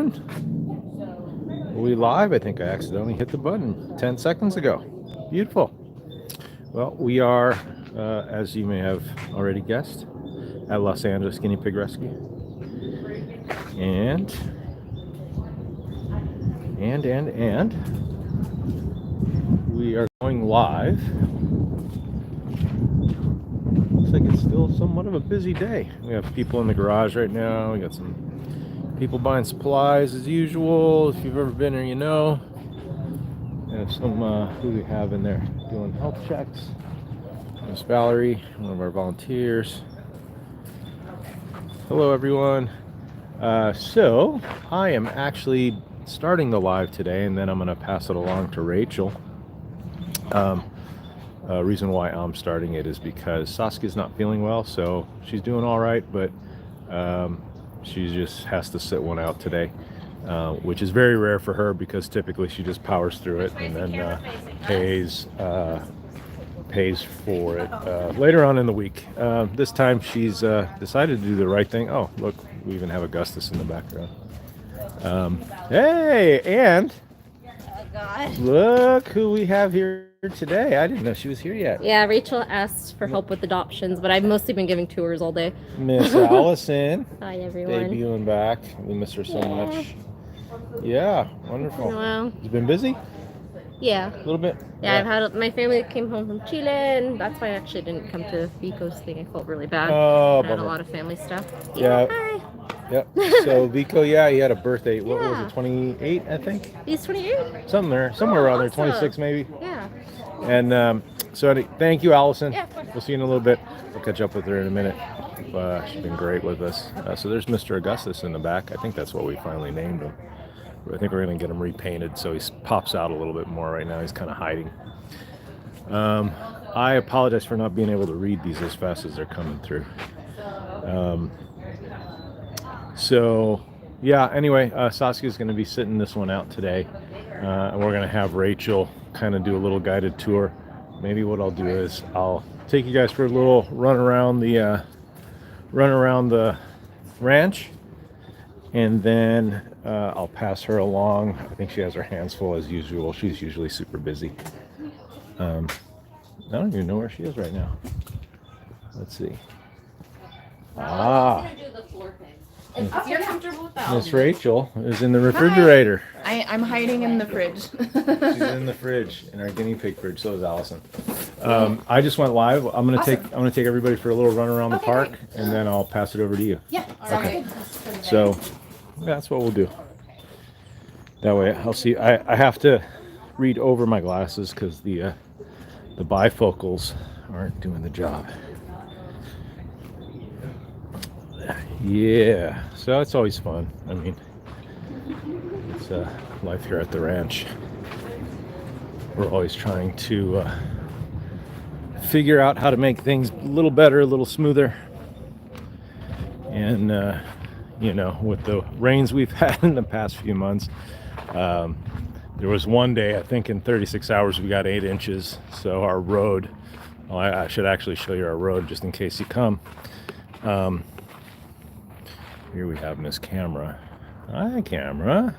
everyone. Are we live? I think I accidentally hit the button 10 seconds ago. Beautiful. Well, we are, as you may have already guessed, at Los Angeles Guinea Pig Rescue. And we are going live. Looks like it's still somewhat of a busy day. We have people in the garage right now. We got some people buying supplies as usual. If you've ever been here, you know. We have some, who we have in there doing health checks. There's Valerie, one of our volunteers. Hello, everyone. So I am actually starting the live today, and then I'm going to pass it along to Rachel. Reason why I'm starting it is because Saskia's not feeling well, so she's doing all right, but she just has to sit one out today, which is very rare for her because typically she just powers through it and then pays for it later on in the week. This time she's decided to do the right thing. Oh, look, we even have Augustus in the background. Hey, and look who we have here today. I didn't know she was here yet. Yeah, Rachel asked for help with adoptions, but I've mostly been giving tours all day. Miss Allison. Hi, everyone. Debuting back. We miss her so much. Yeah, wonderful. Wow. You've been busy? Yeah. A little bit? Yeah, I've had my family came home from Chile, and that's why I actually didn't come to Vico's thing. I felt really bad. Oh, I had a lot of family stuff. Yeah. Hi. Yep. So Vico, yeah, he had a birthday. What was it? 28, I think. He's 28. Somewhere around there. 26 maybe. Yeah. And so thank you, Allison. Yeah, of course. We'll see you in a little bit. We'll catch up with her in a minute. She's been great with us. So there's Mr. Augustus in the back. I think that's what we finally named him. I think we're going to get him repainted so he pops out a little bit more. Right now he's kind of hiding. I apologize for not being able to read these as fast as they're coming through. So yeah, anyway, Saskia's going to be sitting this one out today. And we're going to have Rachel kind of do a little guided tour. Maybe what I'll do is I'll take you guys for a little run around the ranch, and then I'll pass her along. I think she has her hands full as usual. She's usually super busy. I don't even know where she is right now. Let's see. If you're comfortable with that. Miss Rachel is in the refrigerator. I'm hiding in the fridge. She's in the fridge, in our guinea pig fridge. So is Allison. I just went live. I'm gonna take everybody for a little run around the park, and then I'll pass it over to you. Yeah. Okay. So that's what we'll do. That way, I'll see. I have to read over my glasses because the bifocals aren't doing the job. Yeah, so it's always fun. I mean, it's life here at the ranch. We're always trying to figure out how to make things a little better, a little smoother. And, you know, with the rains we've had in the past few months, there was one day, I think in 36 hours, we got 8 inches. So our road, well, I should actually show you our road just in case you come. Here we have Miss Camera. Hi, Camera.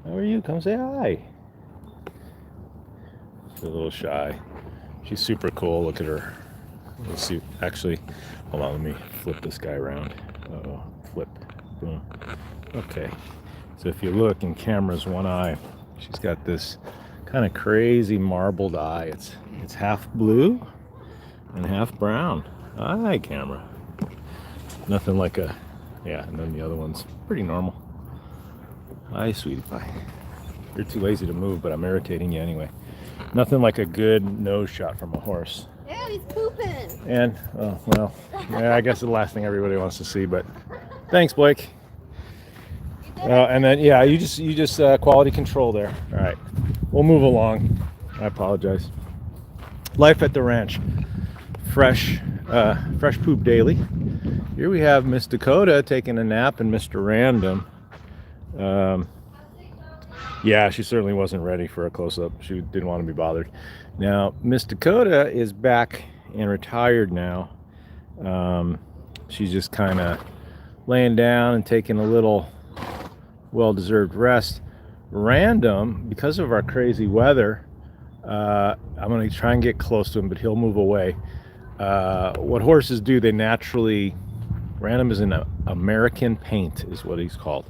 How are you? Come say hi. She's a little shy. She's super cool. Look at her. Let's see. Actually, hold on. Let me flip this guy around. Uh-oh. Flip. Boom. Okay. So if you look in Camera's one eye, she's got this kind of crazy marbled eye. It's half blue and half brown. Hi, Camera. Nothing like a... Yeah, and then the other one's pretty normal. Hi, sweetie pie. You're too lazy to move, but I'm irritating you anyway. Nothing like a good nose shot from a horse. Yeah, he's pooping. And, oh, well, yeah, I guess it's the last thing everybody wants to see, but thanks, Blake. And then, yeah, you just quality control there. All right, we'll move along. I apologize. Life at the ranch. Fresh poop daily. Here we have Miss Dakota taking a nap and Mr. Random. Yeah, she certainly wasn't ready for a close-up. She didn't want to be bothered. Now, Miss Dakota is back and retired now. She's just kind of laying down and taking a little well-deserved rest. Random, because of our crazy weather, I'm going to try and get close to him, but he'll move away. What horses do, they naturally... Random is an American paint, is what he's called.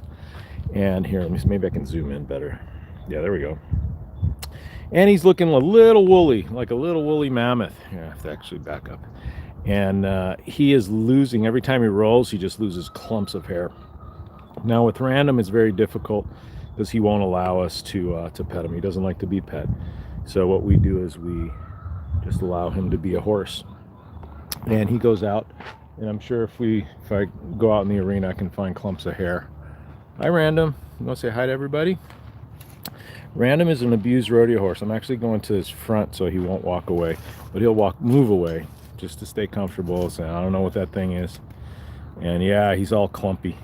And here, maybe I can zoom in better. Yeah, there we go. And he's looking a little woolly, like a little woolly mammoth. Yeah, I have to actually back up. And he is losing, every time he rolls, he just loses clumps of hair. Now with Random, it's very difficult because he won't allow us to pet him. He doesn't like to be pet. So what we do is we just allow him to be a horse. And he goes out, and I'm sure if I go out in the arena, I can find clumps of hair. Hi, Random. You want to say hi to everybody? Random is an abused rodeo horse. I'm actually going to his front so he won't walk away, but he'll move away just to stay comfortable. So I don't know what that thing is. And yeah, he's all clumpy.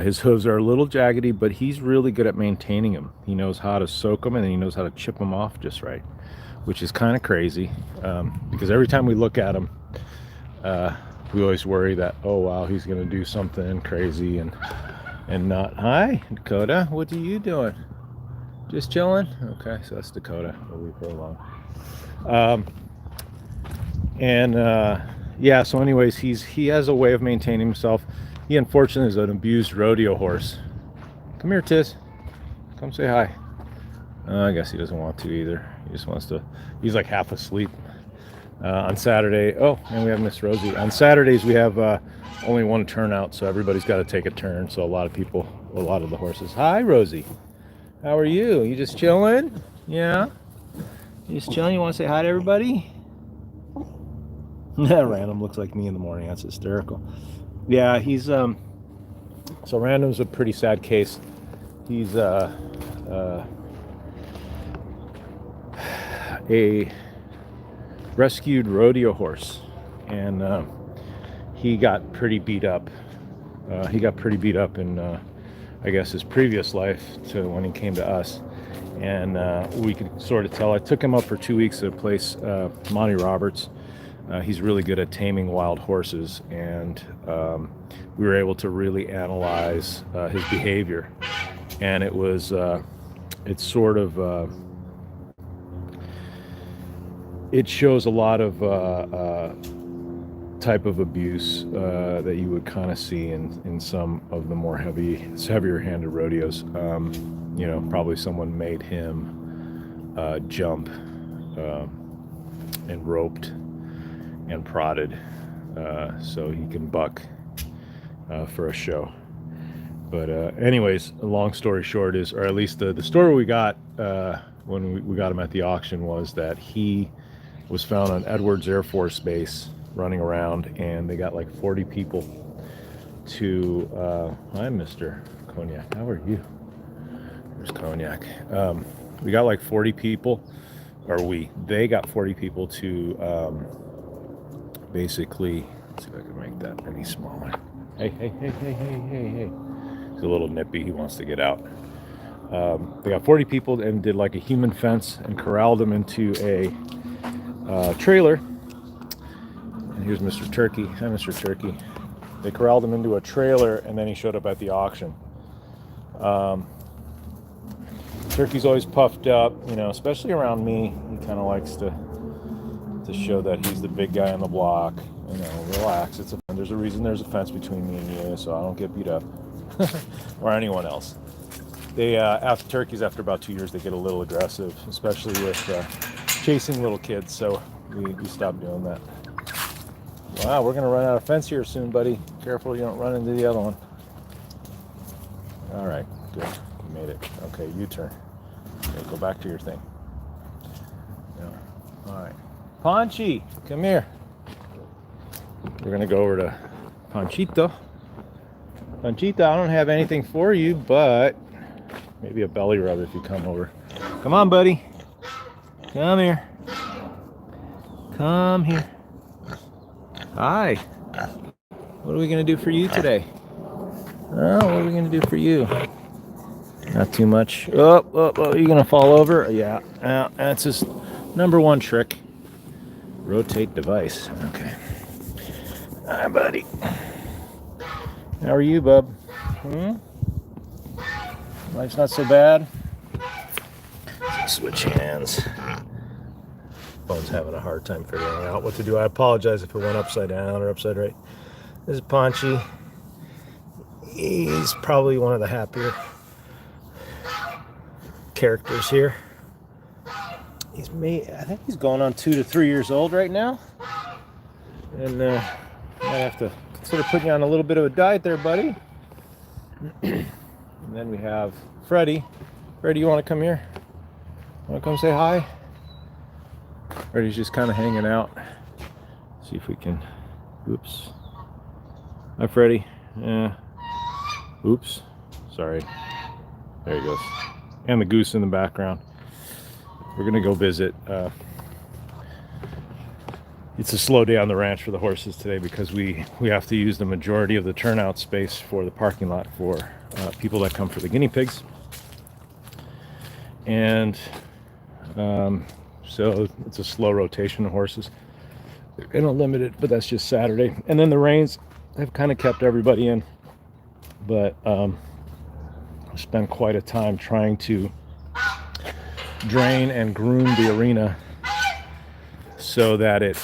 His hooves are a little jaggedy, but he's really good at maintaining them. He knows how to soak them, and he knows how to chip them off just right, which is kind of crazy because every time we look at him, we always worry that, oh wow, he's going to do something crazy and not. Hi, Dakota. What are you doing? Just chilling? Okay, so that's Dakota. We'll leave her alone. Yeah, so anyways, he has a way of maintaining himself. He unfortunately is an abused rodeo horse. Come here, Tiz. Come say hi. I guess he doesn't want to either. He just wants to. He's like half asleep. On Saturday, oh, and we have Miss Rosie. On Saturdays, we have only one turnout, so everybody's got to take a turn. So a lot of the horses. Hi, Rosie. How are you? You just chilling? Yeah? You just chilling? You want to say hi to everybody? Random looks like me in the morning. That's hysterical. Yeah, he's so Random's a pretty sad case. He's a rescued rodeo horse, and he got pretty beat up. He got pretty beat up in I guess his previous life to when he came to us, and we could sort of tell. I took him up for 2 weeks at a place, Monty Roberts. He's really good at taming wild horses, and we were able to really analyze his behavior, and it was it's sort of it shows a lot of type of abuse that you would kind of see in some of the more heavier-handed rodeos. You know, probably someone made him jump and roped and prodded so he can buck for a show. But anyways, a long story short is, or at least the story we got when we got him at the auction was that he was found on Edwards Air Force Base running around, and they got like 40 people to hi, Mr. Cognac, how are you? There's Cognac. We got like 40 people, or they got 40 people to basically, let's see if I can make that any smaller. Hey. He's a little nippy, he wants to get out. They got 40 people and did like a human fence and corralled them into a trailer. And here's Mr. Turkey. Hi, Mr. Turkey. They corralled him into a trailer, and then he showed up at the auction. Turkey's always puffed up, you know, especially around me. He kind of likes to show that he's the big guy on the block. You know, relax. There's a reason there's a fence between me and you, so I don't get beat up or anyone else. They after turkeys, after about 2 years, they get a little aggressive, especially with chasing little kids. So we stopped doing that. Wow, we're gonna run out of fence here soon, buddy. Careful you don't run into the other one. All right, good. You made it. Okay, U-turn. Okay, go back to your thing. Yeah. All right. Panchi, come here. We're gonna go over to Panchito. Panchita, I don't have anything for you, but maybe a belly rub if you come over. Come on, buddy. Come here. Come here. Hi. What are we gonna do for you today? Oh, what are we gonna do for you? Not too much. Oh, you're gonna fall over? Yeah, that's his number one trick. Rotate device. Okay. Hi, buddy. How are you, bub? Life's not so bad. Switch hands. Phone's having a hard time figuring out what to do. I apologize if it went upside down or upside right. This is Ponchi. He's probably one of the happier characters here. I think he's going on 2 to 3 years old right now. And I have to consider putting you on a little bit of a diet there, buddy. And then we have Freddie. Freddie, you want to come here? Want to come say hi? Freddie's just kind of hanging out. See if we can. Oops. Hi, Freddie. Yeah. Oops. Sorry. There he goes. And the goose in the background. We're going to go visit. It's a slow day on the ranch for the horses today because we have to use the majority of the turnout space for the parking lot for people that come for the guinea pigs. And so it's a slow rotation of horses. They're going to limit it, but that's just Saturday. And then the rains have kind of kept everybody in. But I spent quite a time trying to drain and groom the arena so that it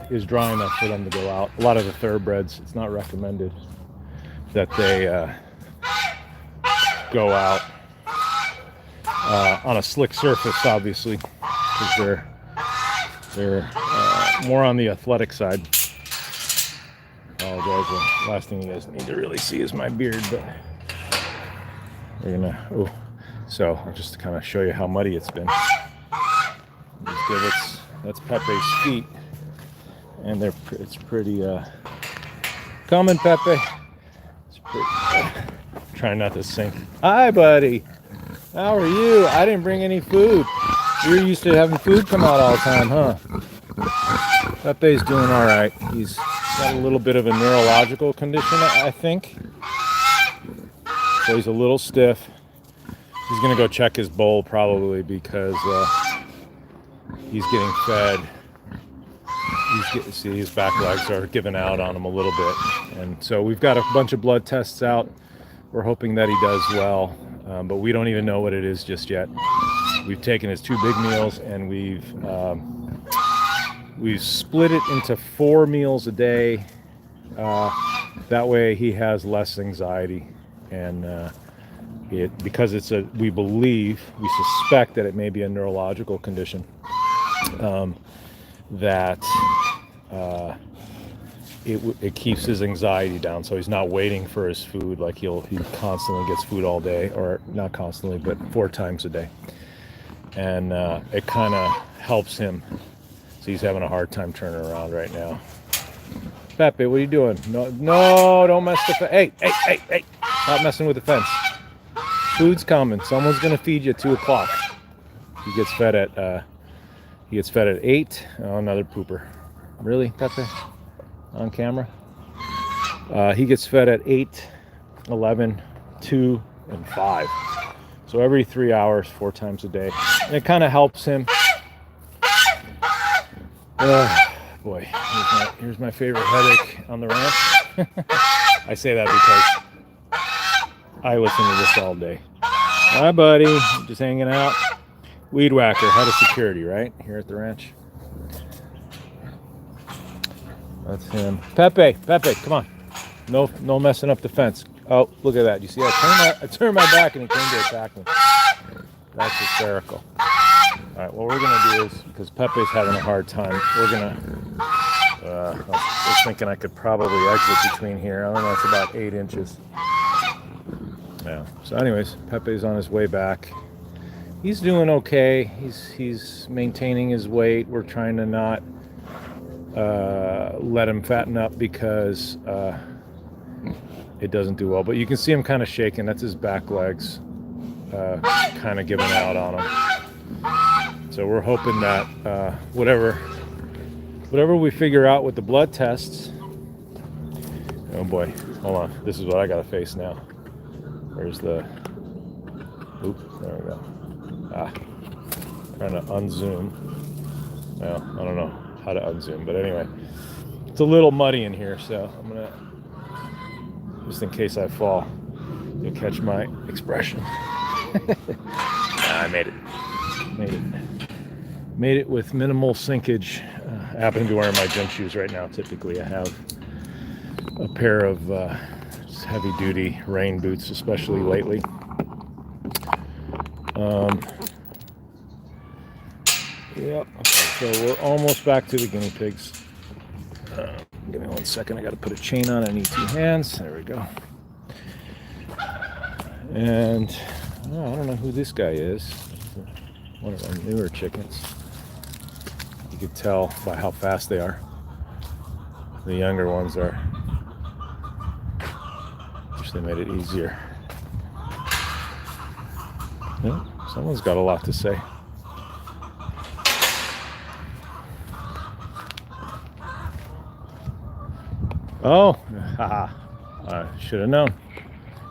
is dry enough for them to go out. A lot of the thoroughbreds, it's not recommended that they go out on a slick surface, obviously, because they're more on the athletic side. Apologize. The last thing you guys need to really see is my beard, but we're gonna. Oh, so I'll just kind of show you how muddy it's been. These divots. That's Pepe's feet, and it's pretty. Come on, Pepe. It's pretty. Trying not to sink. Hi, buddy. How are you? I didn't bring any food. You're used to having food come out all the time, huh? Pepe's doing all right. He's got a little bit of a neurological condition, I think. So he's a little stiff. He's gonna go check his bowl probably because he's getting fed. See, his back legs are giving out on him a little bit, and so we've got a bunch of blood tests out. We're hoping that he does well, but we don't even know what it is just yet. We've taken his 2 big meals and we've split it into 4 meals a day. That way he has less anxiety, and because we suspect that it may be a neurological condition, that it keeps his anxiety down, so he's not waiting for his food. Like he constantly gets food all day, or not constantly, but 4 times a day, and it kind of helps him. So he's having a hard time turning around right now. Pepe, what are you doing? No, don't mess the fence. Hey! Stop messing with the fence. Food's coming. Someone's gonna feed you at 2 o'clock. He gets fed at 8. Oh, another pooper. Really, Pepe? On camera? He gets fed at 8, 11, 2, and 5. So every 3 hours, 4 times a day. And it kind of helps him. Boy, here's my favorite headache on the ranch. I say that because I listen to this all day. Hi, buddy. Just hanging out. Weedwacker, head of security, right? Here at the ranch. That's him. Pepe, come on. No messing up the fence. Oh, look at that. You see, I turned my back and he came to attack me. That's hysterical. All right, what we're going to do is, because Pepe's having a hard time, we're going to, I was thinking I could probably exit between here. I don't know, it's about 8 inches. Yeah, so anyways, Pepe's on his way back. He's doing okay. He's maintaining his weight. We're trying to not let him fatten up because it doesn't do well. But you can see him kind of shaking. That's his back legs kind of giving out on him. So we're hoping that whatever we figure out with the blood tests. Oh boy, hold on. This is what I gotta face now. Where's the? Oop, there we go. Trying to unzoom. Well, I don't know how to unzoom, but anyway, it's a little muddy in here, so I'm gonna, just in case I fall. You'll catch my expression. I made it. Made it with minimal sinkage. I happen to be wearing my gym shoes right now. Typically I have a pair of just heavy duty rain boots, especially lately. Yep. Okay, so we're almost back to the guinea pigs. Give me 1 second. I got to put a chain on. I need 2 hands. There we go. And I don't know who this guy is. One of our newer chickens. You could tell by how fast they are. The younger ones are. Wish they made it easier. Yeah, someone's got a lot to say. Oh, haha. I should have known.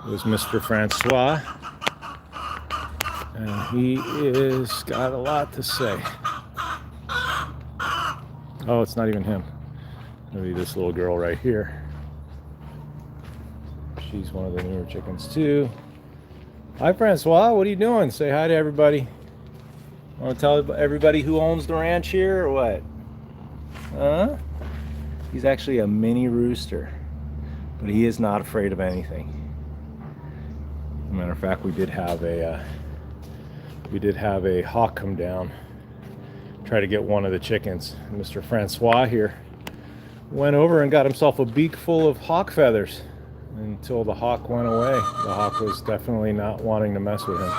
It was Mr. Francois. And he is got a lot to say. Oh, it's not even him. Maybe this little girl right here. She's one of the newer chickens too. Hi, Francois. What are you doing? Say hi to everybody. Want to tell everybody who owns the ranch here or what? Huh? He's actually a mini rooster, but he is not afraid of anything. As a matter of fact, we did have a hawk come down, try to get one of the chickens. Mr. Francois here went over and got himself a beak full of hawk feathers until the hawk went away. The hawk was definitely not wanting to mess with him.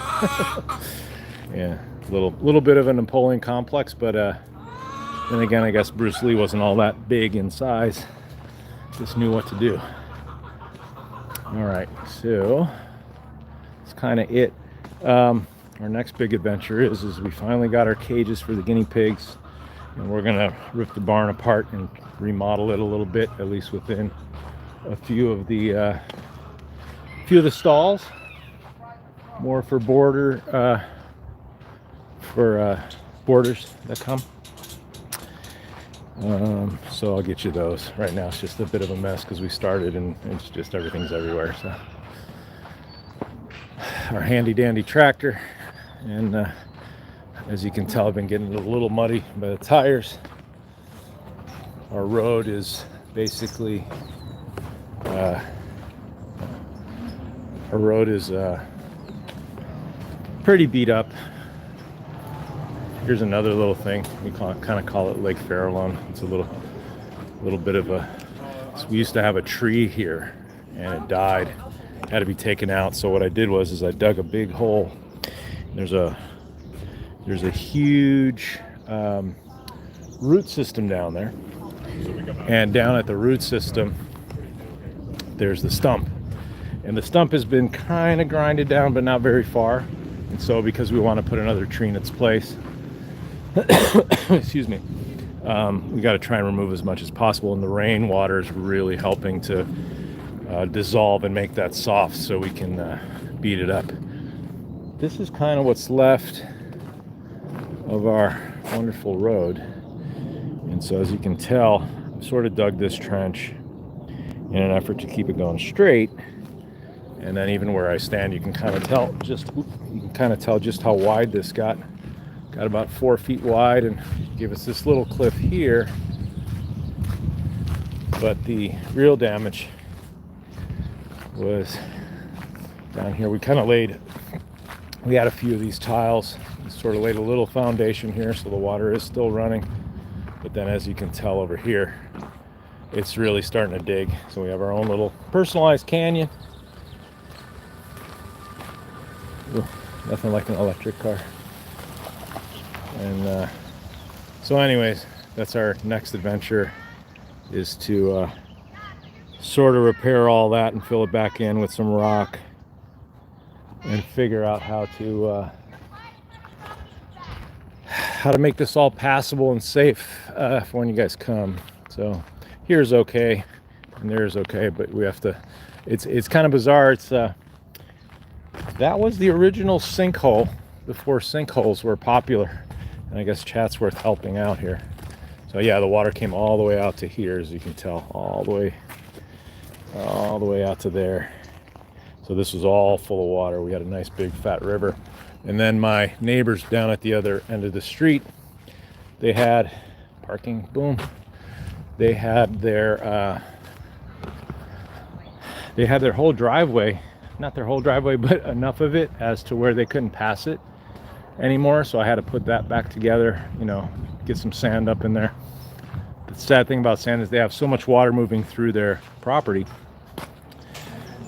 Yeah, little bit of a Napoleon complex, but then again, I guess Bruce Lee wasn't all that big in size. Just knew what to do. All right, so that's kind of it. Our next big adventure is we finally got our cages for the guinea pigs, and we're gonna rip the barn apart and remodel it a little bit, at least within a few of the stalls. More for borders that come. So I'll get you those. Right now it's just a bit of a mess because we started and it's just everything's everywhere. So our handy dandy tractor, and as you can tell, I've been getting a little muddy by the tires. Our road is basically pretty beat up. Here's another little thing. We kind of call it Lake Farallon. It's a little bit of a. So we used to have a tree here, and it died. Had to be taken out. So what I did was I dug a big hole. There's a huge root system down there, and down at the root system, there's the stump, and the stump has been kind of grinded down, but not very far. And so because we want to put another tree in its place. Excuse me. We got to try and remove as much as possible, and the rain water is really helping to dissolve and make that soft so we can beat it up. This is kind of what's left of our wonderful road, and so as you can tell, I've sort of dug this trench in an effort to keep it going straight. And then even where I stand, you can kind of tell just how wide this got. Got about 4 feet wide, and give us this little cliff here. But the real damage was down here. We had a few of these tiles. We sort of laid a little foundation here, so the water is still running. But then as you can tell over here, it's really starting to dig. So we have our own little personalized canyon. Ooh, nothing like an electric car. And so anyways, that's our next adventure, is to sort of repair all that and fill it back in with some rock and figure out how to make this all passable and safe for when you guys come. So here's okay and there's okay, but we have to, it's kind of bizarre. It's that was the original sinkhole before sinkholes were popular. And I guess Chatsworth helping out here. So yeah, the water came all the way out to here, as you can tell, all the way out to there. So this was all full of water. We had a nice big fat river. And then my neighbors down at the other end of the street, they had parking, boom. They had their whole driveway, not their whole driveway, but enough of it as to where they couldn't pass it anymore. So I had to put that back together, you know, get some sand up in there. The sad thing about sand is they have so much water moving through their property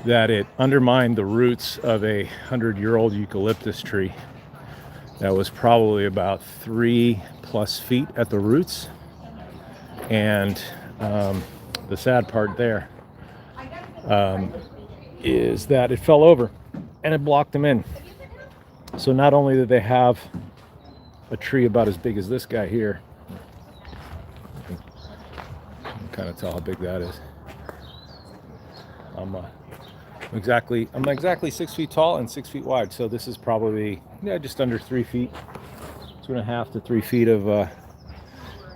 that it undermined the roots of a 100-year-old eucalyptus tree that was probably about 3+ feet at the roots. And the sad part there is that it fell over and it blocked them in. So not only did they have a tree about as big as this guy here, you can kind of tell how big that is. I'm exactly 6 feet tall and 6 feet wide, so this is probably just under 3 feet, 2.5 to 3 feet of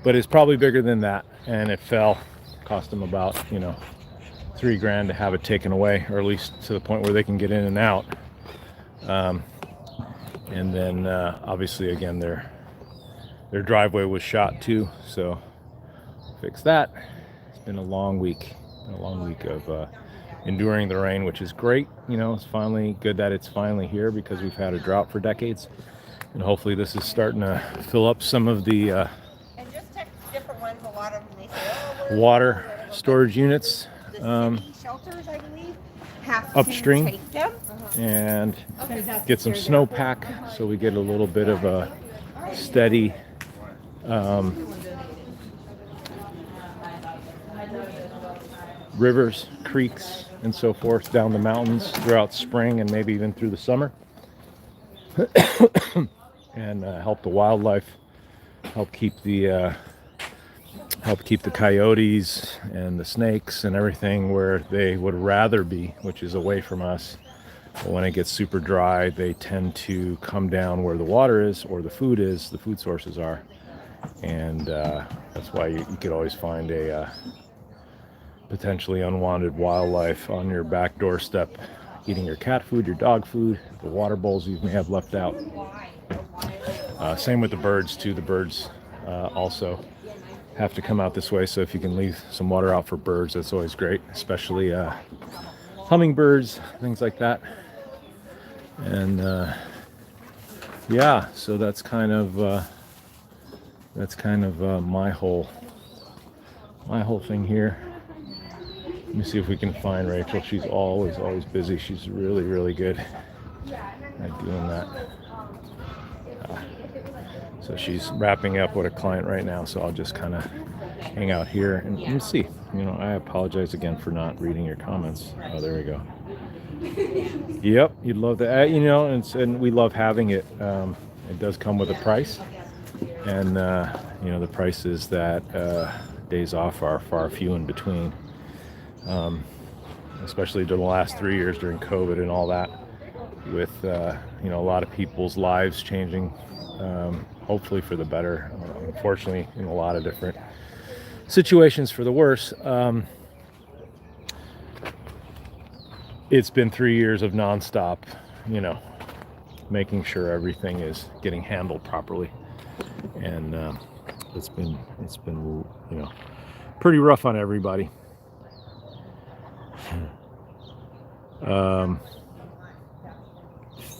but it's probably bigger than that, and it fell. Cost them about $3,000 to have it taken away, or at least to the point where they can get in and out. And then obviously again their driveway was shot too, so fix that. It's been a long week of enduring the rain, which is great. It's finally good that it's finally here, because we've had a drought for decades, and hopefully this is starting to fill up some of the water storage units upstream, and get some snowpack so we get a little bit of a steady rivers, creeks, and so forth down the mountains throughout spring and maybe even through the summer. And help the wildlife, help keep the coyotes and the snakes and everything where they would rather be, which is away from us. But when it gets super dry, they tend to come down where the water is, or the food sources are. And that's why you could always find a potentially unwanted wildlife on your back doorstep, eating your cat food, your dog food, the water bowls you may have left out. Same with the birds too. The birds also have to come out this way, so if you can leave some water out for birds, that's always great, especially hummingbirds, things like that. And yeah, so that's kind of my whole thing here. Let me see if we can find Rachel. She's always busy. She's really good at doing that. So she's wrapping up with a client right now, so I'll just kind of hang out here and let me see. I apologize again for not reading your comments. Oh, there we go. Yep, you'd love that. And we love having it. It does come with a price, and the prices that days off are far few in between. Especially during the last 3 years during COVID and all that, with a lot of people's lives changing, hopefully for the better, unfortunately in a lot of different situations for the worse. It's been 3 years of nonstop, making sure everything is getting handled properly, and it's been pretty rough on everybody.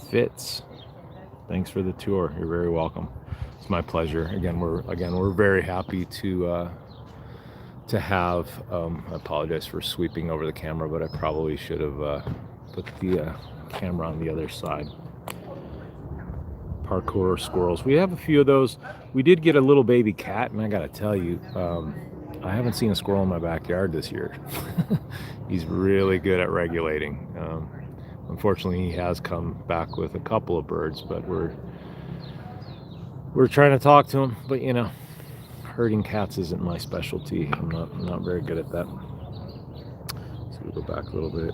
Fitz, thanks for the tour. You're very welcome. It's my pleasure. We're very happy to have. I apologize for sweeping over the camera, but I probably should have put the camera on the other side. Parkour squirrels. We have a few of those. We did get a little baby cat, and I gotta tell you, I haven't seen a squirrel in my backyard this year. He's really good at regulating. Unfortunately, he has come back with a couple of birds, but we're trying to talk to him. But herding cats isn't my specialty. I'm not very good at that. So we'll go back a little bit.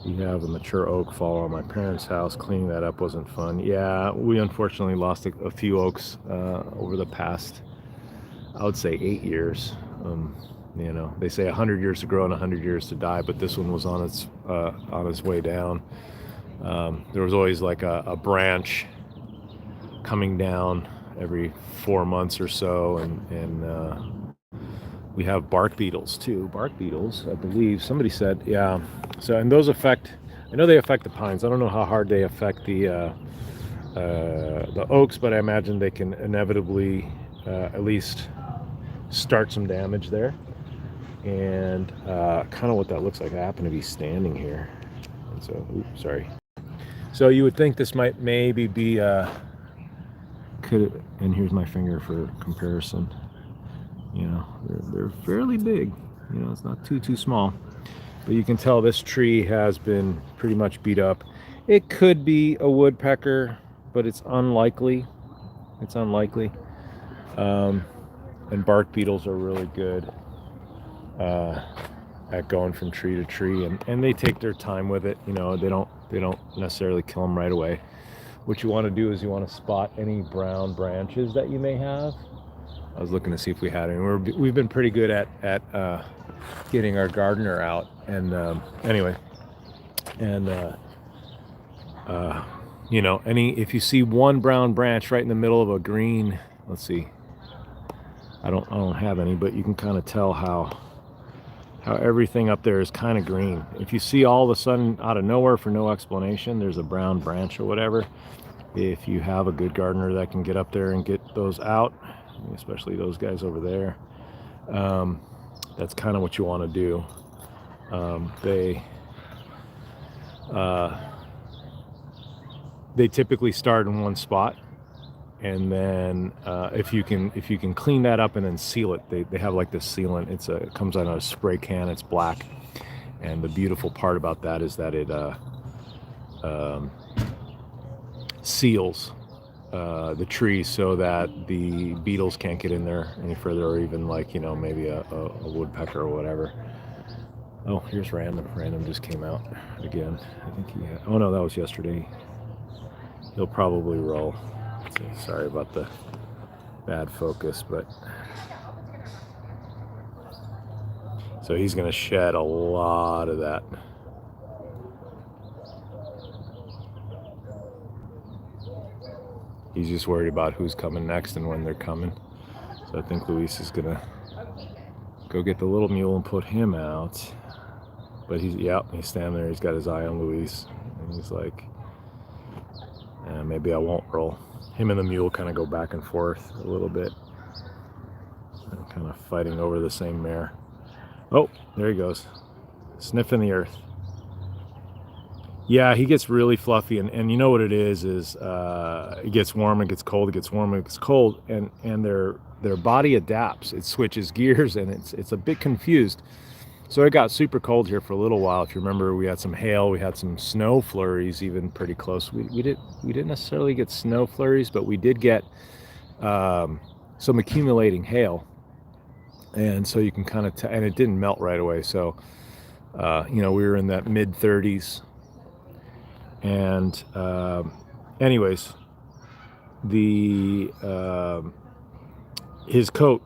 We have a mature oak fall on my parents' house. Cleaning that up wasn't fun. Yeah, we unfortunately lost a few oaks over the past, I would say, 8 years. You know, they say 100 years to grow and 100 years to die, but this one was on its way down. There was always like a branch coming down every 4 months or so, and we have bark beetles too. Bark beetles, I believe somebody said, yeah. So, and those affect, I know they affect the pines. I don't know how hard they affect the oaks, but I imagine they can inevitably at least start some damage there. And kind of what that looks like. I happen to be standing here, and so oops, sorry. So you would think this might maybe be could, and here's my finger for comparison. You know, they're fairly big. You know, it's not too small, but you can tell this tree has been pretty much beat up. It could be a woodpecker, but it's unlikely. It's unlikely. And bark beetles are really good at going from tree to tree, and they take their time with it. You know, they don't necessarily kill them right away. What you want to do is you want to spot any brown branches that you may have. I was looking to see if we had any. We've been pretty good at getting our gardener out, and anyway, and you know, if you see one brown branch right in the middle of a green, let's see, I don't have any, but you can kind of tell how everything up there is kind of green. If you see all of a sudden out of nowhere for no explanation there's a brown branch or whatever, if you have a good gardener that can get up there and get those out, especially those guys over there, that's kind of what you want to do. They typically start in one spot, and then if you can clean that up and then seal it, they have like this sealant. It comes out of a spray can. It's black, and the beautiful part about that is that it seals the tree so that the beetles can't get in there any further, or even like, you know, maybe a woodpecker or whatever. Oh, here's Random. Random just came out again. I think he had, oh no, that was yesterday. He'll probably roll. Sorry about the bad focus, but so he's going to shed a lot of that. He's just worried about who's coming next and when they're coming. So I think Luis is going to go get the little mule and put him out. But he's standing there. He's got his eye on Luis, and he's like, maybe I won't roll. Him and the mule kind of go back and forth a little bit, kind of fighting over the same mare. Oh, there he goes, sniffing the earth. Yeah, he gets really fluffy, and you know what it is it gets warm, it gets cold, it gets warm, it gets cold, and their body adapts. It switches gears, and it's a bit confused. So it got super cold here for a little while. If you remember, we had some hail, we had some snow flurries, even pretty close. We didn't necessarily get snow flurries, but we did get some accumulating hail, and so you can kind of and it didn't melt right away. So you know, we were in that mid 30s, and anyways, his coat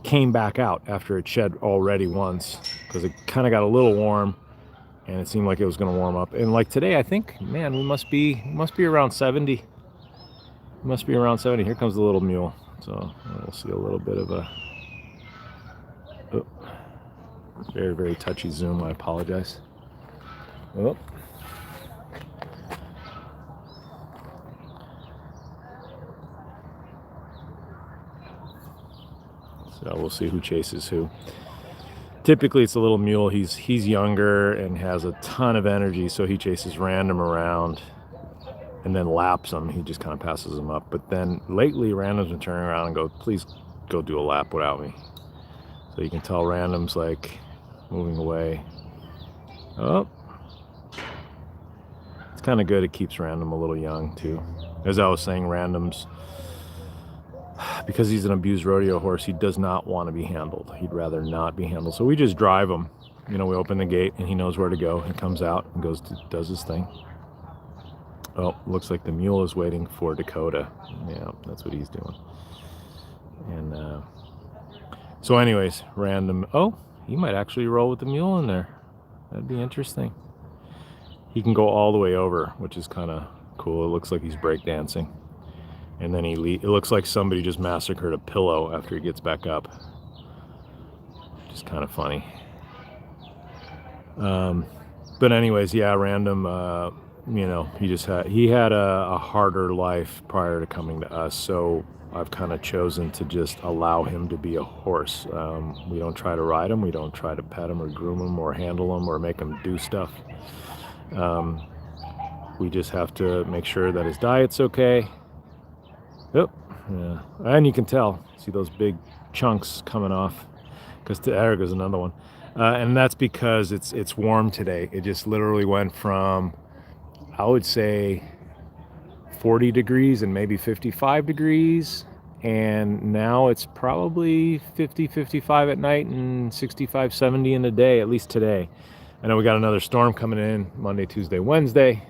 came back out after it shed already once, because it kind of got a little warm, and it seemed like it was going to warm up. And like today, I think, man, we must be around 70. We must be around 70. Here comes the little mule. So we'll see a little bit of a very, very touchy zoom. I apologize. Oh. So we'll see who chases who. Typically it's a little mule. He's younger and has a ton of energy, so he chases Random around and then laps him. He just kind of passes him up. But then lately Random's been turning around and go, please go do a lap without me. So you can tell Random's like moving away. Oh, it's kind of good. It keeps Random a little young too. As I was saying, Random's, because he's an abused rodeo horse, he does not want to be handled. He'd rather not be handled. So we just drive him. You know, we open the gate and he knows where to go. He comes out and does his thing. Oh, looks like the mule is waiting for Dakota. Yeah, that's what he's doing. And So anyways, random. Oh, he might actually roll with the mule in there. That'd be interesting. He can go all the way over, which is kind of cool. It looks like he's breakdancing. And then it looks like somebody just massacred a pillow after he gets back up. Just kind of funny. But anyways, yeah, random. You know, he had a harder life prior to coming to us, so I've kind of chosen to just allow him to be a horse. We don't try to ride him, we don't try to pet him or groom him or handle him or make him do stuff. We just have to make sure that his diet's okay. Oh, yeah, and you can tell. See those big chunks coming off? Because there goes another one. And that's because it's warm today. It just literally went from, I would say, 40 degrees and maybe 55 degrees. And now it's probably 50, 55 at night and 65, 70 in the day, at least today. I know we got another storm coming in Monday, Tuesday, Wednesday.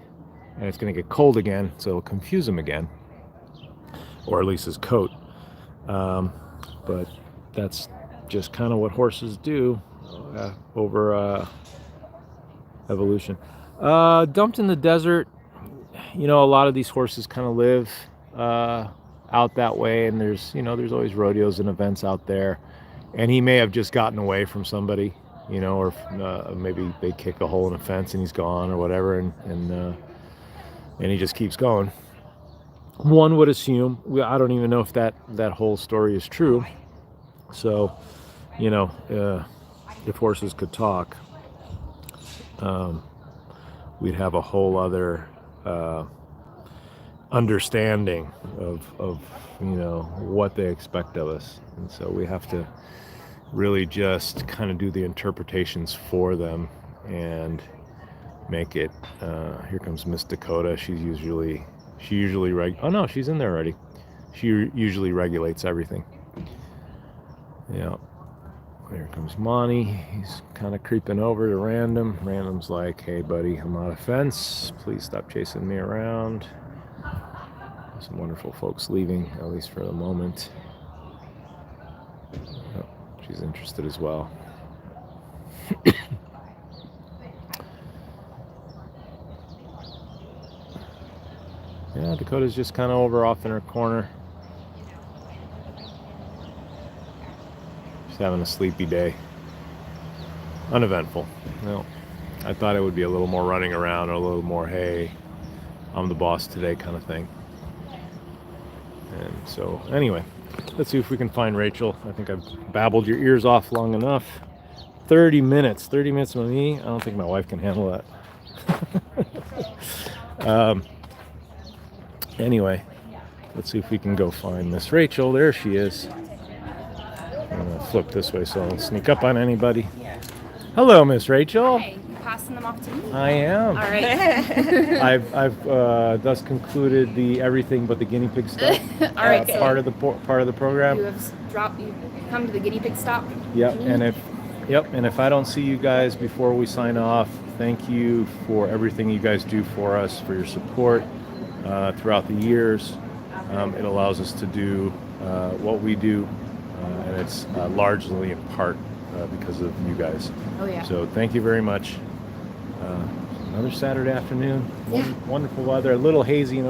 And it's going to get cold again, so it'll confuse him again. Or at least his coat. But that's just kind of what horses do over evolution. Dumped in the desert. You know, a lot of these horses kind of live out that way, and there's always rodeos and events out there. And he may have just gotten away from somebody, you know, or maybe they kick a hole in a fence and he's gone or whatever, and he just keeps going. One would assume. I don't even know if that whole story is true. So, you know, if horses could talk, we'd have a whole other understanding of you know what they expect of us, and so we have to really just kind of do the interpretations for them and make it. Here comes Miss Dakota. She usually oh no, she's in there already. She usually regulates everything. Yeah. Here comes Monty. He's kind of creeping over to Random. Random's like, hey buddy, I'm on a fence. Please stop chasing me around. Some wonderful folks leaving, at least for the moment. Oh, she's interested as well. Yeah, Dakota's just kind of over off in her corner. She's having a sleepy day. Uneventful. Well, I thought it would be a little more running around, or a little more, hey, I'm the boss today kind of thing. And so, anyway, let's see if we can find Rachel. I think I've babbled your ears off long enough. 30 minutes. 30 minutes with me? I don't think my wife can handle that. Anyway, let's see if we can go find Miss Rachel. There she is. I'm going to flip this way so I don't sneak up on anybody. Hello, Miss Rachel. Hey, you passing them off to me? I am. All right. I've thus concluded the everything but the guinea pig stuff. All right. Part of the program. You come to the guinea pig stop. Yep. And if I don't see you guys before we sign off, thank you for everything you guys do for us, for your support throughout the years. It allows us to do what we do, and it's largely in part because of you guys. Oh yeah. So thank you very much. Another Saturday afternoon. Wonderful weather. A little hazy and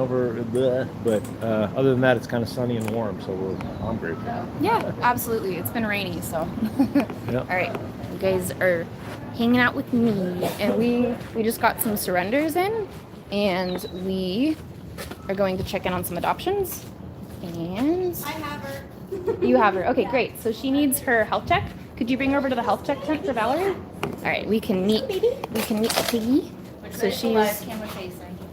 but other than that, it's kind of sunny and warm. So I'm grateful. Yeah, absolutely. It's been rainy, so. Yep. All right, you guys are hanging out with me, and we just got some surrenders in, and we are going to check in on some adoptions. And I have her. you have her. Okay, great. So she needs her health check. Could you bring her over to the health check tent for Valerie? All right, we can meet Piggy. So she's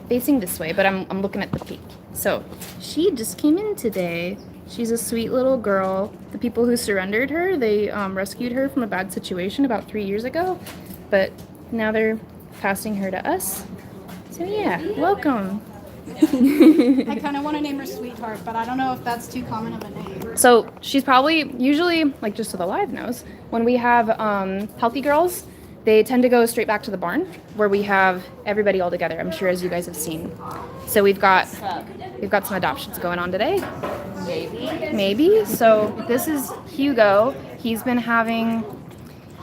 facing this way, but I'm looking at the peak. So she just came in today. She's a sweet little girl. The people who surrendered her, they rescued her from a bad situation about 3 years ago, but now they're passing her to us. So yeah, welcome. I kind of want to name her Sweetheart, but I don't know if that's too common of a name. So she's probably, usually, like just so the live knows, when we have healthy girls, they tend to go straight back to the barn where we have everybody all together, I'm sure, as you guys have seen. So we've got some adoptions going on today. Maybe. So this is Hugo. He's been having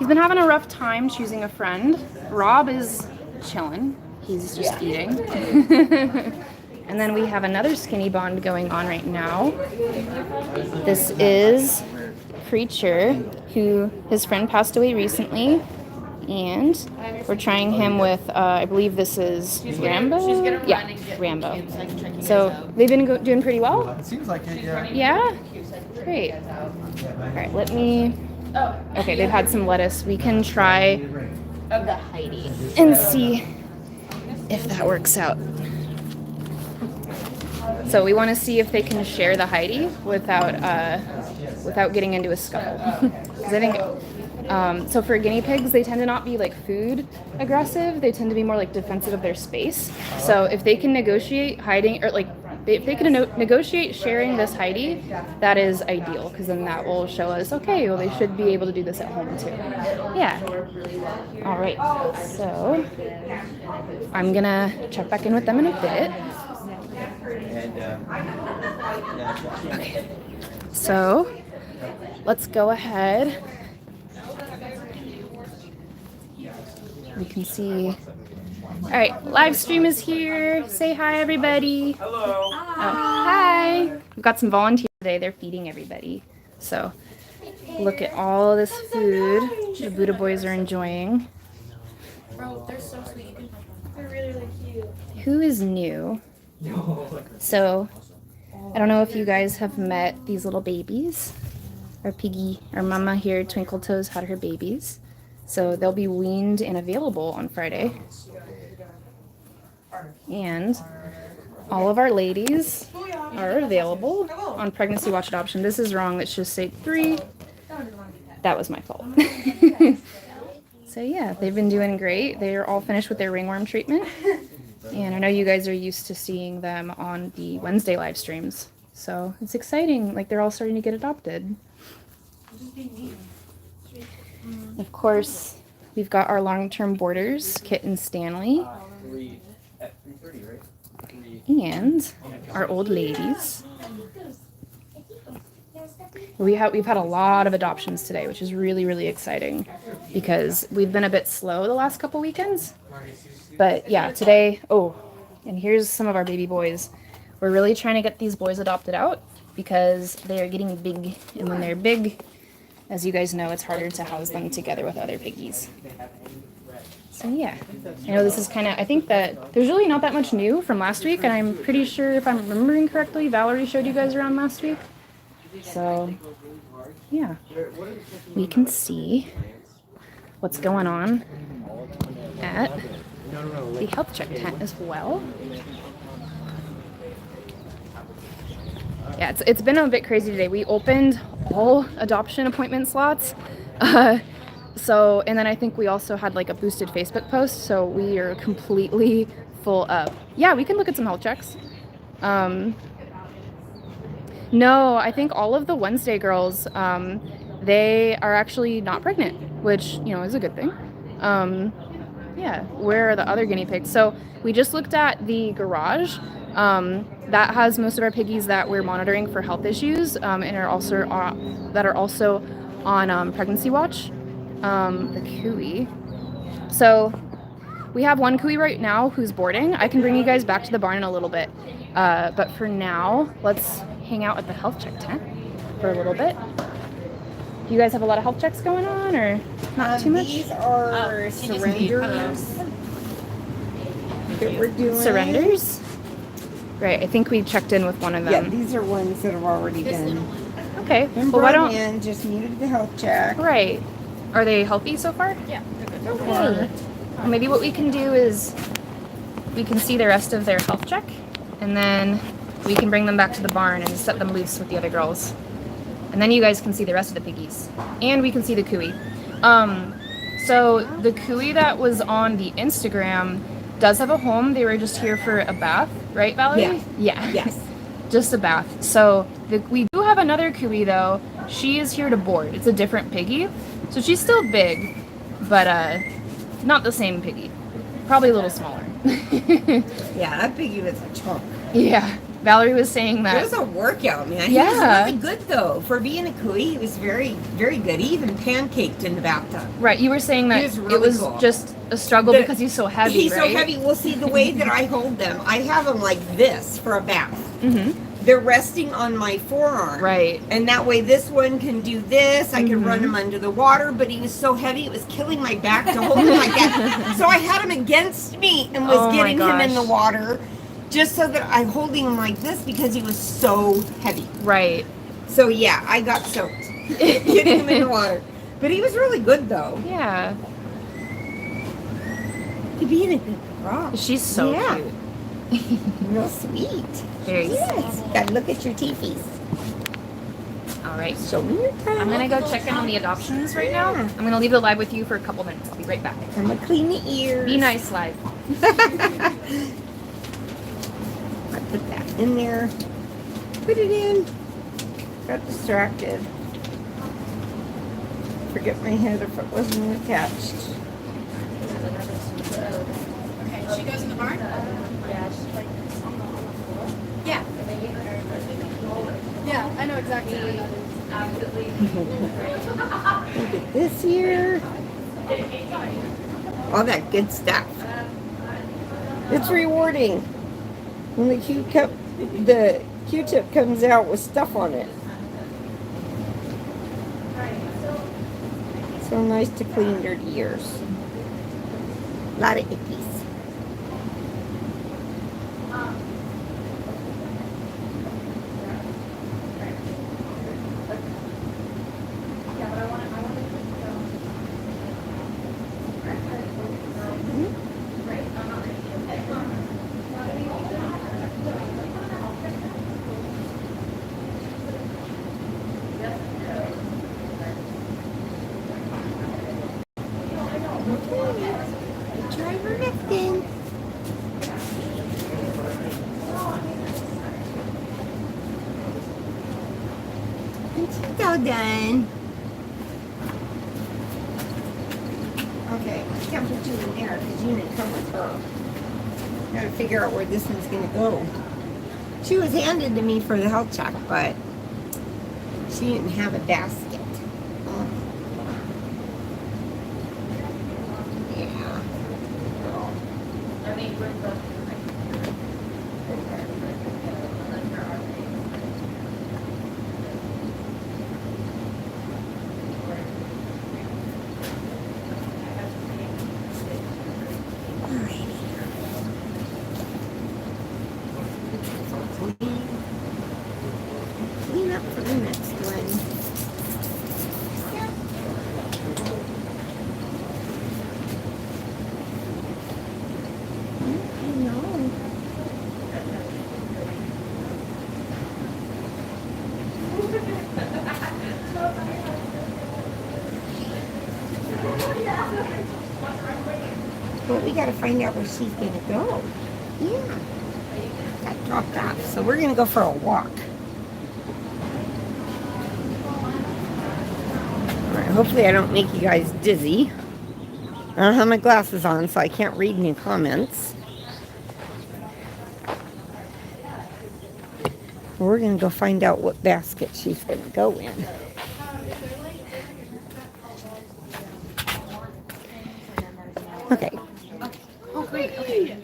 a rough time choosing a friend. Rob is chilling. He's just eating. And then we have another skinny bond going on right now. This is Creature, who his friend passed away recently. And we're trying him with, I believe this is Rambo? Yeah, Rambo. So they've been doing pretty well? It seems like it, yeah. Yeah? Great. All right, let me... Okay, they've had some lettuce. We can try the Heidi and see if that works out. So we want to see if they can share the Heidi without getting into a scuffle. 'Cause I think... so for guinea pigs, they tend to not be like food aggressive. They tend to be more like defensive of their space. So if they can negotiate hiding, or like if they can negotiate sharing this Heidi, that is ideal, because then that will show us, okay, well, they should be able to do this at home too. Yeah. All right. So I'm gonna check back in with them in a bit. Okay. So let's go ahead. We can see. All right, live stream is here. Say hi, everybody. Hello. Oh, hi. We've got some volunteers today. They're feeding everybody. So look at all this food the Buddha boys are enjoying. Bro, they're so sweet. They're really, really cute. Who is new? So I don't know if you guys have met these little babies. Our piggy, our mama here, Twinkle Toes, had her babies. So they'll be weaned and available on Friday. And all of our ladies are available on Pregnancy Watch Adoption. This is wrong. Let's just say 3. That was my fault. So yeah, they've been doing great. They're all finished with their ringworm treatment. And I know you guys are used to seeing them on the Wednesday live streams. So it's exciting. Like, they're all starting to get adopted. Of course, we've got our long-term boarders, Kit and Stanley, and our old ladies. We've had a lot of adoptions today, which is really, really exciting, because we've been a bit slow the last couple weekends. But yeah, today, and here's some of our baby boys. We're really trying to get these boys adopted out because they are getting big, and when they're big, as you guys know, it's harder to house them together with other piggies. So yeah, I know this is kind of, I think that there's really not that much new from last week, and I'm pretty sure, if I'm remembering correctly, Valerie showed you guys around last week. So yeah, we can see what's going on at the health check tent as well. Yeah, it's been a bit crazy today. We opened all adoption appointment slots. So, and then I think we also had like a boosted Facebook post. So we are completely full up. Yeah, we can look at some health checks. No, I think all of the Wednesday girls, they are actually not pregnant, which, you know, is a good thing. Yeah, where are the other guinea pigs? So we just looked at the garage. That has most of our piggies that we're monitoring for health issues, and are also on pregnancy watch. The cooey. So we have one cooey right now who's boarding. I can bring you guys back to the barn in a little bit, but for now, let's hang out at the health check tent for a little bit. Do you guys have a lot of health checks going on, or not too much? These are surrenders that we're doing. Surrenders? Right, I think we checked in with one of Yeah, them. these are ones that have already been Okay, been well, why brought don't... in, just needed the health check. Right. Are they healthy so far? Yeah. Okay. Well, maybe what we can do is we can see the rest of their health check, and then we can bring them back to the barn and set them loose with the other girls. And then you guys can see the rest of the piggies. And we can see the cooey. So the cooey that was on the Instagram does have a home. They were just here for a bath, right, Valerie? Yeah. Yeah. Yes. Just a bath. So we do have another cooey though. She is here to board. It's a different piggy. So she's still big, but not the same piggy. Probably a little smaller. Yeah, that piggy was a chunk. Yeah. Valerie was saying It that. was a workout, man. Yeah. He was really good, though. For being a Kui, he was very, very good. He even pancaked in the bathtub. Right, you were saying that He was really it was cool. just a struggle because he's so heavy, He's right? so heavy. Well, see, the way that I hold them, I have them like this for a bath. Mm-hmm. They're resting on my forearm. Right. And that way this one can do this. I can run Mhm. him under the water, but he was so heavy it was killing my back to hold him like that. So I had him against me and was Oh my getting him in the gosh. water just so that I'm holding him like this because he was so heavy. Right. So yeah, I got soaked getting him in the water. But he was really good though. Yeah. To be in a good girl. She's so Yeah. cute. Real sweet. Very Yes. Gotta look at your teepees. All right. Show me your tongue. I'm gonna go check in on the adoptions right now. Yeah. I'm gonna leave the live with you for a couple minutes. I'll be right back. I'm gonna clean the ears. Be nice, live. I put that in there. Put it in. Got distracted. Forget my head if it wasn't attached. Okay, she goes in the barn? Yeah. Yeah, I know exactly where that is. Look at this here. All that good stuff. It's rewarding when the Q-tip comes out with stuff on it. So nice to clean dirty ears. A lot of ickies. Try her lifting. And she's all done. Okay, I can't put you in there because you didn't come with her. Gotta figure out where this one's gonna go. She was handed to me for the health check, but she didn't have a basket. Yeah. Clean up for the next one. I know. Well, we gotta find out where she's gonna go. Yeah. Got dropped off. So we're gonna go for a walk. Alright, hopefully I don't make you guys dizzy. I don't have my glasses on, so I can't read any comments. We're gonna go find out what basket she's gonna go in. Okay.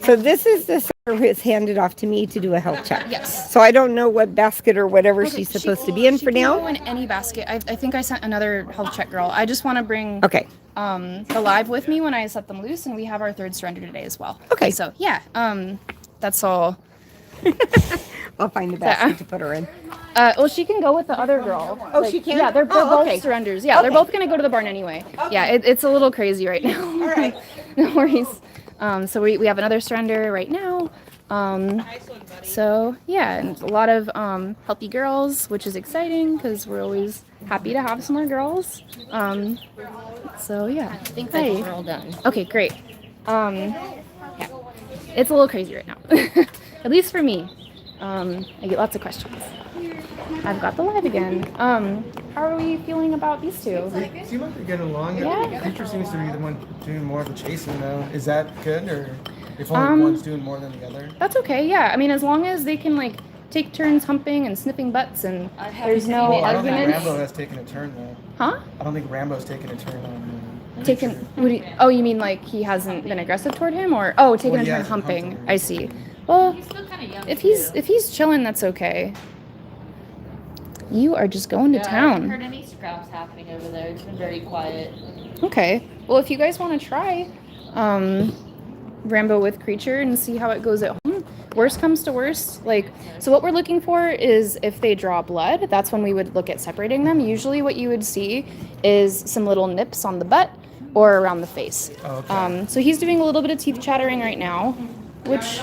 So this is the service handed off to me to do a health check. Yes. So I don't know what basket or whatever Okay, she's supposed to be in she for can now. go in any basket. I think I sent another health check girl. I just want to bring Okay. the live with me when I set them loose, and we have our third surrender today as well. Okay. So yeah, that's all. I'll find a basket to put her in. Well, she can go with the other girl. Oh, she can? Yeah, they're Oh, both okay. surrenders. Yeah, they're Okay. both gonna go to the barn anyway. Yeah, it's a little crazy right now. All right. No worries. So we have another surrender right now. So yeah, and a lot of healthy girls, which is exciting because we're always happy to have some more girls. So yeah. I think Hi. we're all done. Okay, great. Yeah, it's a little crazy right now, at least for me. I get lots of questions. I've got the live again. How are we feeling about these two? They seem like they're getting along. Yeah. The teacher seems to be the one doing more of the chasing though. Is that good, or if only one's doing more than the other? That's okay. Yeah, I mean, as long as they can like take turns humping and sniffing butts, and there's no Well, I don't think arguments. Rambo has taken a turn though. Huh? I don't think Rambo's taken a turn on. Taken? Creature. Oh, you mean like he hasn't been aggressive toward him, or taking Well, a he turn hasn't humping? humped him. I see. Well, He's still kind of young. if he's chilling, that's okay. You are just going to I haven't town. heard any scraps happening over there. It's been very quiet. Okay. Well, if you guys want to try Rambo with creature and see how it goes at home, worst comes to worst, like, so what we're looking for is if they draw blood, that's when we would look at separating them. Usually what you would see is some little nips on the butt or around the face. Okay. So he's doing a little bit of teeth chattering right now, which,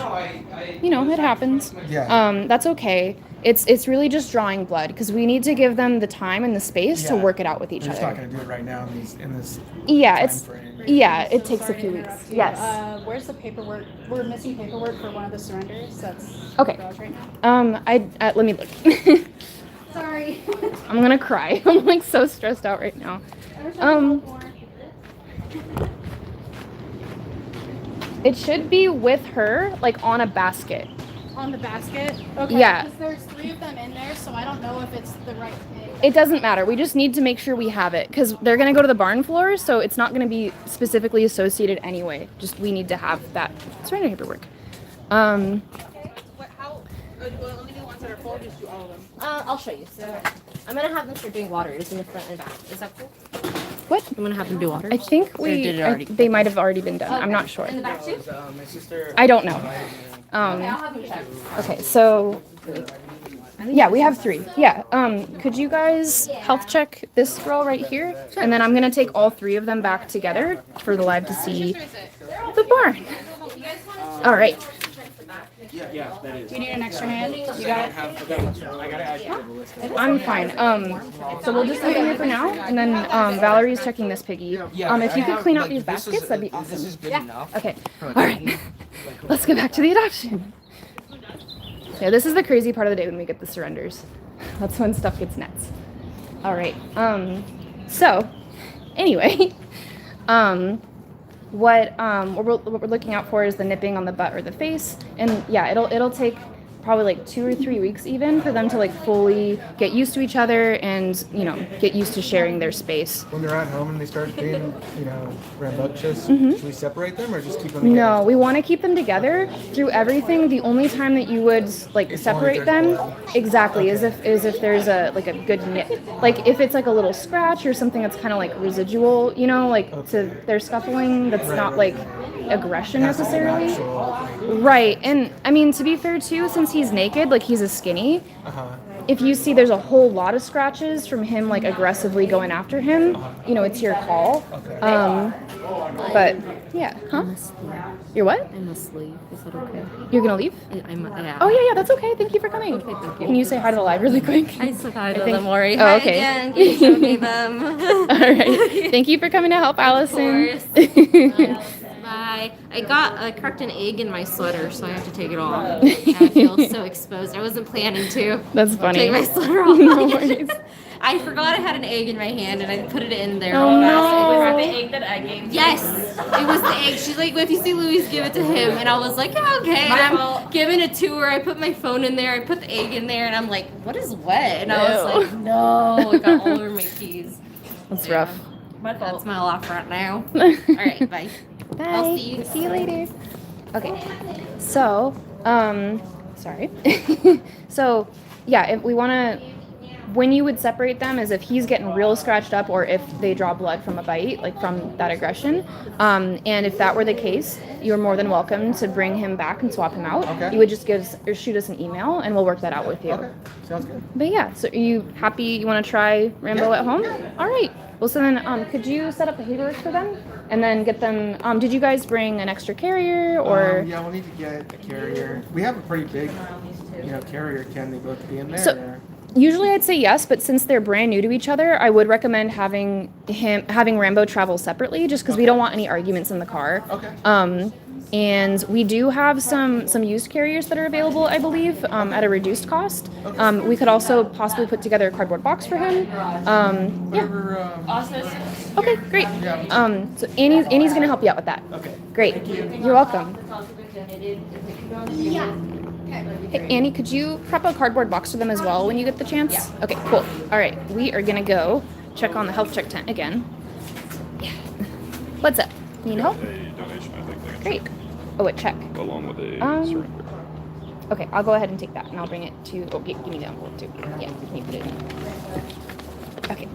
it happens. Yeah. That's okay. It's really just drawing blood because we need to give them the time and the space to Yeah. work it out with each We're just other. not gonna do it right now in this Yeah, time it's frame. it takes a few weeks. Yes. Where's the paperwork? We're missing paperwork for one of the surrenders. That's Okay. garage right now. Let me look. Sorry. I'm gonna cry. I'm like so stressed out right now. It should be with her, like on a basket. On the basket. Okay. Yeah. Because there's 3 of them in there, so I don't know if it's the right thing. It doesn't matter. We just need to make sure we have it because they're gonna go to the barn floor, so it's not gonna be specifically associated anyway. Just we need to have that surrender paperwork. How many ones that are full? Just do all of them. I'll show you. So I'm gonna have them start doing waters in the front and back. Is that cool? What? I'm gonna have them do waters. I think Or did it already? they might have already been done. I'm not sure. In the back too? My sister. I don't know. I'll have them check. Okay, so yeah, we have 3. Yeah. Could you guys health check this girl right here? And then I'm gonna take all 3 of them back together for the live to see the barn. All right. Do you need an extra hand? You got it? I'm fine. So we'll just leave it here for now, and then Valerie's checking this piggy. If you could clean out these baskets, that'd be awesome. This is good enough. Okay. All right. Let's get back to the adoption. Yeah, this is the crazy part of the day when we get the surrenders. That's when stuff gets nuts. All right. So, anyway, what we're looking out for is the nipping on the butt or the face, and yeah, it'll take probably like 2 or 3 weeks even for them to like fully get used to each other and get used to sharing their space. When they're at home and they start being, rambunctious, should we separate them or just keep them together? No, we want to keep them together through everything. The only time that you would like separate them, exactly, is if there's a good nip, like if it's like a little scratch or something that's kind of like residual, to their scuffling. That's not like aggression necessarily. Right, and I mean to be fair too, since he's naked, like he's a skinny. If you see there's a whole lot of scratches from him like aggressively going after him, it's your call. But yeah, huh? You're what? I must leave. Is that okay? You're gonna leave? Yeah. Oh yeah, that's okay. Thank you for coming. Okay, thank you. Can you say hi to the live really quick? I said hi to think- them, Maury. Oh, Hi okay. again. Can you show me them? All right. Thank you for coming to help, Allison. Bye. I cracked an egg in my sweater, so I have to take it off. I feel so exposed. I wasn't planning to. That's funny. Take my sweater off. No worries. I forgot I had an egg in my hand, and I put it in there. Oh, all no. fast. It was The egg that I gave you. Yes, it was the egg. She's like, if you see Louis, give it to him. And I was like, yeah, okay. And I'm giving it to her. I put my phone in there. I put the egg in there. And I'm like, what is wet? And I was Ew. like, no. It got all over my keys. That's rough. My fault. That's my life right now. All right, bye. Bye. I'll see you. See you later. Okay. So, sorry. So, yeah, if we want to, when you would separate them is if he's getting real scratched up or if they draw blood from a bite, like from that aggression. And if that were the case, you're more than welcome to bring him back and swap him out. Okay. You would just shoot us an email and we'll work that out with you. Okay, sounds good. But yeah, so are you happy you want to try Rambo at home? All right. Well, so then could you set up the paperwork for them and then get them, did you guys bring an extra carrier or? Yeah, we'll need to get a carrier. We have a pretty big, carrier. Can they both be in there? So- or? Usually I'd say yes, but since they're brand new to each other, I would recommend having Rambo travel separately just because we don't want any arguments in the car. Okay. And we do have some used carriers that are available, I believe, at a reduced cost. We could also possibly put together a cardboard box for him. Yeah. Whatever. Okay, great. So Annie's gonna help you out with that. Okay. Great. You're welcome. donated. Is it donated? Yeah. Hey, Annie, could you prep a cardboard box for them as well when you get the chance? Yeah. Okay, cool. All right, we are gonna go check on the health check tent again. Yeah. What's up? Need help? A donation, I think. Great. Oh, a check. Along with a surrender. Okay, I'll go ahead and take that, and I'll bring it to. Oh, give me the envelope too. Yeah, can you put it in? Okay.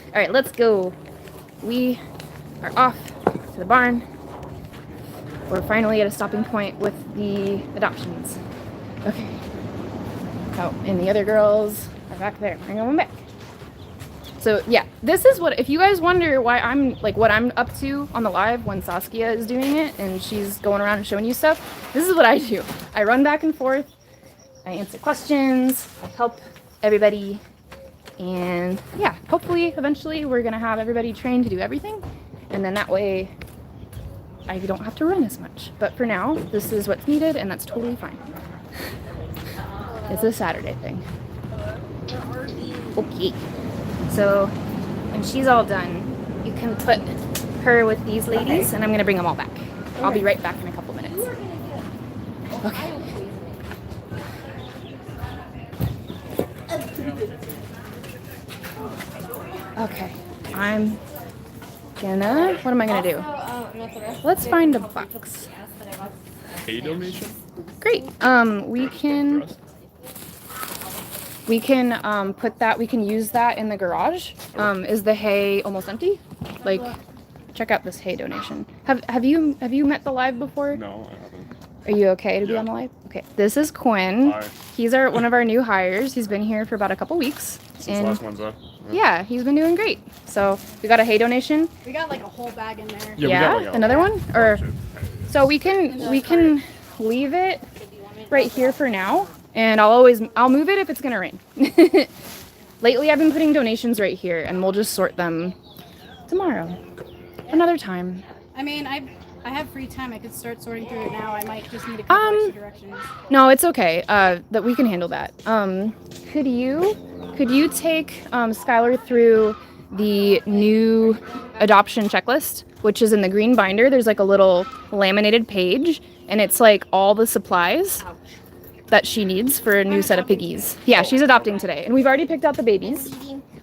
All right, let's go. We are off to the barn. We're finally at a stopping point with the adoptions. Okay. Oh, and the other girls are back there. Bring them back. So yeah, this is what, if you guys wonder why I'm, like, what I'm up to on the live when Saskia is doing it and she's going around and showing you stuff, this is what I do. I run back and forth, I answer questions, I help everybody, and yeah, hopefully, eventually, we're gonna have everybody trained to do everything, and then that way, I don't have to run as much. But for now, this is what's needed, and that's totally fine. It's a Saturday thing. Okay. So, when she's all done, you can put her with these ladies, and I'm gonna bring them all back. I'll be right back in a couple minutes. Okay. Okay. I'm gonna, what am I gonna do? Let's find a box. A donation? Great. We can put that, we can use that in the garage. Is the hay almost empty? Like, check out this hay donation. Have you met the live before? No, I haven't. Are you okay to be Yeah. on the live? Okay. This is Quinn. Hi. He's one of our new hires. He's been here for about a couple weeks. Since last Wednesday. Yeah, he's been doing great. So we got a hay donation. We got like a whole bag in there. Yeah, we got, like, Another one? Or bunch of- so we can leave it right here for now, and I'll move it if it's gonna rain. Lately, I've been putting donations right here, and we'll just sort them tomorrow, another time. I mean, I have free time. I could start sorting through it now. I might just need a couple extra directions. No, it's okay. That we can handle that. Could you take Skyler through the new adoption checklist, which is in the green binder? There's like a little laminated page, and it's like all the supplies that she needs for a new set of piggies. Yeah, she's adopting today, and we've already picked out the babies.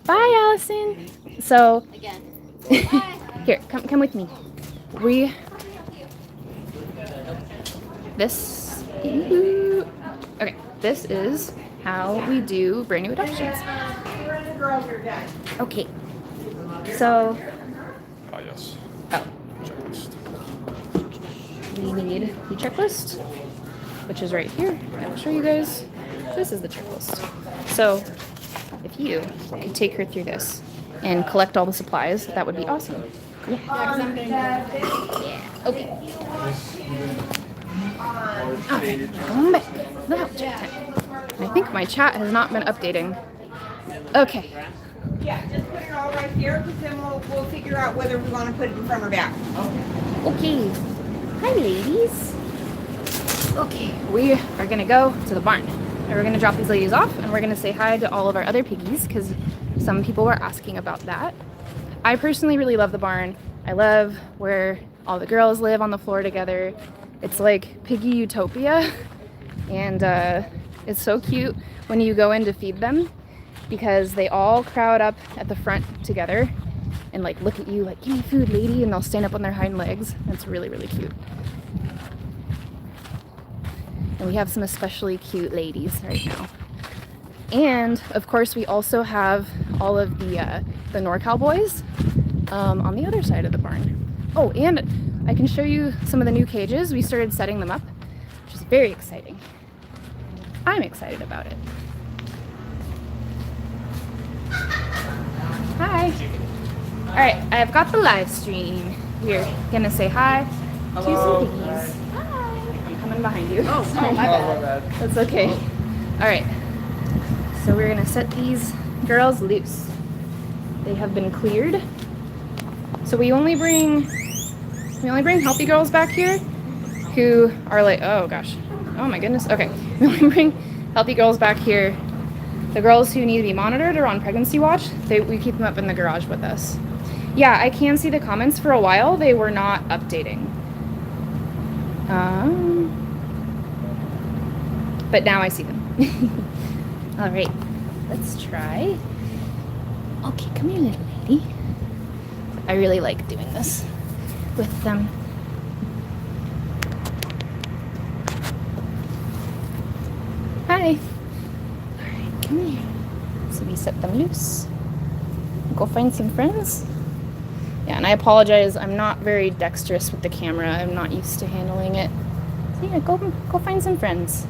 Bye, Allison. So, here, come with me. Okay, this is how we do brand new adoptions. Okay, so, yes. oh, Checklist. we need the checklist, which is right here. I'll show you guys. This is the checklist. So, if you could take her through this and collect all the supplies, that would be awesome. Yeah, because I'm getting Okay. Okay, come back. The health check time. I think my chat has not been updating. Okay. Yeah, just put it all right here, because then we'll figure out whether we want to put it in front or back. Okay. Hi, ladies. Okay, we are gonna go to the barn. And we're gonna drop these ladies off, and we're gonna say hi to all of our other piggies, because some people were asking about that. I personally really love the barn. I love where all the girls live on the floor together. It's like piggy utopia, and it's so cute when you go in to feed them, because they all crowd up at the front together and like look at you like, give me food, lady, and they'll stand up on their hind legs. That's really, really cute. And we have some especially cute ladies right now. And of course, we also have all of the norcal boys on the other side of the barn. Oh, and I can show you some of the new cages. We started setting them up, which is very exciting. I'm excited about it. Hi. All right, I've got the live stream. We're gonna say hi to some piggies. Hi. I'm coming behind you. Oh, my bad. That's okay. All right. So we're gonna set these girls loose. They have been cleared. So we only bring healthy girls back here who are like, oh gosh, oh my goodness. Okay, we only bring healthy girls back here. The girls who need to be monitored or on pregnancy watch, we keep them up in the garage with us. Yeah, I can see the comments. For a while they were not updating. But now I see them. All right, let's try. Okay, come here, little lady. I really like doing this with them. Hi. All right, come here. So we set them loose. Go find some friends. Yeah, and I apologize. I'm not very dexterous with the camera. I'm not used to handling it. So yeah, go find some friends.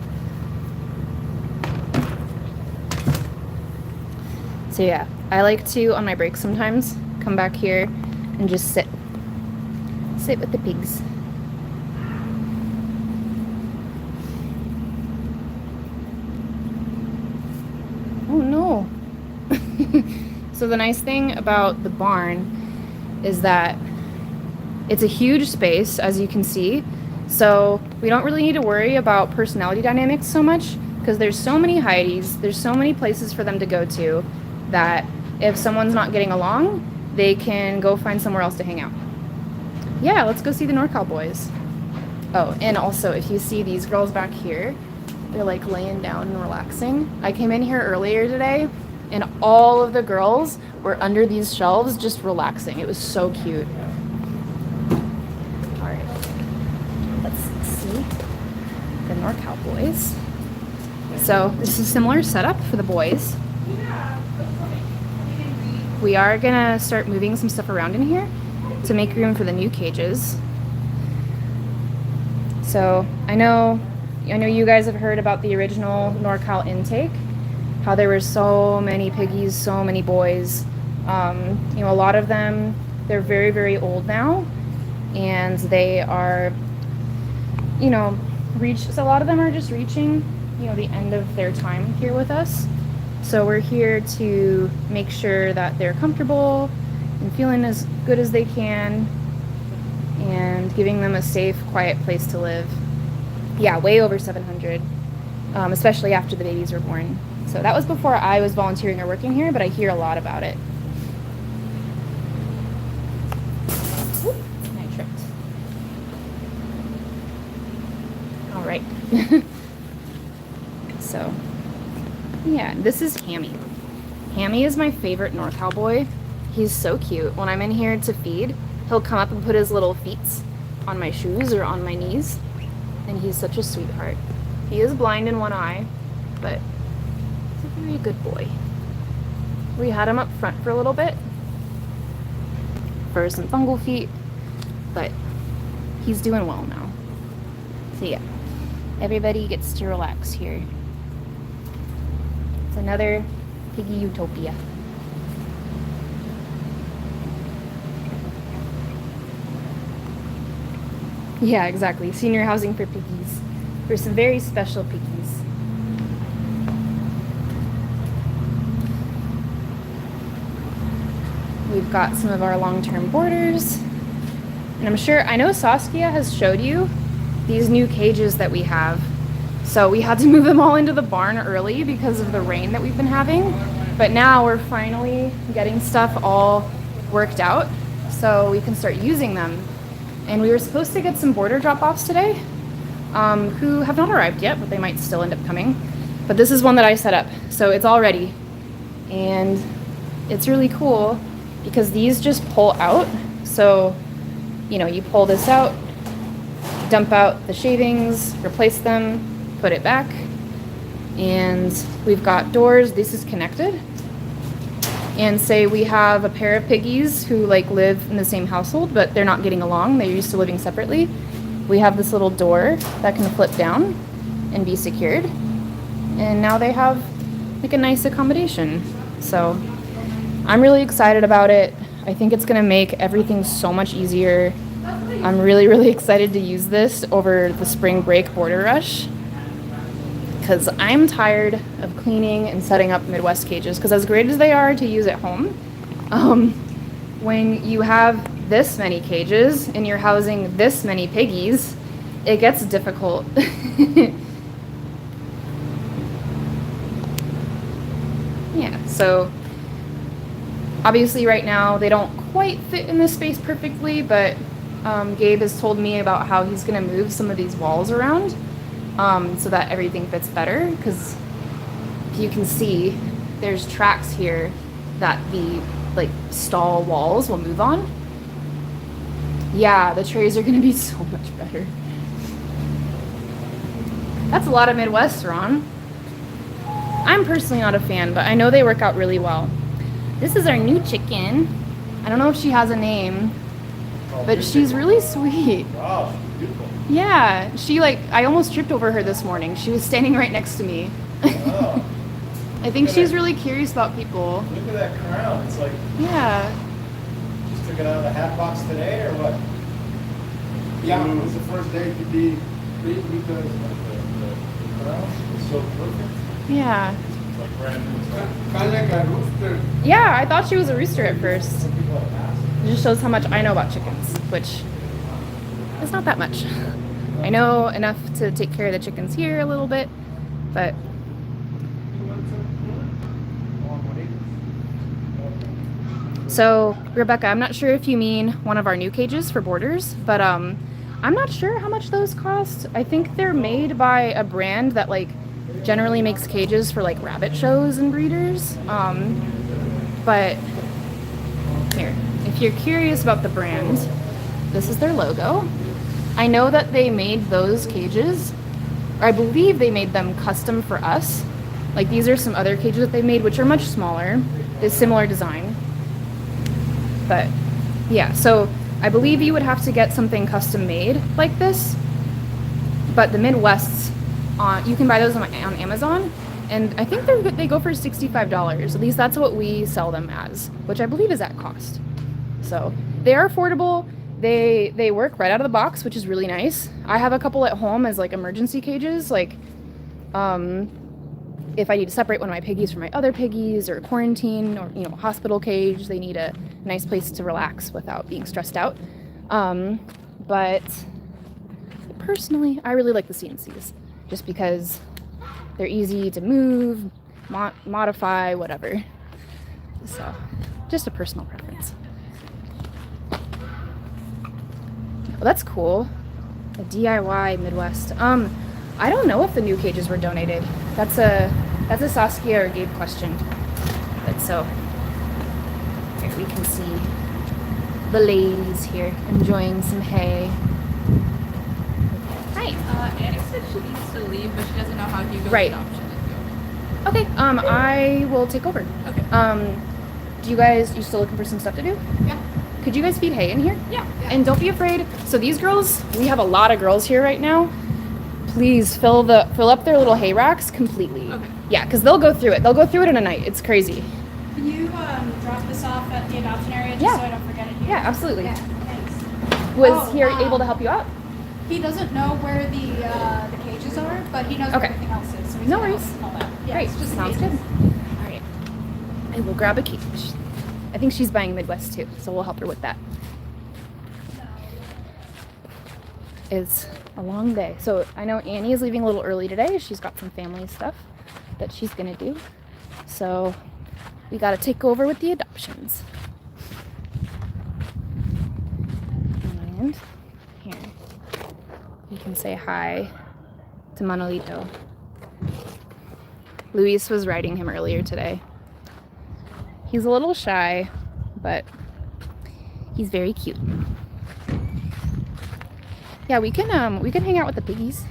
So yeah, I like to, on my breaks sometimes, come back here and just sit with the pigs. Oh no. So the nice thing about the barn is that it's a huge space, as you can see. So we don't really need to worry about personality dynamics so much because there's so many hideys, there's so many places for them to go to that if someone's not getting along, they can go find somewhere else to hang out. Yeah, let's go see the NorCal boys. Oh, and also if you see these girls back here, they're like laying down and relaxing. I came in here earlier today and all of the girls were under these shelves just relaxing. It was so cute. All right, let's see the NorCal boys. So this is a similar setup for the boys. We are gonna start moving some stuff around in here to make room for the new cages. So I know you guys have heard about the original NorCal intake, how there were so many piggies, so many boys. You know, a lot of them, they're very, very old now, and they are, you know, so a lot of them are just reaching, you know, the end of their time here with us. So we're here to make sure that they're comfortable and feeling as good as they can and giving them a safe, quiet place to live. Yeah, way over 700, especially after the babies were born. So that was before I was volunteering or working here, but I hear a lot about it. Oop, I tripped. All right. So, yeah, this is Hammy. Hammy is my favorite NorCal boy. He's so cute. When I'm in here to feed, he'll come up and put his little feet on my shoes or on my knees, and he's such a sweetheart. He is blind in one eye, but he's a very good boy. We had him up front for a little bit for some fungal feet, but he's doing well now. So yeah, everybody gets to relax here. It's another piggy utopia. Yeah, exactly. Senior housing for piggies. For some very special piggies. We've got some of our long-term boarders. And I'm sure, I know Saskia has showed you these new cages that we have. So we had to move them all into the barn early because of the rain that we've been having. But now we're finally getting stuff all worked out so we can start using them. And we were supposed to get some boarder drop-offs today, who have not arrived yet, but they might still end up coming. But this is one that I set up, so it's all ready. And it's really cool because these just pull out. So, you know, you pull this out, dump out the shavings, replace them, put it back. And we've got doors, this is connected. And say we have a pair of piggies who like live in the same household, but they're not getting along. They're used to living separately. We have this little door that can flip down and be secured. And now they have like a nice accommodation. So I'm really excited about it. I think it's gonna make everything so much easier. I'm really, really excited to use this over the spring break boarder rush, because I'm tired of cleaning and setting up Midwest cages, because as great as they are to use at home, when you have this many cages and you're housing this many piggies, it gets difficult. Yeah, so obviously right now they don't quite fit in this space perfectly, but Gabe has told me about how he's gonna move some of these walls around so that everything fits better, because if you can see, there's tracks here that the like stall walls will move on. Yeah, the trays are gonna be so much better. That's a lot of Midwest, Ron. I'm personally not a fan, but I know they work out really well. This is our new chicken. I don't know if she has a name, but she's really sweet. Wow, she's beautiful. Yeah, she I almost tripped over her this morning. She was standing right next to me. Oh. I think she's really curious about people. Look at that crown. It's like, Yeah. just took it out of the hat box today, or what? Yeah, it was the first day to be big because The crown is so perfect. Yeah. It's like brand new. kind of like a rooster. Yeah, I thought she was a rooster at first. Some people have asked. It just shows how much I know about chickens, which is not that much. I know enough to take care of the chickens here a little bit, but so Rebecca, I'm not sure if you mean one of our new cages for boarders, but I'm not sure how much those cost. I think they're made by a brand that generally makes cages for rabbit shows and breeders. But here, if you're curious about the brand, this is their logo. I know that they made those cages, or I believe they made them custom for us. These are some other cages that they made, which are much smaller, a similar design. But yeah, so I believe you would have to get something custom made like this. But the Midwest's you can buy those on Amazon, and I think they go for $65. At least that's what we sell them as, which I believe is at cost. So they are affordable. They work right out of the box, which is really nice. I have a couple at home as emergency cages, if I need to separate one of my piggies from my other piggies, or quarantine, or hospital cage, they need a nice place to relax without being stressed out. But personally, I really like the CNCs, just because they're easy to move, modify, whatever. So, just a personal preference. Well, that's cool. A DIY Midwest. I don't know if the new cages were donated. That's a Saskia or Gabe question. But so, here we can see the ladies here enjoying some hay. Hi. Annie said she needs to leave, but she doesn't know how Hugo's Right. adoption is going. Okay, I will take over. Okay. Do you still looking for some stuff to do? Yeah. Could you guys feed hay in here? Yeah. And don't be afraid. So these girls, we have a lot of girls here right now. Please fill up their little hay racks completely. Okay. Yeah, because they'll go through it. They'll go through it in a night. It's crazy. Can you drop this off at the adoption area just Yeah. so I don't forget it here? Yeah, absolutely. Yeah, thanks. Was Oh, he able to help you out? He doesn't know where the cages are, but he knows Okay. where everything else is. So he's No gonna worries. help all that. Yeah, Great. it's just the Sounds cages. good. All right. I will grab a cage. I think she's buying Midwest too, so we'll help her with that. It's a long day. So I know Annie is leaving a little early today. She's got some family stuff that she's gonna do. So we gotta take over with the adoptions. And here, you can say hi to Manolito. Luis was riding him earlier today. He's a little shy, but he's very cute. Yeah, we can hang out with the piggies.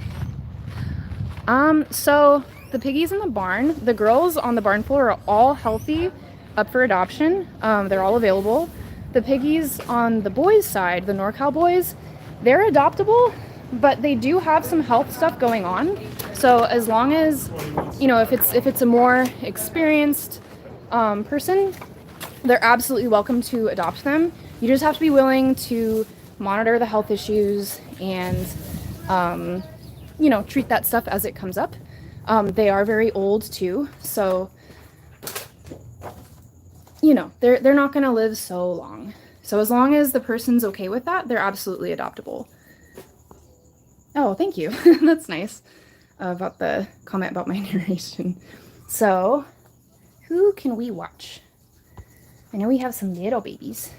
So the piggies in the barn, the girls on the barn floor are all healthy, up for adoption. They're all available. The piggies on the boys' side, the NorCal boys, they're adoptable, but they do have some health stuff going on. So as long as, if it's a more experienced person, they're absolutely welcome to adopt them. You just have to be willing to monitor the health issues and, treat that stuff as it comes up. They are very old too, so, they're not going to live so long. So as long as the person's okay with that, they're absolutely adoptable. Oh, thank you. That's nice about the comment about my narration. So, who can we watch? I know we have some little babies.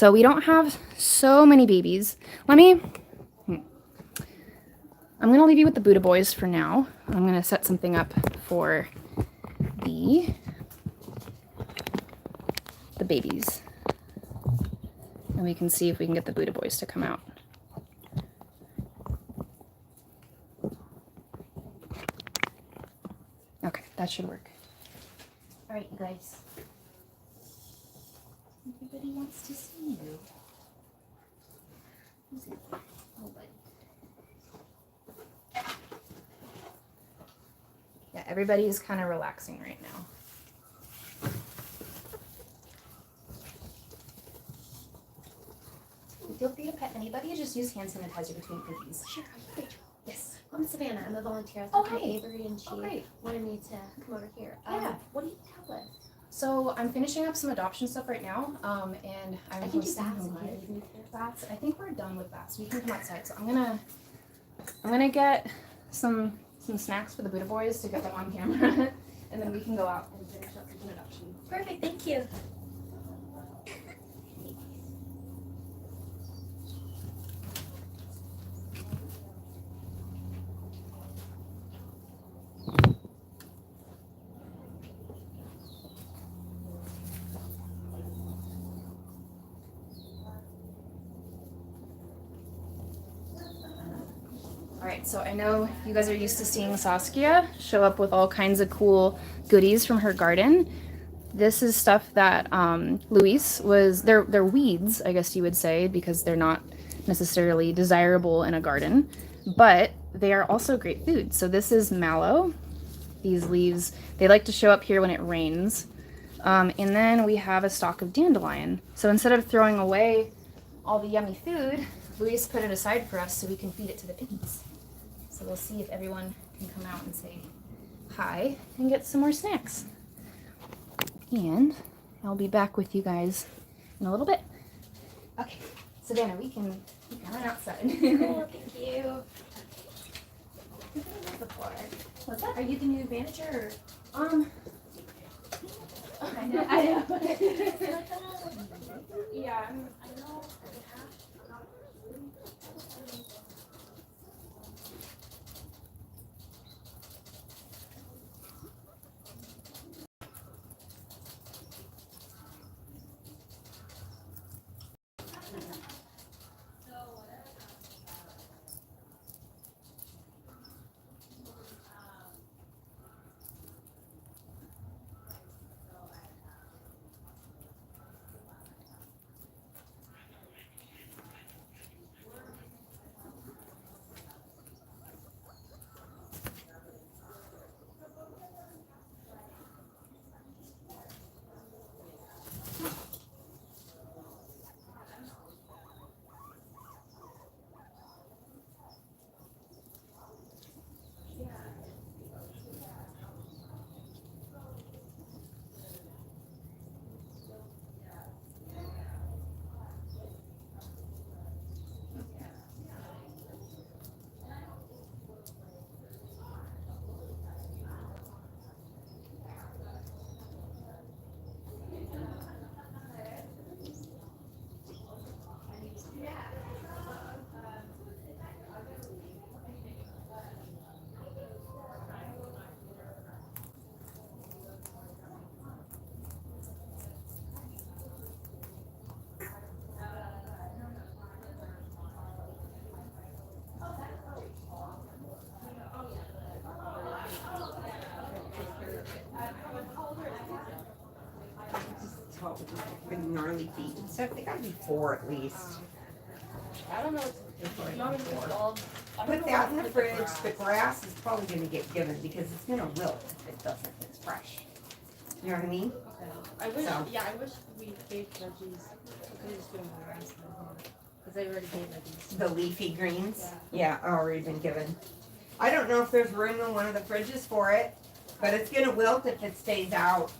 So we don't have so many babies. I'm going to leave you with the Buddha boys for now. I'm going to set something up for the babies. And we can see if we can get the Buddha boys to come out. Okay, that should work. All right, you guys. Everybody wants to see you. Who's it? Oh, buddy. Yeah, everybody is kind of relaxing right now. Feel free to pet anybody. Just use hand sanitizer between piggies. Sure. Yes. I'm Savannah. I'm a volunteer. I was Oh, talking to hi. Avery, and she great. wanted me to come over here. Yeah. What do you help with? So I'm finishing up some adoption stuff right now, and I I'm can do hosting bats a if you live need me to. bats. I think we're done with bats. We can come outside. So I'm gonna get some snacks for the Buddha boys to get them on camera, and then we can go out and finish up with an adoption. Perfect. Thank you. All right, so I know you guys are used to seeing Saskia show up with all kinds of cool goodies from her garden. This is stuff that Luis they're weeds, I guess you would say, because they're not necessarily desirable in a garden, but they are also great food. So this is mallow. These leaves, they like to show up here when it rains. And then we have a stalk of dandelion. So instead of throwing away all the yummy food, Luis put it aside for us so we can feed it to the piggies. So we'll see if everyone can come out and say hi and get some more snacks. And I'll be back with you guys in a little bit. Okay, Savannah, we can run outside. Cool. Thank you. What's that? Are you the new manager? Or? I know. Yeah, I know. Pretty gnarly feet and stuff. They gotta be 4 at least. I don't know. Put that in the fridge. The grass is probably gonna get given because it's gonna wilt if it doesn't. If it's fresh. You know what I mean? I wish, So. yeah, I wish we gave veggies. We just give them the grass because they already gave veggies. The leafy greens. Yeah, already been given. I don't know if there's room in one of the fridges for it, but it's gonna wilt if it stays out.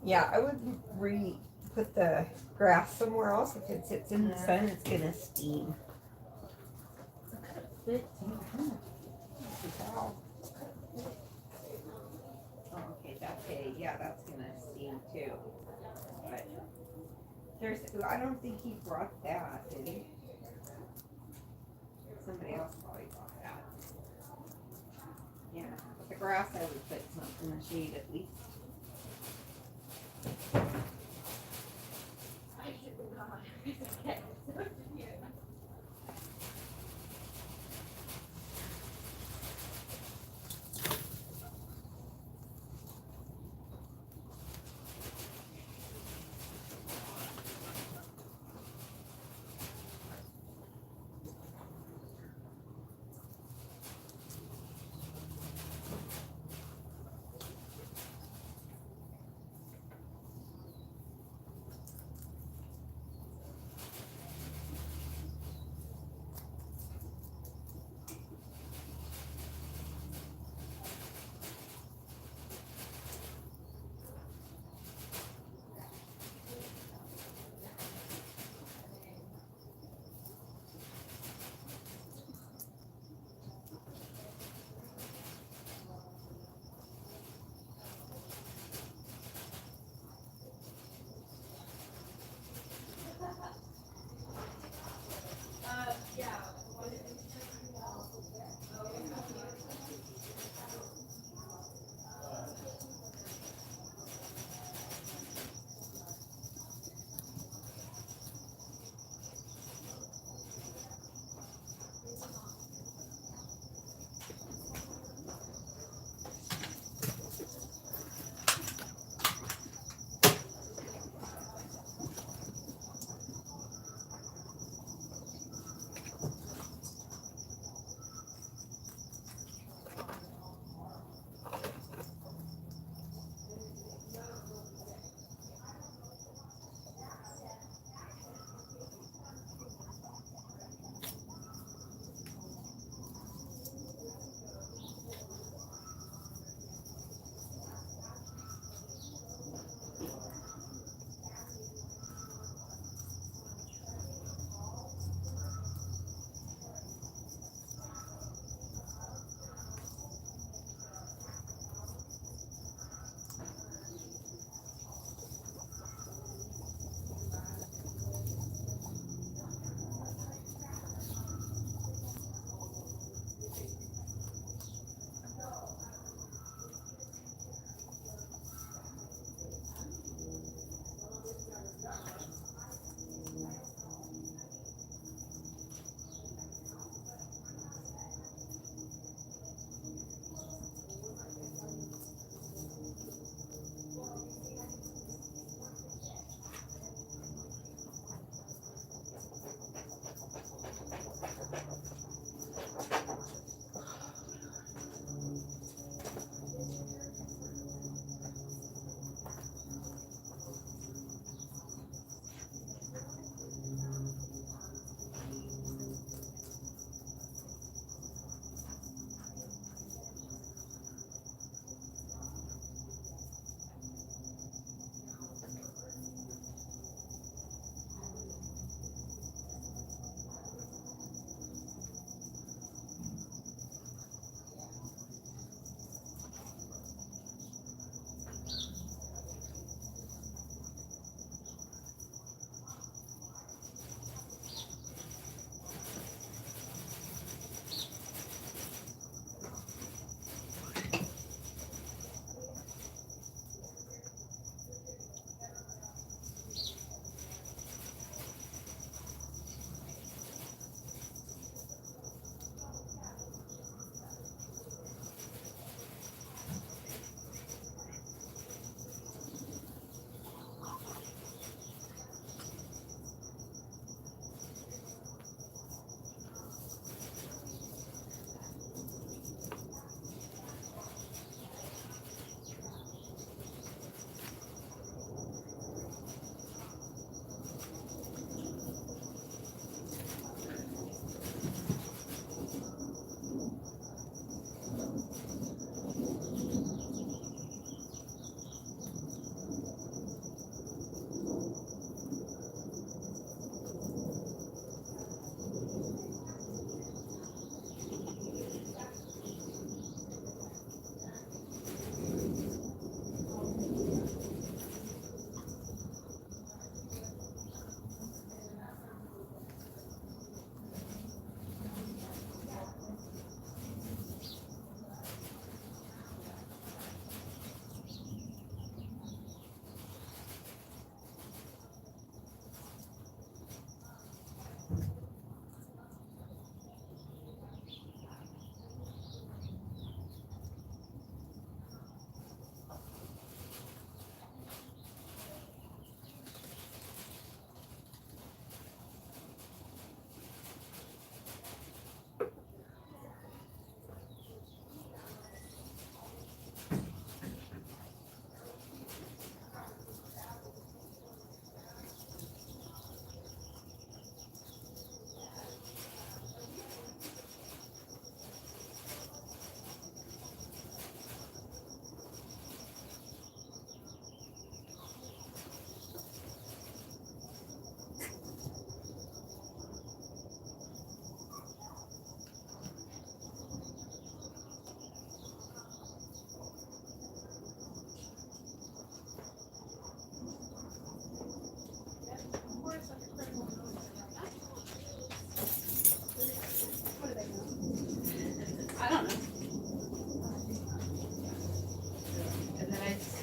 Yeah, I would put the grass somewhere else. If it sits in the sun, it's gonna steam. Okay, that's it. Yeah, that's gonna steam too. But I don't think he brought that, did he? Somebody else probably brought that. Yeah, but the grass I would put something in the shade at least.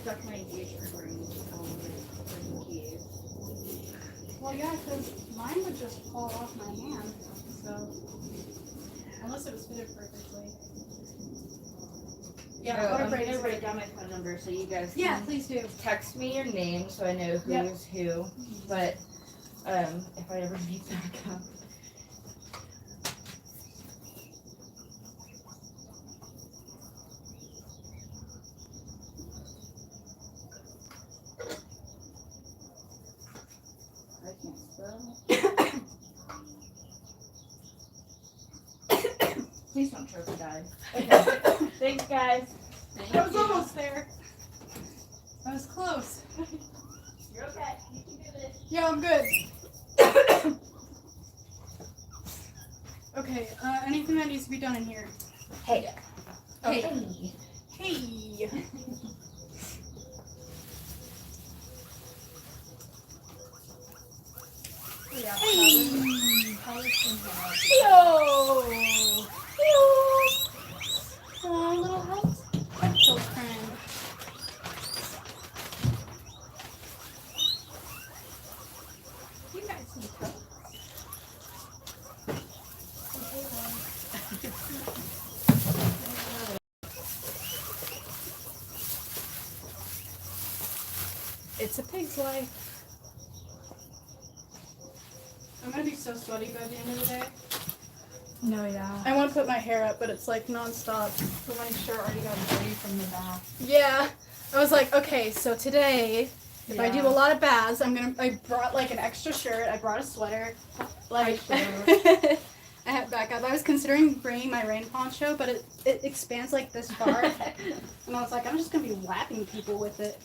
stuck my engagement ring all over the keys. Well, yeah, because mine would just fall off my hand. So, unless it was fitted perfectly. Yeah, Oh, what a I'm great gonna write mistake. down my phone number so you guys can Yeah, please do. text me your name so I know who's who. But if I ever need backup. I can't spell. Please don't choke or die. Okay. Thanks, guys. I was almost there. I was close. You're okay. You can do this. Yeah, I'm good. Okay, anything that needs to be done in here? Hey. Hey. Hey. Hey. Yeah. Yo. Aw, little house. So friend. You guys need help. It's a pig's life. I'm gonna be so sweaty by the end of the day. No, yeah. I want to put my hair up, but it's like nonstop. So my shirt already got dirty from the bath. Yeah. I was like, okay, so today, if I do a lot of baths, I brought like an extra shirt. I brought a sweater. Like, I had backup. I was considering bringing my rain poncho, but it expands like this far. And I was like, I'm just gonna be whapping people with it.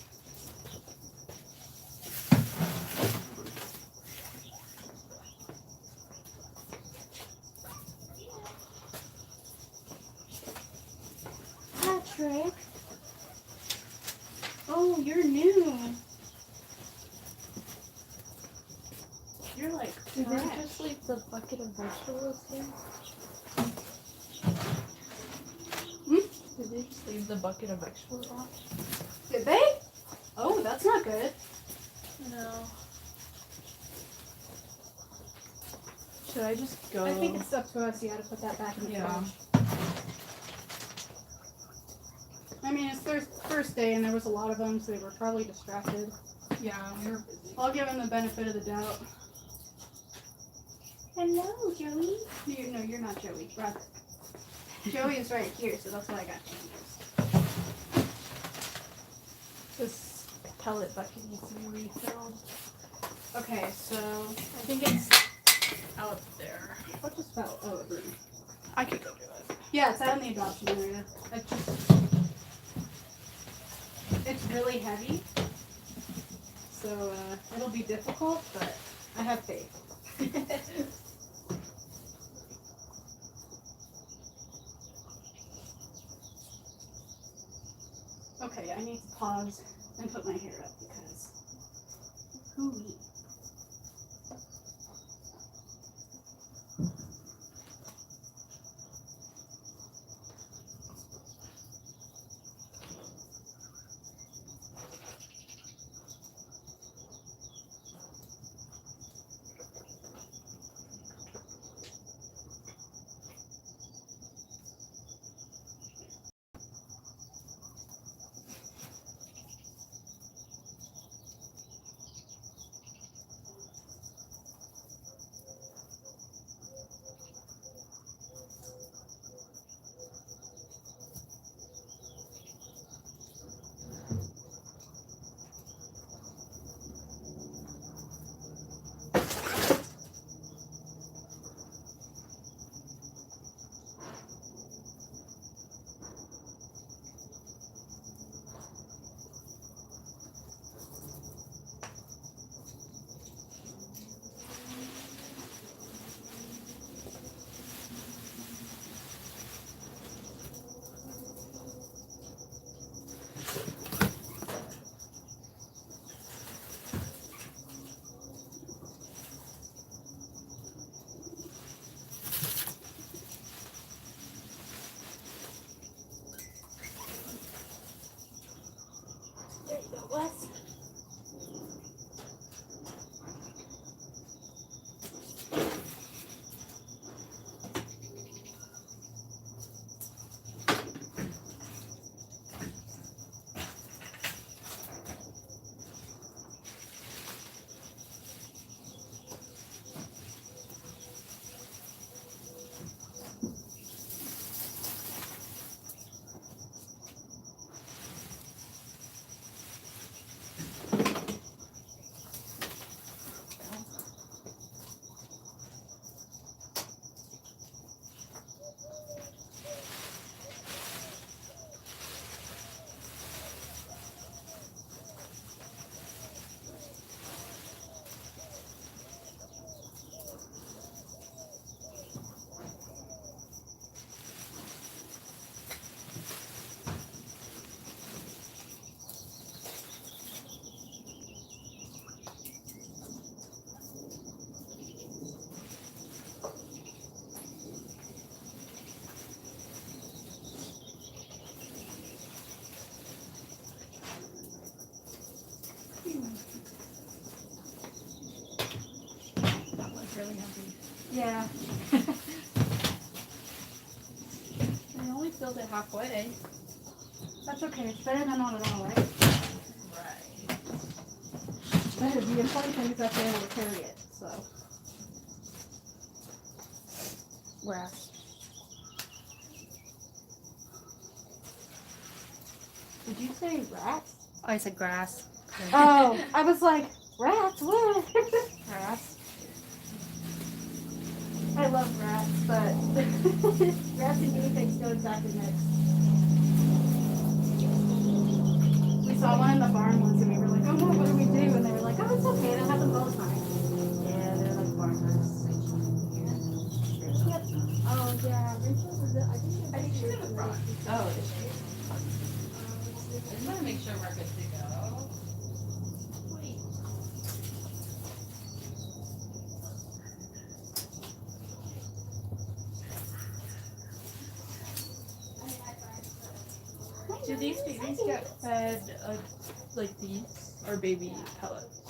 Patrick. Oh, you're new. You're like Did they fresh. just leave the bucket of vegetables here? Did they just leave the bucket of vegetables off? Did they? Oh, that's not good. No. Should I just go? I think it's up to us, yeah, to put that back in the Yeah. fridge. I mean, it's their first day and there was a lot of them, so they were probably distracted. Yeah, we were busy. I'll give them the benefit of the doubt. Hello, Joey. No, you're not Joey. Brother. Joey is right here, so that's why I got changes. This pellet bucket needs to be refilled. Okay, so I think it's Out there. what just fell? Oh, the room. I could go do it. Yeah, it's out in the adoption area. It's really heavy, so it'll be difficult, but I have faith. Okay, I need to pause and put my hair up because hooey. filled it halfway. That's okay. It's better than not at all, right? Right. It's better. The important thing is that they're able to carry it, so. Grass. Did you say rats? Oh, I said grass. Oh, I was like, rats? What? Grass. I love rats, but rats and guinea pigs go exactly mixed. We saw one in the barn once and we were like, oh no, what do we do? And they were like, oh, it's okay, that happens all the time. Yeah, they're like farmers. Oh yeah, Rachel was it? I think she's in the front. Oh, is she? I just want to make sure we're good to go. Wait. Do these babies get fed like these or baby pellets?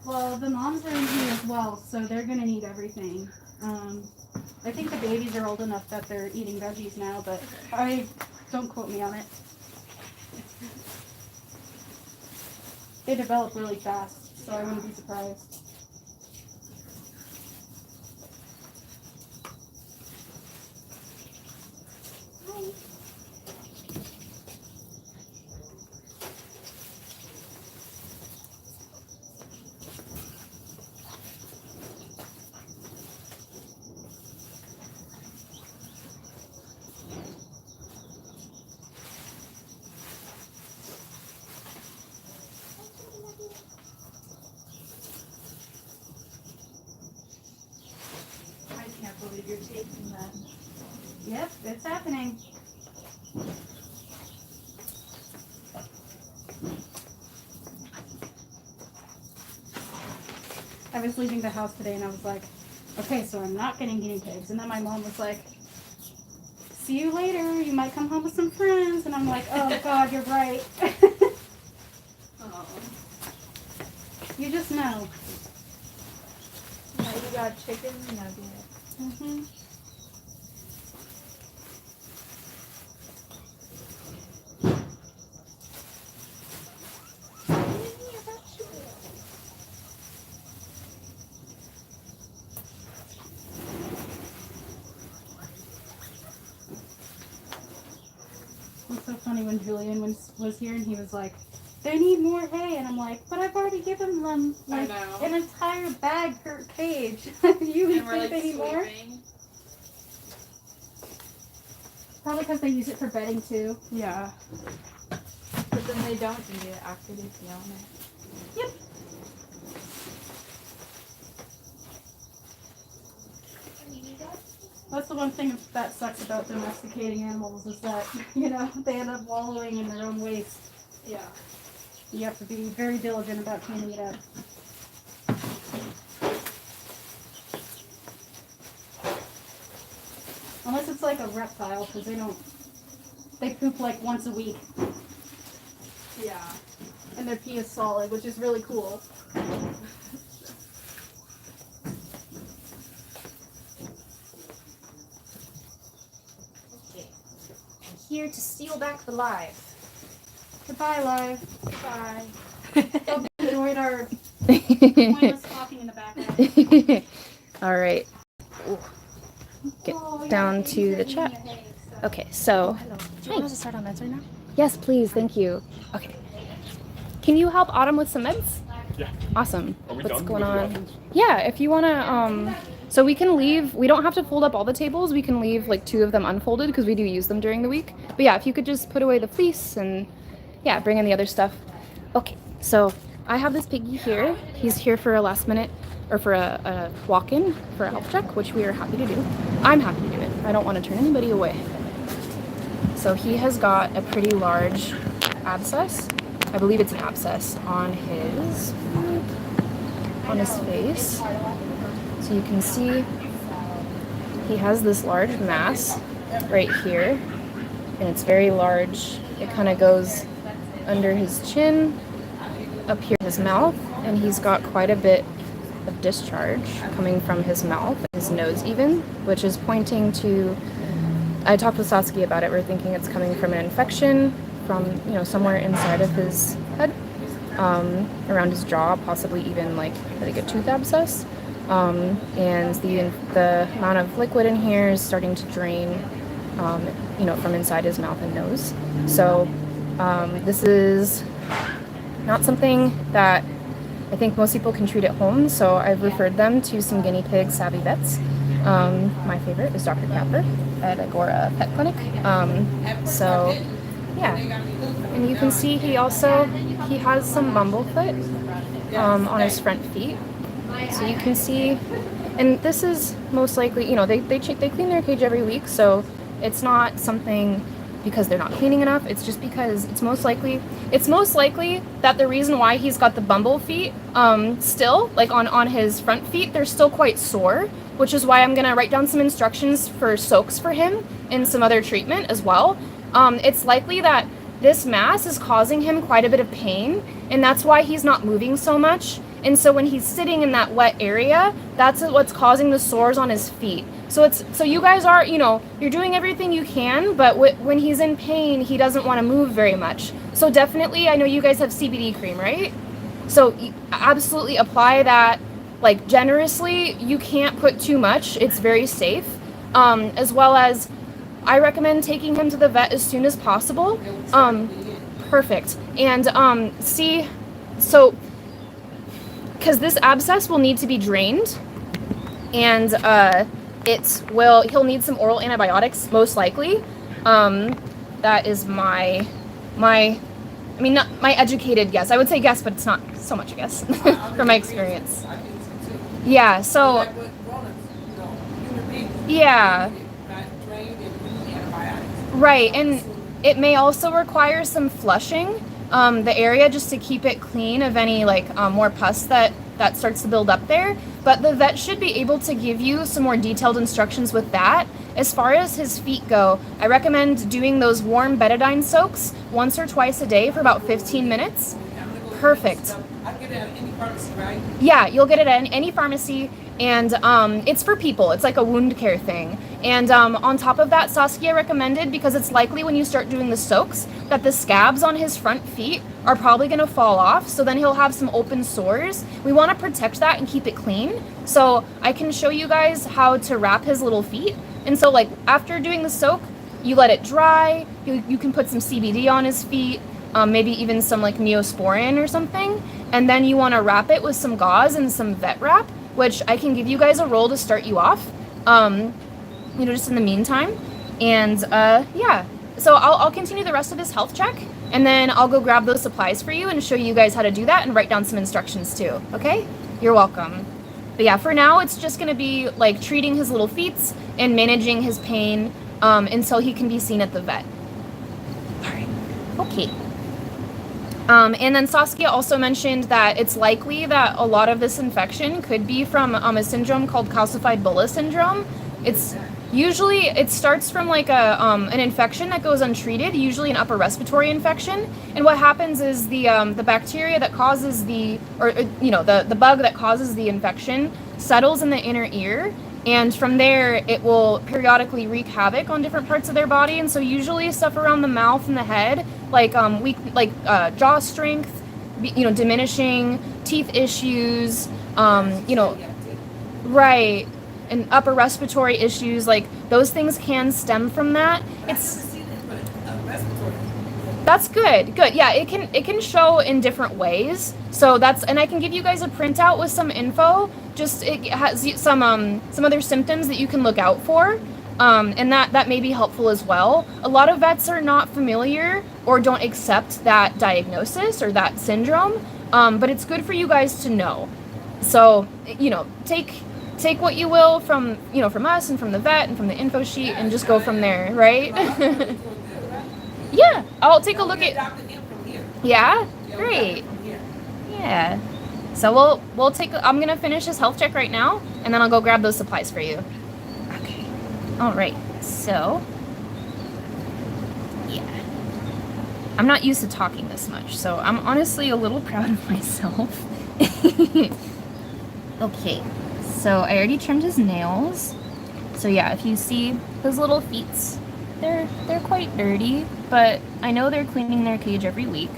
Well, the moms are in here as well, so they're gonna need everything. I think the babies are old enough that they're eating veggies now, but don't quote me on it. They develop really fast, so I wouldn't be surprised. I can't believe you're taking them. Yep, it's happening. I was leaving the house today and I was like, okay, so I'm not getting guinea pigs. And then my mom was like, see you later. You might come home with some friends. And I'm like, oh God, you're right. Oh. You just know. Now you got chicken nugget. Mm-hmm. It's so funny when Julian was here and he was like, they need more hay, and I'm like, but I've already given them like I know. an entire bag per cage. You And we're think like they need more? sweeping. Probably because they use it for bedding too. Yeah. But then they don't eat it after they pee on it. Yep. That's the one thing that sucks about domesticating animals is that, they end up wallowing in their own waste. Yeah. You have to be very diligent about cleaning it up. Unless it's like a reptile, because they poop like once a week. Yeah. And their pee is solid, which is really cool. Okay. I'm here to steal back the live. Goodbye, live. Bye. Hope you enjoyed our pointless talking in the background. All right. Ooh. Get down to the chat. Okay, so. Do you want us to start on meds right now? Yes, please. Thank you. Okay. Can you help Autumn with some meds? Yeah. Awesome. Are we What's done going with the on? weapons? Yeah, if you want to, so we can leave, we don't have to fold up all the tables. We can leave like 2 of them unfolded because we do use them during the week. But yeah, if you could just put away the fleece and yeah, bring in the other stuff. Okay, so I have this piggy here. He's here for a last minute or for a walk-in for a health check, which we are happy to do. I'm happy to do it. I don't want to turn anybody away. So he has got a pretty large abscess. I believe it's an abscess on his face. So you can see he has this large mass right here, and it's very large. It kind of goes under his chin, up here his mouth, and he's got quite a bit of discharge coming from his mouth, his nose even, which is pointing to I talked with Saskia about it. We're thinking it's coming from an infection from, somewhere inside of his head, around his jaw, possibly even like a tooth abscess. And the amount of liquid in here is starting to drain, from inside his mouth and nose. So this is not something that I think most people can treat at home. So I've referred them to some guinea pig savvy vets. My favorite is Dr. Capper at Agora Pet Clinic. So yeah, and you can see he has some bumblefoot on his front feet. So you can see, and this is most likely, they clean their cage every week, so it's not something because they're not cleaning enough. It's just because it's most likely that the reason why he's got the bumble feet still, like on his front feet, they're still quite sore, which is why I'm gonna write down some instructions for soaks for him and some other treatment as well. It's likely that this mass is causing him quite a bit of pain, and that's why he's not moving so much. And so when he's sitting in that wet area, that's what's causing the sores on his feet. So you guys are, you're doing everything you can, but when he's in pain, he doesn't want to move very much. So definitely, I know you guys have CBD cream, right? So absolutely apply that, like, generously. You can't put too much. It's very safe. As well as, I recommend taking him to the vet as soon as possible. Perfect. And because this abscess will need to be drained, and he'll need some oral antibiotics most likely. That is not my educated guess. I would say guess, but it's not so much a guess from my experience. Yeah, so yeah, right, and it may also require some flushing the area just to keep it clean of any more pus that starts to build up there. But the vet should be able to give you some more detailed instructions with that. As far as his feet go, I recommend doing those warm betadine soaks once or twice a day for about 15 minutes. Perfect. I get it at any pharmacy, right? Yeah, you'll get it at any pharmacy, and it's for people. It's like a wound care thing. And on top of that, Saskia recommended, because it's likely when you start doing the soaks that the scabs on his front feet are probably going to fall off, so then he'll have some open sores. We want to protect that and keep it clean. So I can show you guys how to wrap his little feet. And so after doing the soak, you let it dry. You can put some CBD on his feet, maybe even some Neosporin or something. And then you want to wrap it with some gauze and some vet wrap, which I can give you guys a roll to start you off, just in the meantime. And yeah, so I'll continue the rest of this health check, and then I'll go grab those supplies for you and show you guys how to do that and write down some instructions too, okay? You're welcome. But yeah, for now, it's just gonna be treating his little feet and managing his pain until he can be seen at the vet. All right, okay. And then Saskia also mentioned that it's likely that a lot of this infection could be from a syndrome called calcified bulla syndrome. It starts from an infection that goes untreated, usually an upper respiratory infection. And what happens is the bacteria that causes the bug that causes the infection settles in the inner ear. And from there, it will periodically wreak havoc on different parts of their body. And so usually stuff around the mouth and the head, jaw strength, diminishing, teeth issues, right, and upper respiratory issues, those things can stem from that. That's good. Yeah, it can show in different ways. So and I can give you guys a printout with some info. Just it has some other symptoms that you can look out for, and that may be helpful as well. A lot of vets are not familiar or don't accept that diagnosis or that syndrome, but it's good for you guys to know. So take what you will from us and from the vet and from the info sheet, and just go from there, right? Yeah, I'll take a look at. Yeah, great. Yeah. So we'll take. I'm gonna finish this health check right now, and then I'll go grab those supplies for you. Okay. All right. So. Yeah. I'm not used to talking this much, so I'm honestly a little proud of myself. Okay. So I already trimmed his nails. So yeah, if you see his little feet, they're quite dirty, but I know they're cleaning their cage every week,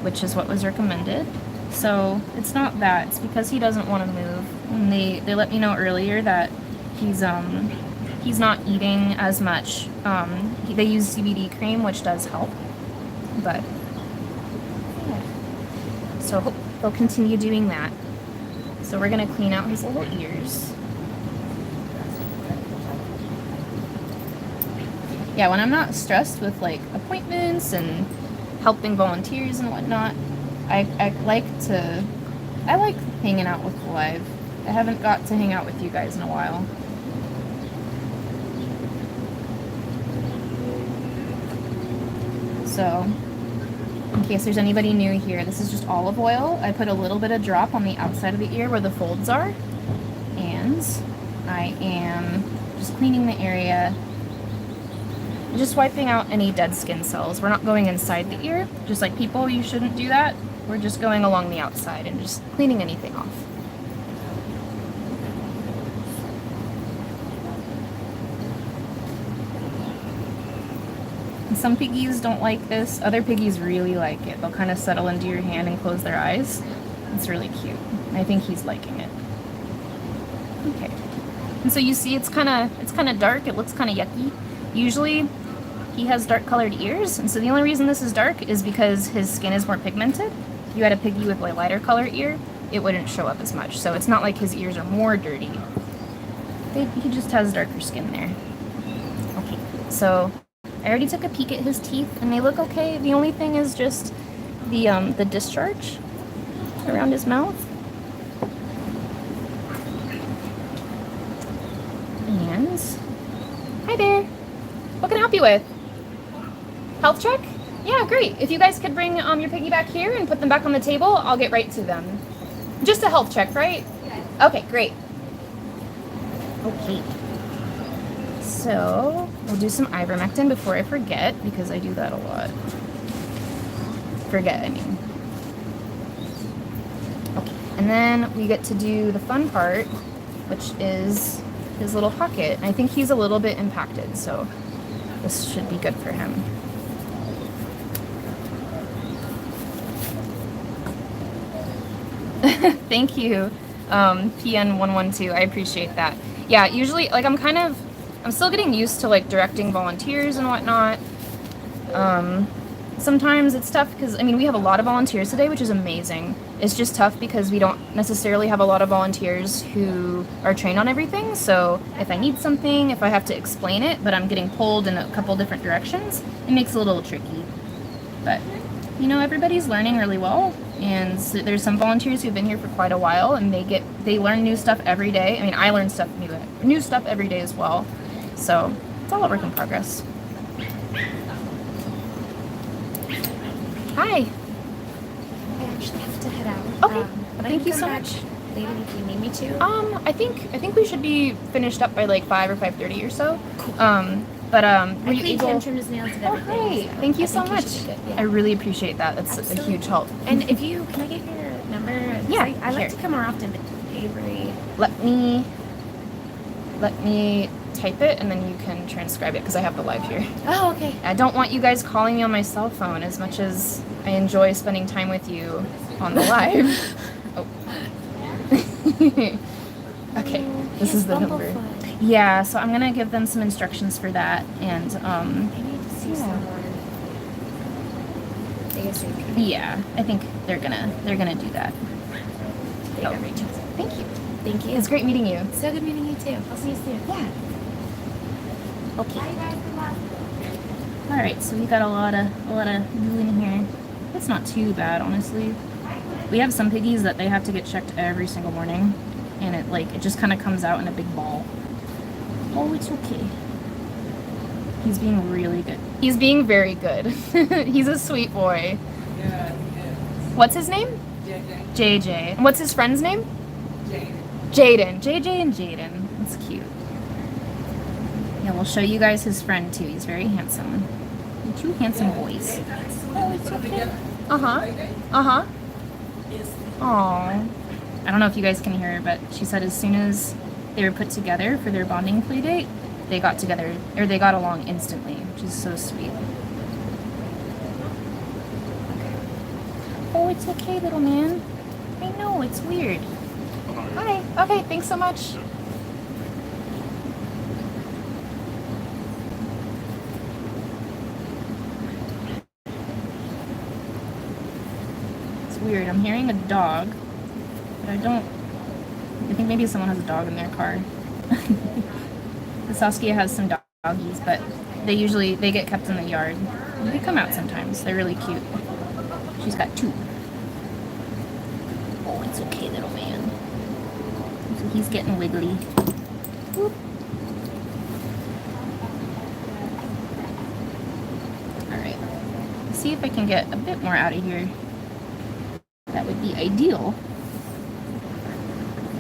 which is what was recommended. So it's not that. It's because he doesn't want to move. And they let me know earlier that he's not eating as much. They use CBD cream, which does help. But yeah. So they'll continue doing that. So we're gonna clean out his little ears. Yeah, when I'm not stressed with like appointments and helping volunteers and whatnot, I like hanging out with Live. I haven't got to hang out with you guys in a while. So, in case there's anybody new here, this is just olive oil. I put a little bit of drop on the outside of the ear where the folds are. And I am just cleaning the area. Just wiping out any dead skin cells. We're not going inside the ear. Just like people, you shouldn't do that. We're just going along the outside and just cleaning anything off. And some piggies don't like this. Other piggies really like it. They'll kind of settle into your hand and close their eyes. It's really cute. I think he's liking it. Okay. And so you see it's kind of dark. It looks kind of yucky. Usually he has dark colored ears, and so the only reason this is dark is because his skin is more pigmented. If you had a piggy with a lighter color ear, it wouldn't show up as much. So it's not like his ears are more dirty. He just has darker skin there. Okay, so I already took a peek at his teeth, and they look okay. The only thing is just the discharge around his mouth. And hi there. What can I help you with? Health check? Yeah, great. If you guys could bring your piggy back here and put them back on the table, I'll get right to them. Just a health check, right? Okay, great. Okay. So, we'll do some ivermectin before I forget, because I do that a lot. Forget, I mean. Okay, and then we get to do the fun part, which is his little pocket. I think he's a little bit impacted, so this should be good for him. Thank you, PN112. I appreciate that. Yeah, usually, like, I'm still getting used to, like, directing volunteers and whatnot. Sometimes it's tough because, I mean, we have a lot of volunteers today, which is amazing. It's just tough because we don't necessarily have a lot of volunteers who are trained on everything. So if I need something, if I have to explain it, but I'm getting pulled in a couple different directions, it makes it a little tricky. But, you know, everybody's learning really well. And so there's some volunteers who've been here for quite a while, and they learn new stuff every day. I mean, I learn new stuff every day as well. So it's all a work in progress. Hi. I actually have to head out. Okay. But Thank you so much. Later if you need me to. I think we should be finished up by like 5 or 5:30 or so. Cool. But I were you cleaned able? him, trimmed his nails and Oh, everything. great! So Thank you I so think he should much. be good, yeah. I really appreciate that. That's a huge help. And if you can I get your number? 'Cause Yeah, I like here. to come more often, but Avery. Let me type it, and then you can transcribe it because I have the live here. Oh, okay. I don't want you guys calling me on my cell phone as much as I enjoy spending time with you on the live. Oh. Okay, this is the number. Yeah, so I'm gonna give them some instructions for that, and I need to see someone. ASAP. yeah, I think they're gonna do that. They got Rachel. Thank you. Thank you. It's great meeting you. So good meeting you too. I'll see you soon. Yeah. Okay. All right, so we got a lot of glue in here. It's not too bad, honestly. We have some piggies that they have to get checked every single morning, and it just kind of comes out in a big ball. Oh, it's okay. He's being really good. He's being very good. He's a sweet boy. Yeah, What's his name? JJ. JJ. And what's his friend's name? Jaden. Jaden. JJ and Jaden. That's cute. Yeah, we'll show you guys his friend too. He's very handsome. Two handsome boys. Oh, it's okay. Uh-huh. Uh-huh. Aww. I don't know if you guys can hear her, but she said as soon as they were put together for their bonding play date, they got together, or they got along instantly, which is so sweet. Oh, it's okay, little man. I know, it's weird. Hi. Okay, thanks so much. It's weird. I'm hearing a dog, but I think maybe someone has a dog in their car. Saskia has some doggies, but they get kept in the yard. They come out sometimes. They're really cute. She's got 2. Oh, it's okay, little man. So he's getting wiggly. Whoop. Alright. See if I can get a bit more out of here. That would be ideal.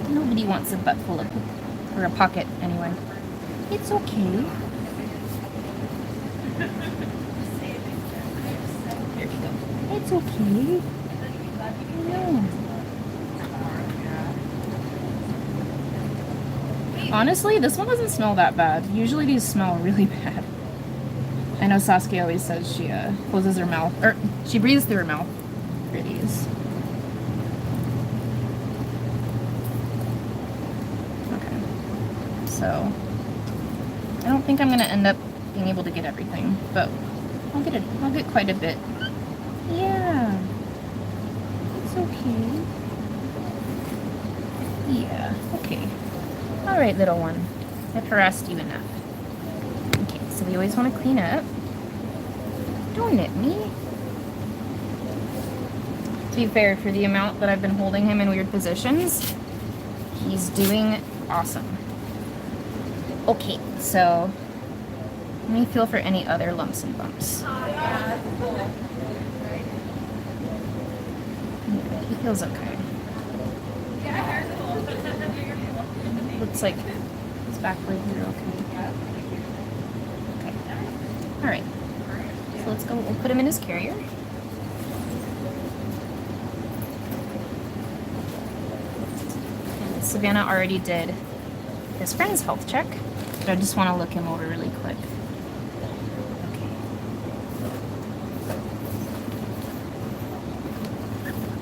Nobody wants a butt full of poop. Or a pocket, anyway. It's okay. There you go. It's okay. No. Honestly, this one doesn't smell that bad. Usually these smell really bad. I know Saskia always says she closes her mouth, or she breathes through her mouth for these. Okay. So, I don't think I'm going to end up being able to get everything, but I'll get quite a bit. Yeah. It's okay. Yeah, okay. Alright, little one. I've harassed you enough. Okay, so we always want to clean up. Don't nip me. To be fair, for the amount that I've been holding him in weird positions, he's doing awesome. Okay, so let me feel for any other lumps and bumps. Yeah, he feels okay. Looks like it's backward here, okay. Okay. Alright. So let's go, we'll put him in his carrier. And Savannah already did his friend's health check, but I just want to look him over really quick. Okay.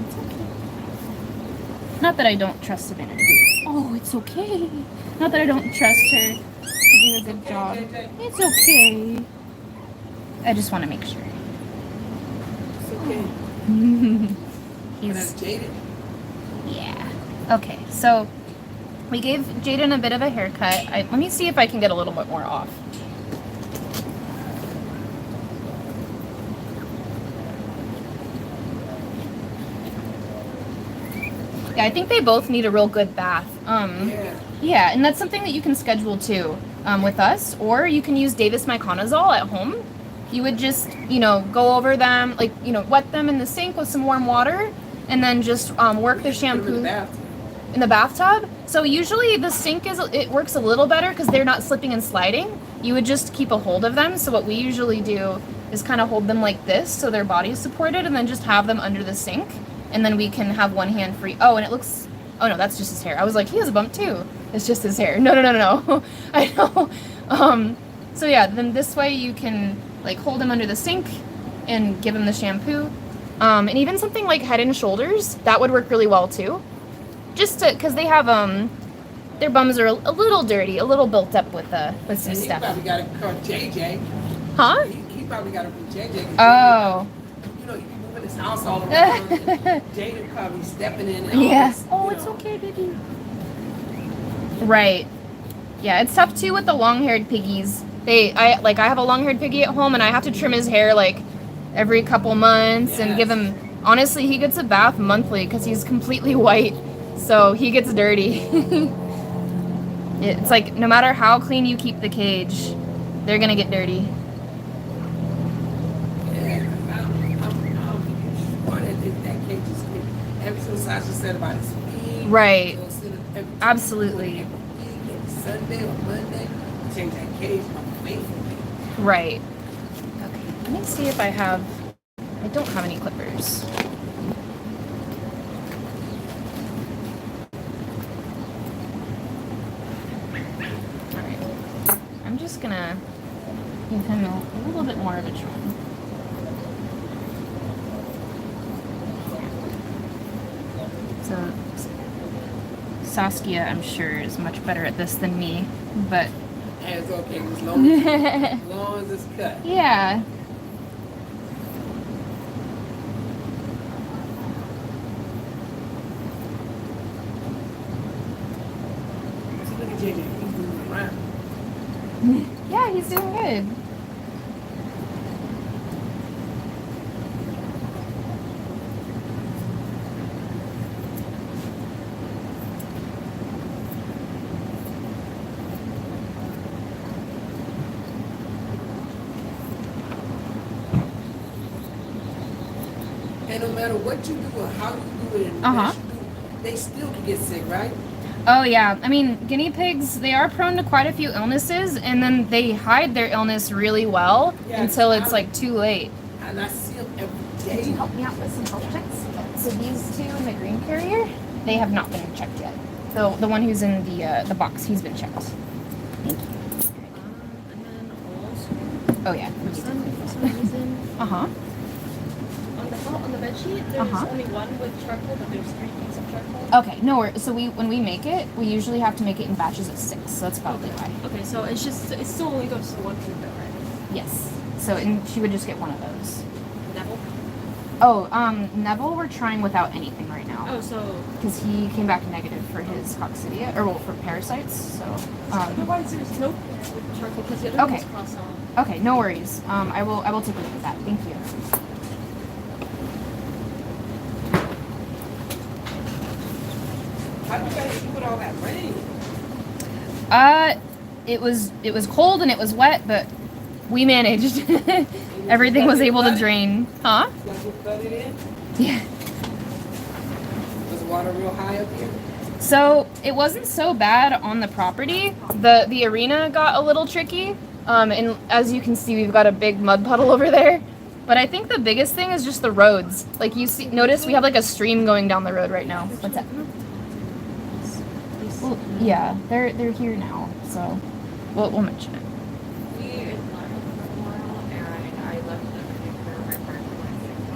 It's okay. Not that I don't trust Savannah to do it. Oh, it's okay. Not that I don't trust her to do a good job. It's okay. I just want to make sure. It's okay. He's Jaden. Yeah. Okay, so we gave Jaden a bit of a haircut. Let me see if I can get a little bit more off. Yeah, I think they both need a real good bath. Yeah, and that's something that you can schedule too with us, or you can use Davis Myconazole at home. You would just, go over them, wet them in the sink with some warm water, and then just work the shampoo in the bathtub. So usually the sink it works a little better because they're not slipping and sliding. You would just keep a hold of them. So what we usually do is kind of hold them like this so their body is supported, and then just have them under the sink. And then we can have one hand free. Oh, and it looks, oh no, that's just his hair. I was like, he has a bump too. It's just his hair. No. I know. So yeah, then this way you can hold him under the sink and give him the shampoo. And even something like Head and Shoulders, that would work really well too. Just because they have, their bums are a little dirty, a little built up with some stuff. He probably got to call JJ. Huh? He probably got to be JJ. Oh. You be moving his house all around. Jaden probably stepping in. And Yes. Oh, it's okay, baby. Right. Yeah, it's tough too with the long-haired piggies. I have a long-haired piggy at home, and I have to trim his hair every couple months and give him. Honestly, he gets a bath monthly because he's completely white, so he gets dirty. It's no matter how clean you keep the cage, they're gonna get dirty. Everything Sasha said about his feet. Right. Absolutely. Sunday or Monday, change that cage. Right. Okay. Let me see if I don't have any clippers. Alright. I'm just gonna give him a little bit more of a trim. So Saskia, I'm sure, is much better at this than me, but It's okay, as long as it's cut. yeah. Look at JJ, he's moving around. Yeah, he's doing good. And no matter what you do or how you do it, and Uh-huh. what you do, they still can get sick, right? Oh yeah, I mean, guinea pigs, they are prone to quite a few illnesses, and then they hide their illness really well Yeah, until it's like too late. And I see them every Could you day. help me out with some health checks? So these two in the green carrier, they have not been checked yet. The one who's in the box, he's been checked. Thank you. And then also, Oh yeah. for some reason, Uh-huh. on the bed sheet, there's Uh-huh. only one with charcoal, but there's 3 things of charcoal. Okay, no worries. So when we make it, we usually have to make it in batches of 6, so that's probably why. Okay, so it still only goes to one treatment, right? Yes. So and she would just get one of those. Neville? Oh, Neville we're trying without anything right now. Oh, so Because he came back negative for his coccidia, or well, for parasites, so, otherwise there's no with charcoal because the other Okay. one's cross out. okay, no worries. I will take a look at that. Thank you. How do you guys do with all that rain? It was cold and it was wet, but we managed. Everything was able to drain. Huh? You guys will cut it in? Yeah. Was the water real high up here? So it wasn't so bad on the property. The arena got a little tricky. And as you can see, we've got a big mud puddle over there. But I think the biggest thing is just the roads. Like notice we have like a stream going down the road right now. What's that? Well, yeah, they're here now, so we'll mention it.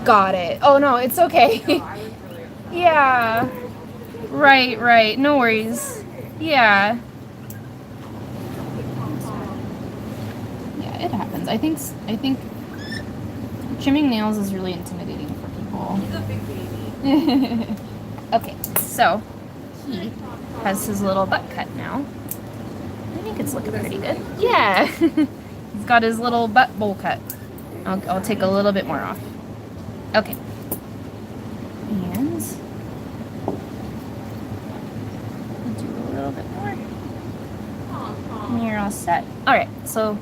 Got it. Oh no, it's okay. Yeah. Right. No worries. Yeah. Yeah, it happens. I think trimming nails is really intimidating for people. He's a big baby. Okay, so he has his little butt cut now. I think it's looking pretty good. Yeah. He's got his little butt bowl cut. I'll take a little bit more off. Okay. And do a little bit more. And you're all set. All right, so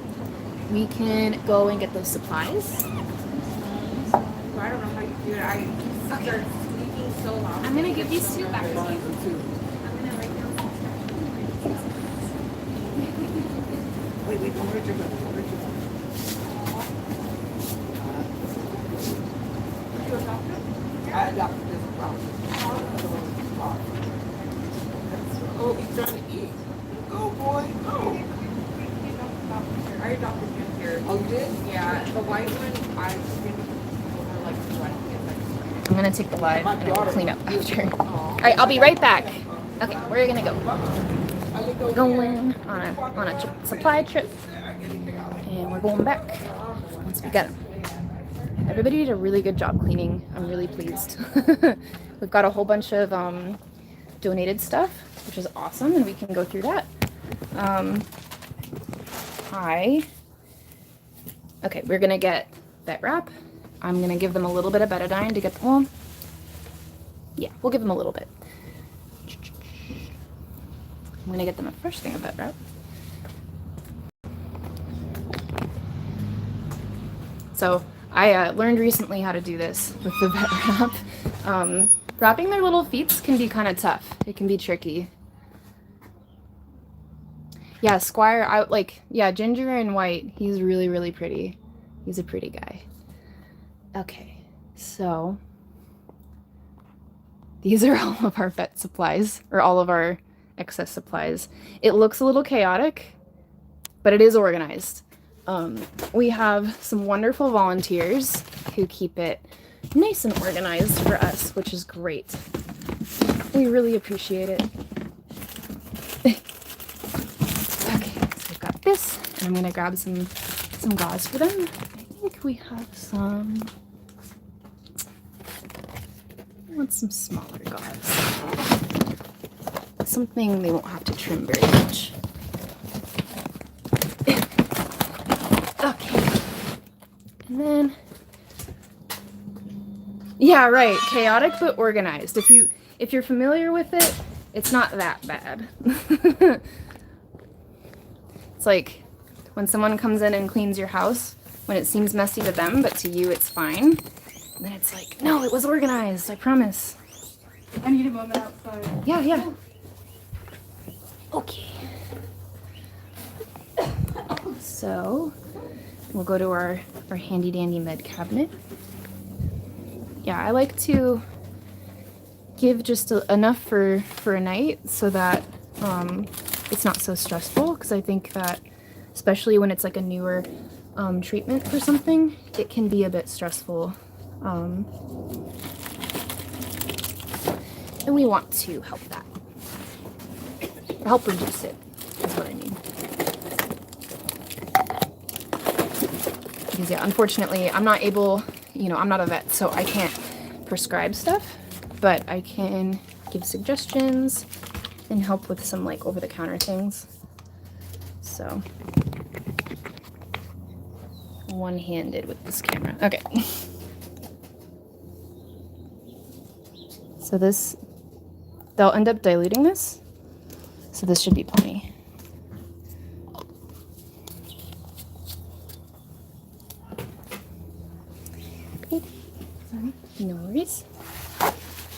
we can go and get those supplies. I don't know how you do it. I start sleeping so loud. I'm gonna give these two back to you. Wait, where'd you go? You a doctor? I adopted this problem. Oh, he's trying to eat. Go, boy, go. I adopted him here. Oh, you did? Yeah, the white one, I didn't over like what? I'm gonna take the live and I will clean up after. All right, I'll be right back. Okay, where are you gonna go? Going on a supply trip, and we're going back once we get them. Everybody did a really good job cleaning. I'm really pleased. We've got a whole bunch of donated stuff, which is awesome, and we can go through that. Okay, we're gonna get vet wrap. I'm gonna give them a little bit of betadine to get them. Well, yeah, we'll give them a little bit. I'm gonna get them a fresh thing of vet wrap. So I learned recently how to do this with the vet wrap. Wrapping their little feet can be kind of tough. It can be tricky. Yeah, Squire, Ginger and White, he's really, really pretty. He's a pretty guy. Okay, so these are all of our vet supplies, or all of our excess supplies. It looks a little chaotic, but it is organized. We have some wonderful volunteers who keep it nice and organized for us, which is great. We really appreciate it. Okay, so we've got this, and I'm gonna grab some gauze for them. I think we have some. I want some smaller gauze. Something they won't have to trim very much. Okay. And then, yeah, right. Chaotic but organized. If you're familiar with it, it's not that bad. It's like when someone comes in and cleans your house, when it seems messy to them, but to you it's fine. And then it's like, no, it was organized, I promise. I need a moment outside. Yeah. Okay. So, we'll go to our handy dandy med cabinet. Yeah, I like to give just enough for a night so that it's not so stressful, because I think that especially when it's like a newer treatment for something, it can be a bit stressful. And we want to help that. Help reduce it, is what I mean. Because yeah, unfortunately, I'm not able, I'm not a vet, so I can't prescribe stuff, but I can give suggestions and help with some like over-the-counter things. So, one-handed with this camera. Okay. So they'll end up diluting this. So this should be plenty. Okay. Sorry. No worries.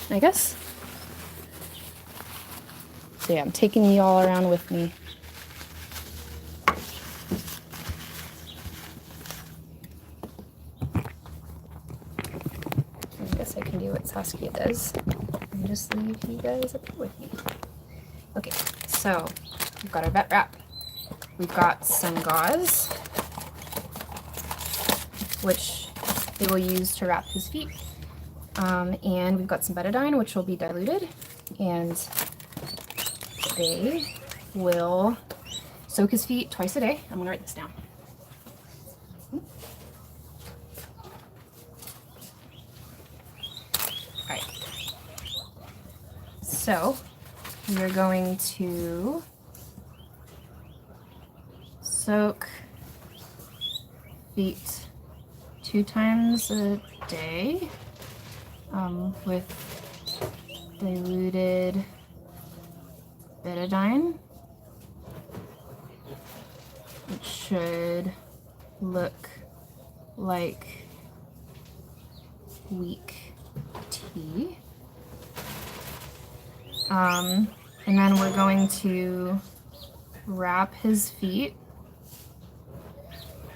I guess. So yeah, I'm taking you all around with me. I guess I can do what Saskia does and just leave you guys up here with me. Okay, so we've got our vet wrap. We've got some gauze, which they will use to wrap his feet. And we've got some betadine, which will be diluted, and they will soak his feet twice a day. I'm gonna write this down. All right. So we are going to soak feet 2 times a day with diluted betadine. It should look like week tea. And then we're going to wrap his feet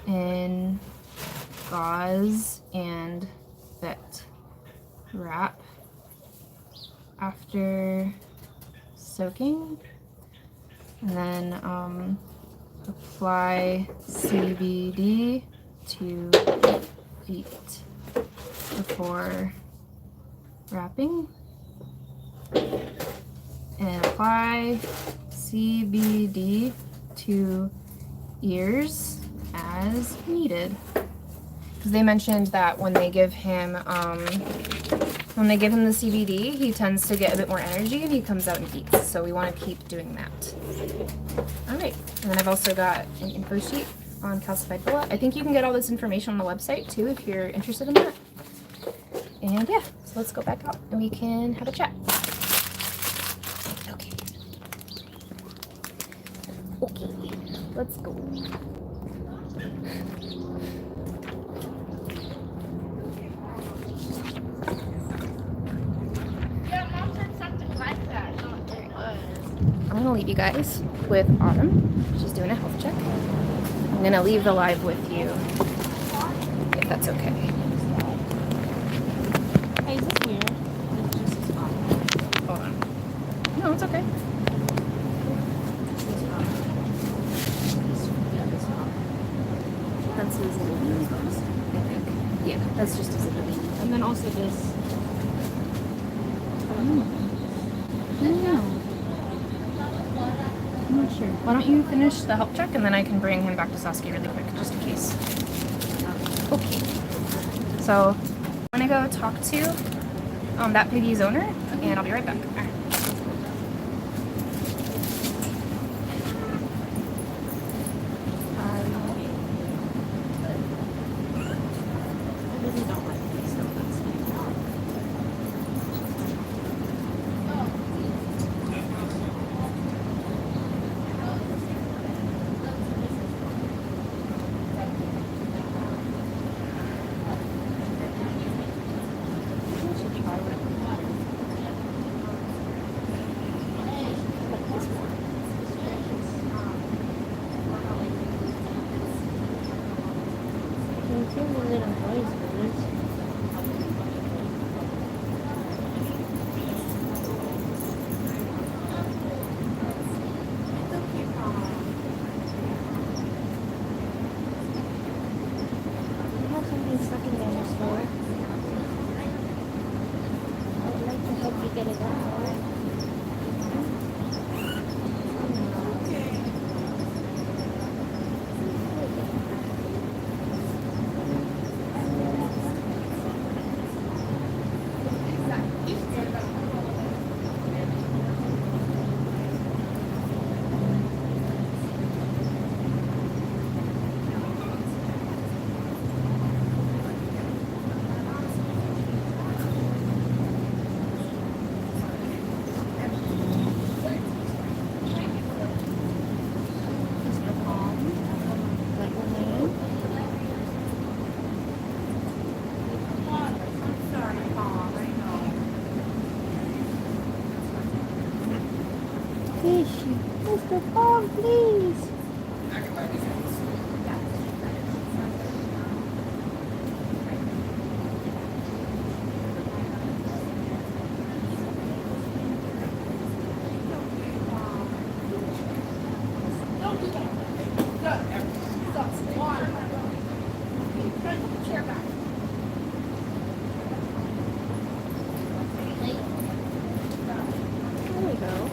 in gauze and vet wrap after soaking, and then apply CBD to feet before wrapping, and apply CBD to ears as needed. Because they mentioned that when they give him the CBD, he tends to get a bit more energy and he comes out and eats. So we want to keep doing that. All right, and then I've also got an info sheet on calcified villa. I think you can get all this information on the website too if you're interested in that. And yeah, so let's go back out and we can have a chat. Okay. Okay, let's go. I'm gonna leave you guys with Autumn. She's doing a health check. I'm gonna leave the live with you, if that's okay. Hey, is this weird? It's just Hold on. No, it's okay. Yeah, that's just as a baby. And then also this. I don't know. I'm not sure. Why don't you finish the help check and then I can bring him back to Saskia really quick, just in case. Okay. So I'm gonna go talk to that piggy's owner, and I'll be right back. All right. Mr. Palm, please. There we go.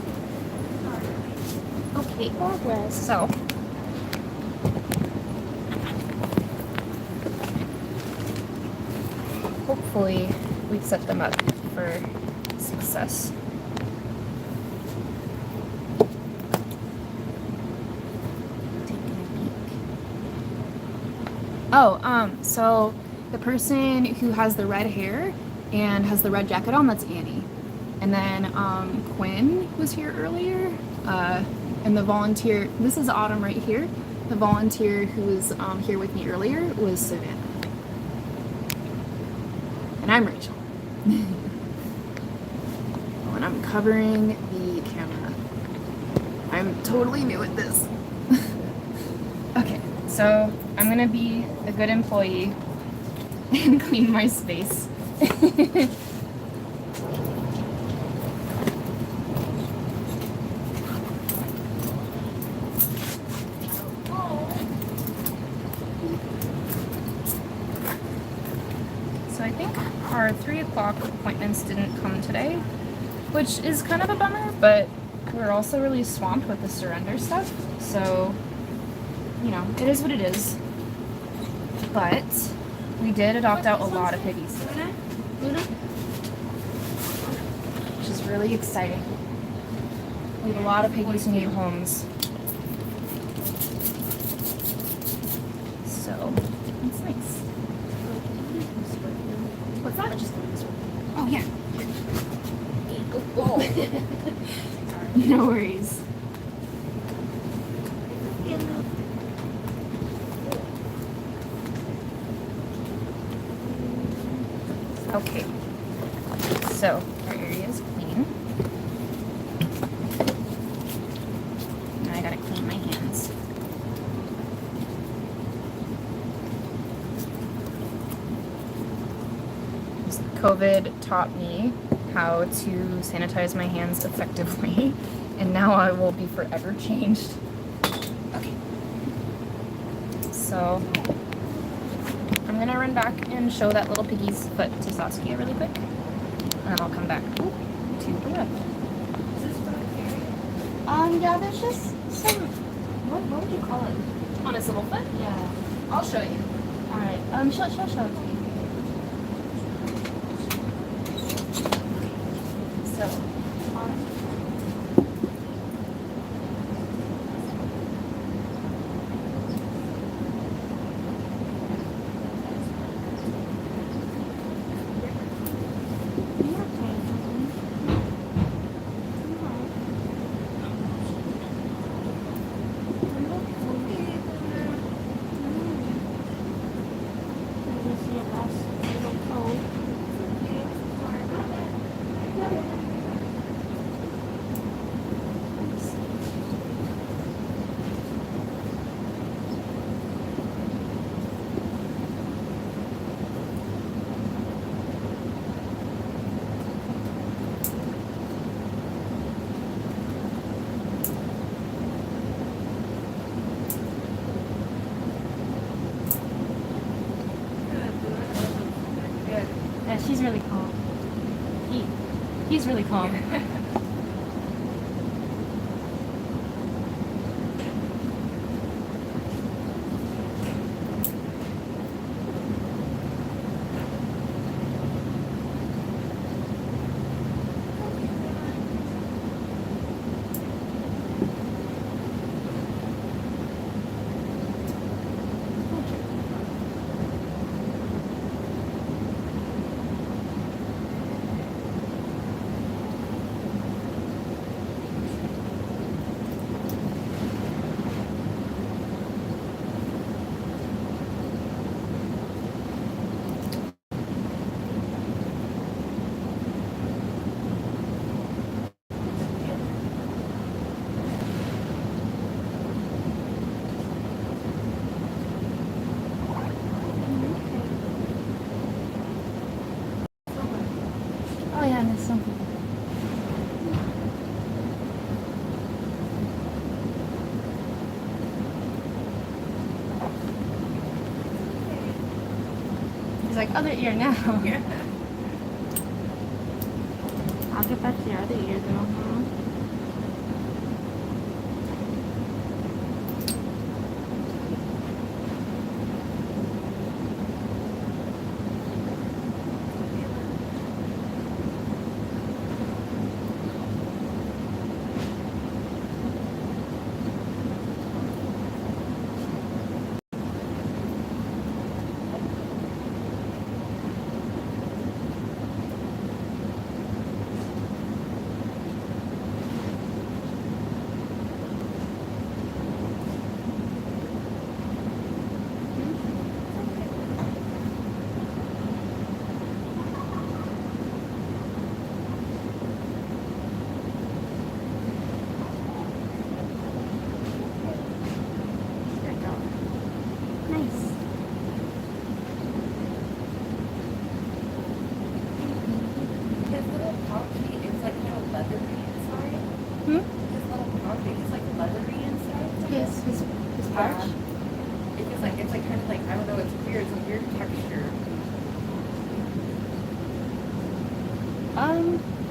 Okay, progress. So, hopefully we set them up for success. Taking a peek. Oh, so the person who has the red hair and has the red jacket on, that's Annie. And then Quinn was here earlier. And the volunteer, this is Autumn right here. The volunteer who was here with me earlier was Savannah. And I'm Rachel. Oh, and I'm covering the camera. I'm totally new at this. Okay, so I'm gonna be a good employee and clean my space. Our 3 o'clock appointments didn't come today, which is kind of a bummer, but we're also really swamped with the surrender stuff, so, you know, it is what it is. But we did adopt out a lot of piggies, which is really exciting. We have a lot of piggies who need homes. So, it's nice. What's that? Oh, yeah. No worries. Okay. So, our area is clean. Now I gotta clean my hands. COVID taught me how to sanitize my hands effectively, and now I will be forever changed. Okay. So, gonna run back and show that little piggy's foot to Saskia really quick. And then I'll come back to the rest. Yeah, there's just some, what would you call it? On his little foot? Yeah. I'll show you. Alright, she'll show it to you. So, yeah, she's really calm. He's really calm. Oh yeah, and there's something. He's like, other ear now. Yeah. I'll get back to your other ear though, huh?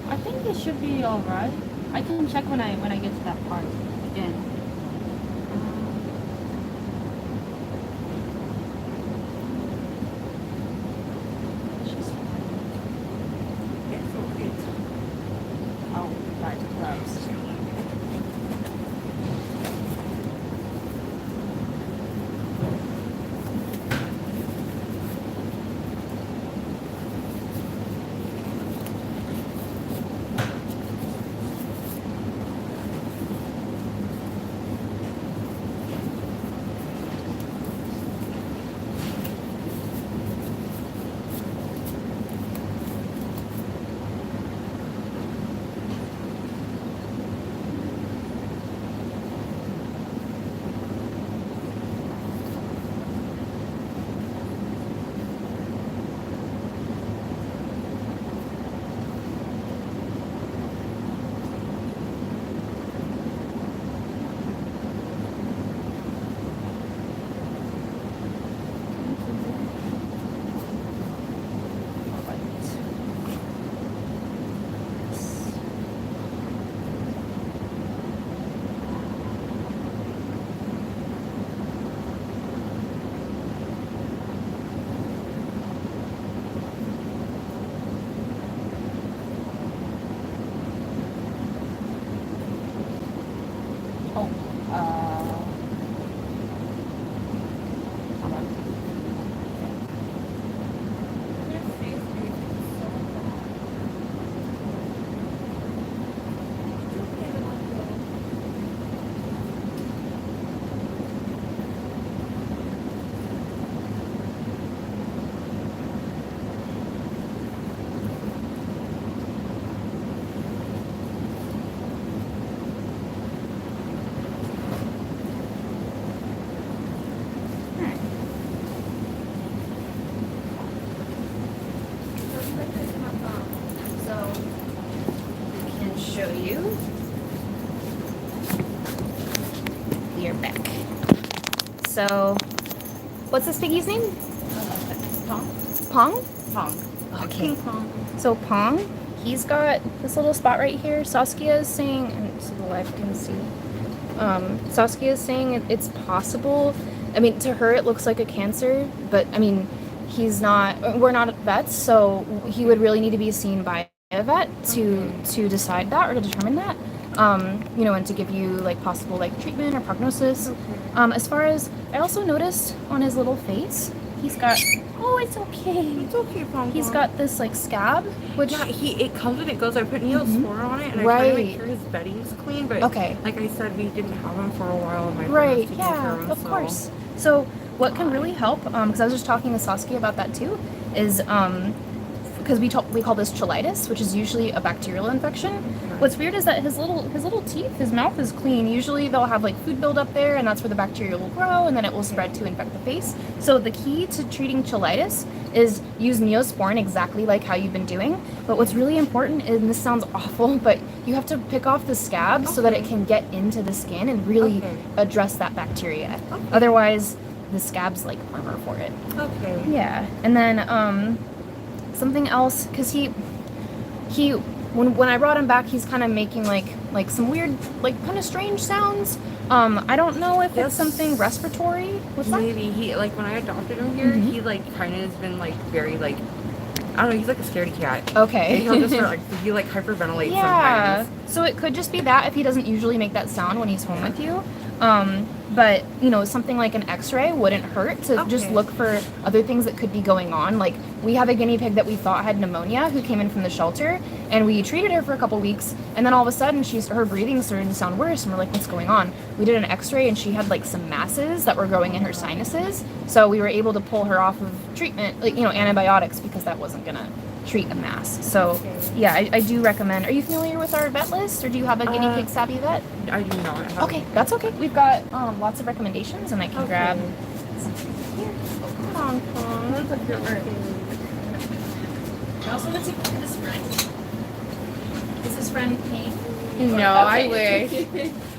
I think it should be alright. I can check when I get to that part again. Oh, right, gloves. show you. We are back. So, what's this piggy's name? Pong. Pong? Pong. Okay. Pong. So Pong, he's got this little spot right here. Saskia is saying, and so the wife can see. Saskia is saying it's possible. I mean, to her it looks like a cancer, but I mean, we're not vets, so he would really need to be seen by a vet to decide that or to determine that. You know, and to give you like possible like treatment or prognosis. As far as I also noticed on his little face, he's got. Oh, it's okay. It's okay, Pong. He's got this like scab, which it comes and it goes. I put Neosporin on it, and I try to make sure his bedding's clean. But like I said, we didn't have him for a while, and my friend was taking care of him. Of course. So what can really help? Because I was just talking to Saskia about that too, is because we call this cheilitis, which is usually a bacterial infection. What's weird is that his little teeth, his mouth is clean. Usually they'll have like food build up there, and that's where the bacteria will grow, and then it will spread to infect the face. So the key to treating cheilitis is use Neosporin exactly like how you've been doing. But what's really important, and this sounds awful, but you have to pick off the scab so that it can get into the skin and really address that bacteria. Otherwise, the scab's like armor for it. Okay. Yeah, and then something else, because he when I brought him back, he's kind of making like some weird, like kind of strange sounds. I don't know if it's something respiratory. What's that? Maybe he, like when I adopted him here, he like kind of has been like very like, I don't know, he's like a scaredy cat. Okay. And he'll just start, like, he like hyperventilates sometimes. So it could just be that if he doesn't usually make that sound when he's home with you. But you know, something like an x-ray wouldn't hurt to just look for other things that could be going on. Like we have a guinea pig that we thought had pneumonia who came in from the shelter, and we treated her for a couple weeks, and then all of a sudden her breathing started to sound worse, and we're like, what's going on? We did an x-ray, and she had like some masses that were growing in her sinuses, so we were able to pull her off of treatment, like, you know, antibiotics, because that wasn't gonna treat a mass. So yeah, I do recommend. Are you familiar with our vet list, or do you have a guinea pig savvy vet? I do not. Okay, that's okay. We've got lots of recommendations, and I can grab. Here, come on, Pong. That's a good one. I also want to take this friend. Is this friend pink? No, I wish.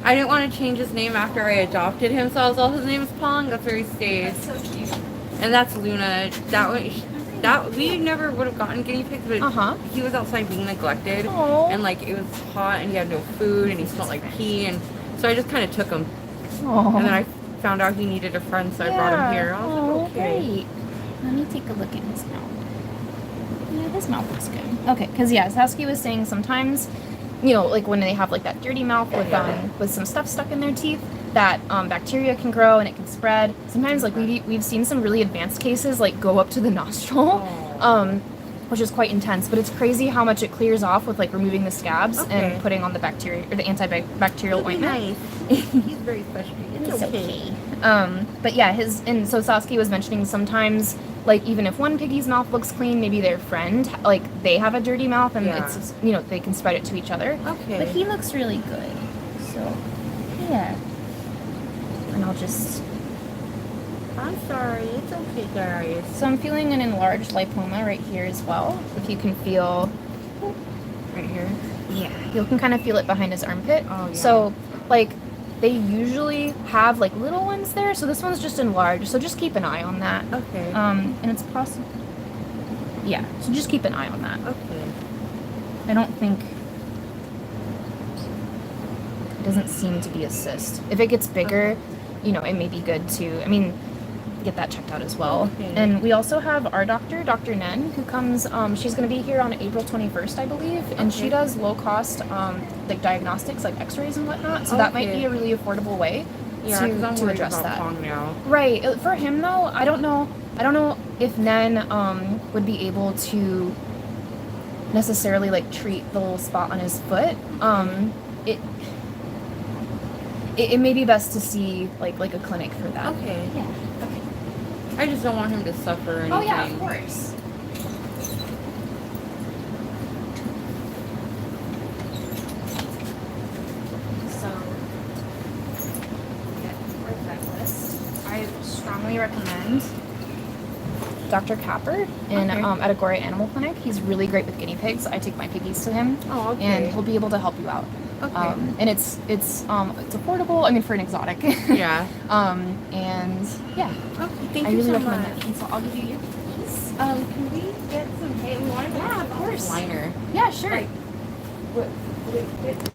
I didn't want to change his name after I adopted him, so I was all, his name is Pong. That's where he stays. That's so cute. And that's Luna. That we never would have gotten guinea pigs, but he was outside being neglected, and like it was hot, and he had no food, and he smelled like pee, and so I just kind of took him. And then I found out he needed a friend, so I brought him here. I was like, okay. Great. Let me take a look at his mouth. Yeah, his mouth looks good. Okay, because Saskia was saying sometimes, you know, like when they have like that dirty mouth with some stuff stuck in their teeth, that bacteria can grow and it can spread. Sometimes like we've seen some really advanced cases like go up to the nostril, which is quite intense. But it's crazy how much it clears off with like removing the scabs and putting on the bacteria or the antibacterial ointment. Nice. He's very special. It's okay. But yeah, and so Saskia was mentioning sometimes, like even if one piggy's mouth looks clean, maybe their friend, like they have a dirty mouth, and it's, you know, they can spread it to each other. Okay. But he looks really good. So yeah. And I'll just. I'm sorry. It's okay, guys. So I'm feeling an enlarged lipoma right here as well. If you can feel. Right here. Yeah. You can kind of feel it behind his armpit. Oh yeah. So like. They usually have like little ones there, so this one's just enlarged, so just keep an eye on that. Okay. And it's possible. Yeah, so just keep an eye on that. Okay. I don't think. It doesn't seem to be a cyst. If it gets bigger, you know, it may be good to, get that checked out as well. Okay. And we also have our doctor, Dr. Nen, who comes, she's going to be here on April 21st, I believe, and she does low cost, like diagnostics, like x-rays and whatnot, so that might be a really affordable way to address that. Pong now. Right. For him though, I don't know if Nen would be able to necessarily like treat the little spot on his foot. It may be best to see like a clinic for that. Okay. Yeah. Okay. I just don't want him to suffer or anything. Oh yeah, of course. So, for that list, I strongly recommend Dr. Capper in at Agora Animal Clinic. He's really great with guinea pigs. I take my piggies to him, and he'll be able to help you out. And it's affordable. I mean, for an exotic. Yeah. And yeah. Okay, thank I you really so recommend much. it. And so I'll give you your keys. Can we get some hay? We want to Yeah, of course. Liner. Yeah, sure. Like, What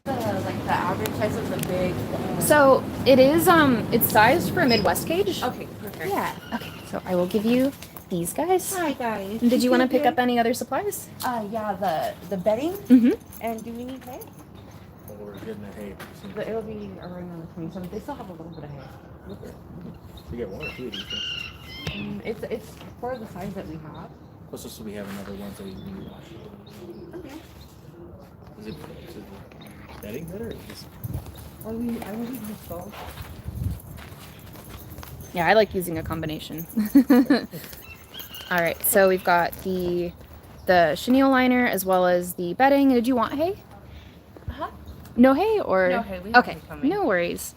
the average size of the big? So it is it's sized for a Midwest cage. Okay, perfect. Yeah. Okay. So I will give you these guys. Hi guys. And did you want to pick up any other supplies? Yeah, the bedding. Mm-hmm. And do we need hay? We're getting the hay. It'll be around on the 27th. They still have a little bit of hay. Okay. We get 1 or 2 of these things. It's for the size that we have. Plus, also we have another ones that we wash. Okay. Is it bedding better? Or just... I will use both. Yeah, I like using a combination. All right. So we've got the chenille liner as well as the bedding. Did you want hay? Huh? No hay or No hay, we have okay. hay coming. No worries.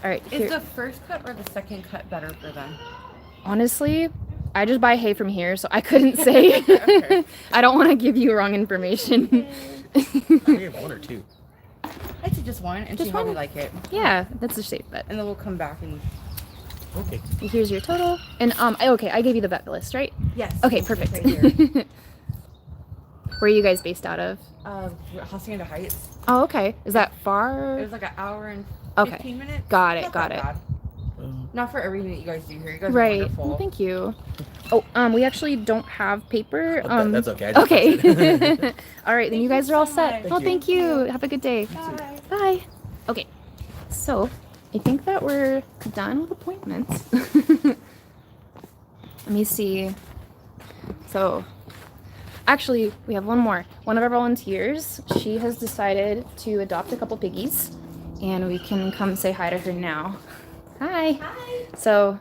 All right. Is here- the first cut or the second cut better for them? Honestly, I just buy hay from here, so I couldn't say. Okay. I don't want to give you wrong information. We have 1 or 2. I'd say just one and Just see how we one? like it. Yeah, that's a safe bet. And then we'll come back and Okay. Here's your total. And okay, I gave you the vet list, right? yes. Okay, it's perfect. right here. Where are you guys based out of? Hacienda Heights. Oh, okay. Is that It far? was like an hour and Okay. 15 minutes. Got it, Not got that it. bad. Not for everything that you guys do here. You guys are Right. wonderful. Well, thank you. Oh, we actually don't have paper. That's okay. I just Okay. All right, then you guys are all set. much. Well, thank you. Have a good day. Bye. Bye. Okay. So, I think that we're done with appointments. Let me see. So, actually, we have one more. One of our volunteers, she has decided to adopt a couple piggies, and we can come say hi to her now. Hi. Hi. So,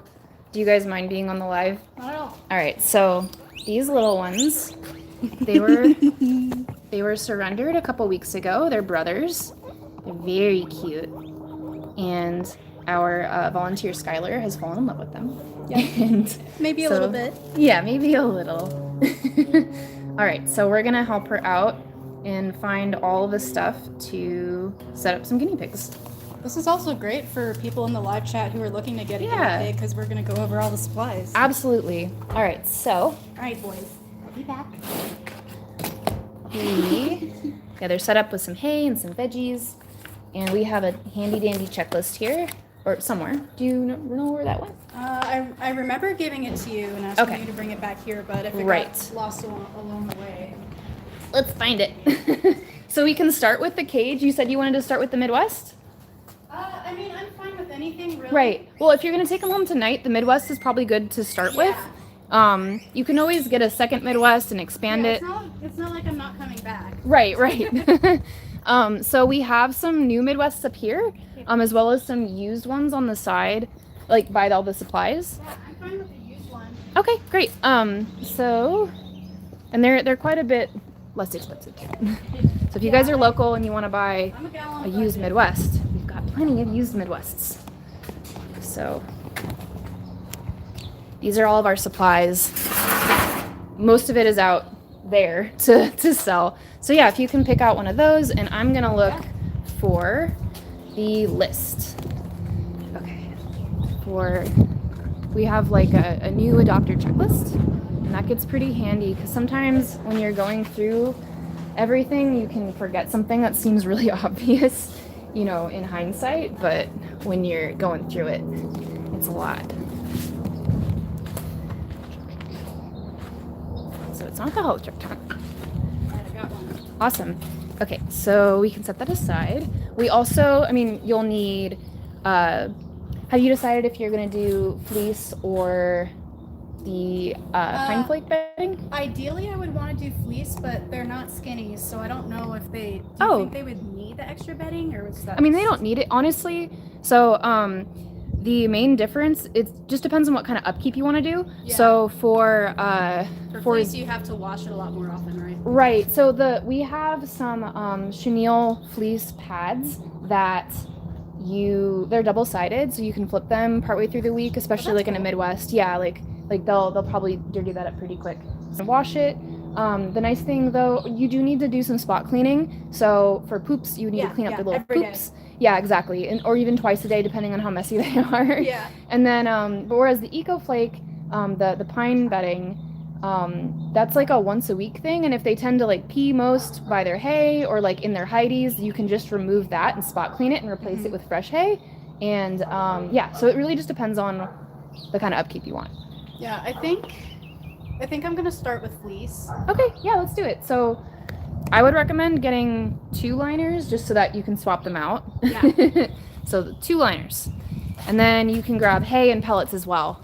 do you guys mind being on the live? Not at all. All right. So, these little ones, they were surrendered a couple weeks ago. They're brothers. They're very cute, and our volunteer Skyler has fallen in love with them. Yeah. And Maybe a so- little bit. Yeah, maybe a little. All right, so we're gonna help her out and find all the stuff to set up some guinea pigs. This is also great for people in the live chat who are looking to get a Yeah. guinea pig because we're going to go over all the supplies. Absolutely. All right, so All right, boys. I'll be back. they're set up with some hay and some veggies, and we have a handy dandy checklist here, or somewhere. Do you know where that went? I remember giving it to you and asking Okay. you to bring it back here, but if it Right. got lost along the way. Let's find it. So we can start with the cage. You said you wanted to start with the Midwest? I mean, I'm fine with anything, really. Right. Well, if you're going to take them home tonight, the Midwest is probably good to start with. You can always get a second Midwest and expand Yeah, it. it's not like I'm not coming back. Right. So we have some new Midwests up here, as well as some used ones on the side, like by all the supplies. Yeah, I'm fine with the used one. Okay, great. So, and they're quite a bit less expensive. So if you guys are local and you want to buy I'm a gal on a budget. used Midwest, we've got plenty of used Midwests. So these are all of our supplies. Most of it is out there to sell. So yeah, if you can pick out one of those, and I'm gonna look for the list. Okay. We have like a new adopter checklist, and that gets pretty handy because sometimes when you're going through everything, you can forget something that seems really obvious, in hindsight, but when you're going through it, it's a lot. So it's not the whole check time. Alright, I got one. Awesome. Okay, so we can set that aside. We also, you'll need, have you decided if you're going to do fleece or the pine flake bedding? Ideally, I would want to do fleece, but they're not skinny, so I don't know if they. Do you Oh. think they would need the extra bedding, or was that? They don't need it, honestly. So, the main difference, it just depends on what kind of upkeep you want to do. Yeah. So for fleece, you have to wash it a lot more often, right? right, so we have some chenille fleece pads that they're double-sided, so you can flip them partway through the week, especially that's like in a cool. Midwest. Yeah, like Like they'll probably dirty that up pretty quick. So wash it. The nice thing though, you do need to do some spot cleaning. So for poops, you need to clean up the little poops. Yeah, exactly. And or even twice a day, depending on how messy they are. Yeah. And then, but whereas the Eco Flake, the pine bedding, that's like a once a week thing. And if they tend to like pee most by their hay or like in their hideys, you can just remove that and spot clean it and replace it with fresh hay. And yeah, so it really just depends on the kind of upkeep you want. Yeah, I think I'm gonna start with fleece. Okay, yeah, let's do it. So I would recommend getting 2 liners just so that you can swap them out. Yeah. So 2 liners. And then you can grab hay and pellets as well.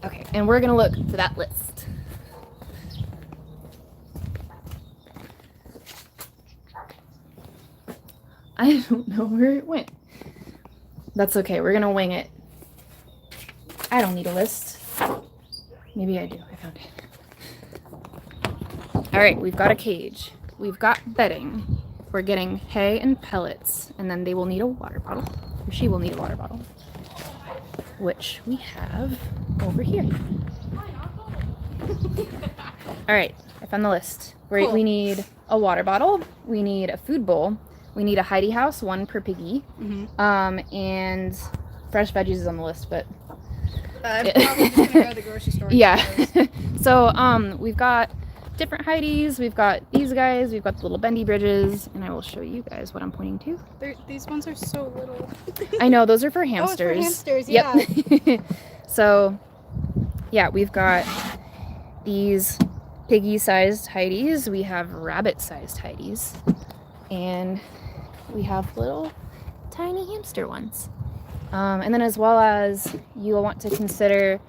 Okay, and we're gonna look for that list. I don't know where it went. That's okay, we're gonna wing it. I don't need a list. Maybe I do, I found it. All right, we've got a cage. We've got bedding. We're getting hay and pellets, and then they will need a water bottle. Or she will need a water bottle, which we have over here. All right, I found the list. Cool. We need a water bottle. We need a food bowl. We need a hidey house, 1 per piggy. And fresh veggies is on the list, but I'm probably just gonna go to the grocery store. yeah. So we've got different Heidi's. We've got these guys. We've got the little bendy bridges, and I will show you guys what I'm pointing to. These ones are so little. I know, those are for hamsters. Oh, it's for hamsters, yeah. Yep. So yeah, we've got these piggy-sized Heidi's. We have rabbit-sized Heidi's, and we have little tiny hamster ones. And then as well as you will want to consider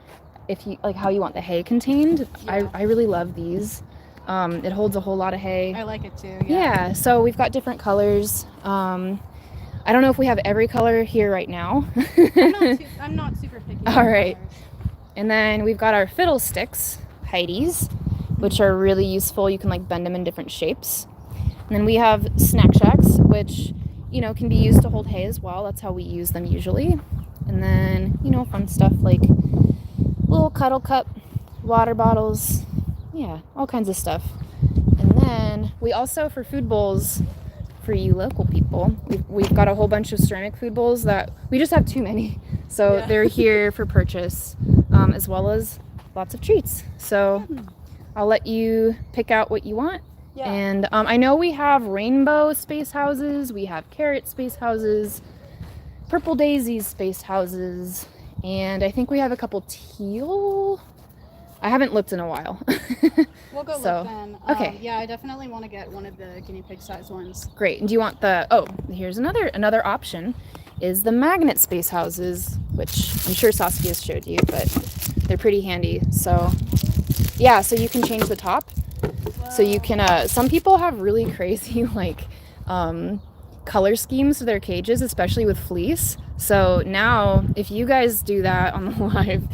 if you like how you want the hay contained. Yeah. I really love these. It holds a whole lot of hay. I like it too. Yeah, so we've got different colors. I don't know if we have every color here right now. I'm not super picky. All right. And then we've got our fiddlesticks, Heidi's, which are really useful. You can like bend them in different shapes. And then we have snack shacks, which, you know, can be used to hold hay as well. That's how we use them usually. And then, you know, fun stuff like little cuddle cup, water bottles, yeah, all kinds of stuff. And then we also, for food bowls, for you local people, we've got a whole bunch of ceramic food bowls that we just have too many. So they're here for purchase, as well as lots of treats. So I'll let you pick out what you want. Yeah. And I know we have rainbow space houses, we have carrot space houses, purple daisies space houses, and I think we have a couple teal. I haven't looked in a while. We'll go look then. Okay. Yeah, I definitely want to get one of the guinea pig size ones. Great. And do you want the, oh, here's another option is the magnet space houses, which I'm sure Saskia's showed you, but they're pretty handy. So yeah, so you can change the top. So you can, some people have really crazy like color schemes for their cages, especially with fleece. So now if you guys do that on the live,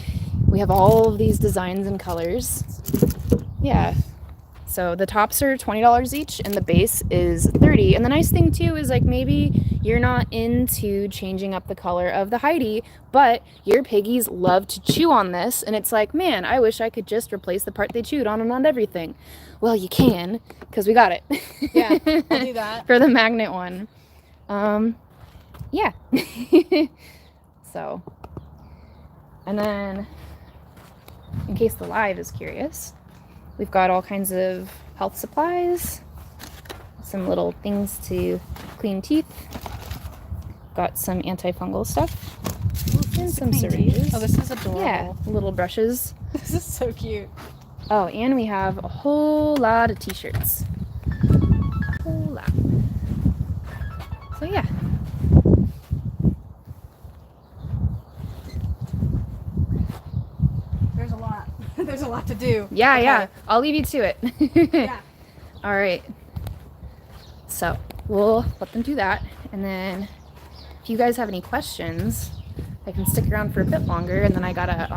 we have all of these designs and colors. Yeah. So the tops are $20 each and the base is $30. And the nice thing too is like maybe you're not into changing up the color of the Heidi, but your piggies love to chew on this. And it's like, man, I wish I could just replace the part they chewed on and not everything. Well, you can, because we got it. Yeah, I'll do that. For the magnet one. Yeah. So, and then in case the live is curious, we've got all kinds of health supplies, some little things to clean teeth, got some antifungal stuff, and some syringes. Oh, this is adorable. Yeah, little brushes. This is so cute. Oh, and we have a whole lot of t-shirts. A whole lot. So yeah. There's a lot. There's a lot to do. Yeah, okay. yeah. I'll leave you to it. Yeah. All right. So we'll let them do that. And then if you guys have any questions, I can stick around for a bit longer, and then I gotta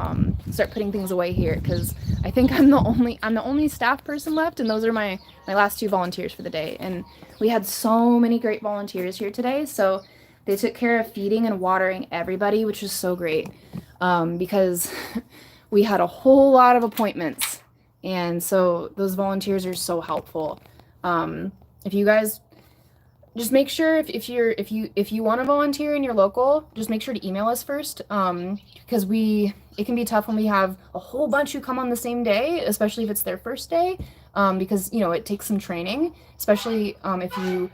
start putting things away here because I think I'm the only staff person left, and those are my last 2 volunteers for the day. And we had so many great volunteers here today, so they took care of feeding and watering everybody, which was so great because we had a whole lot of appointments. And so those volunteers are so helpful. If you guys just make sure if you want to volunteer and you're local, just make sure to email us first. Because it can be tough when we have a whole bunch who come on the same day, especially if it's their first day. Because it takes some training, especially if you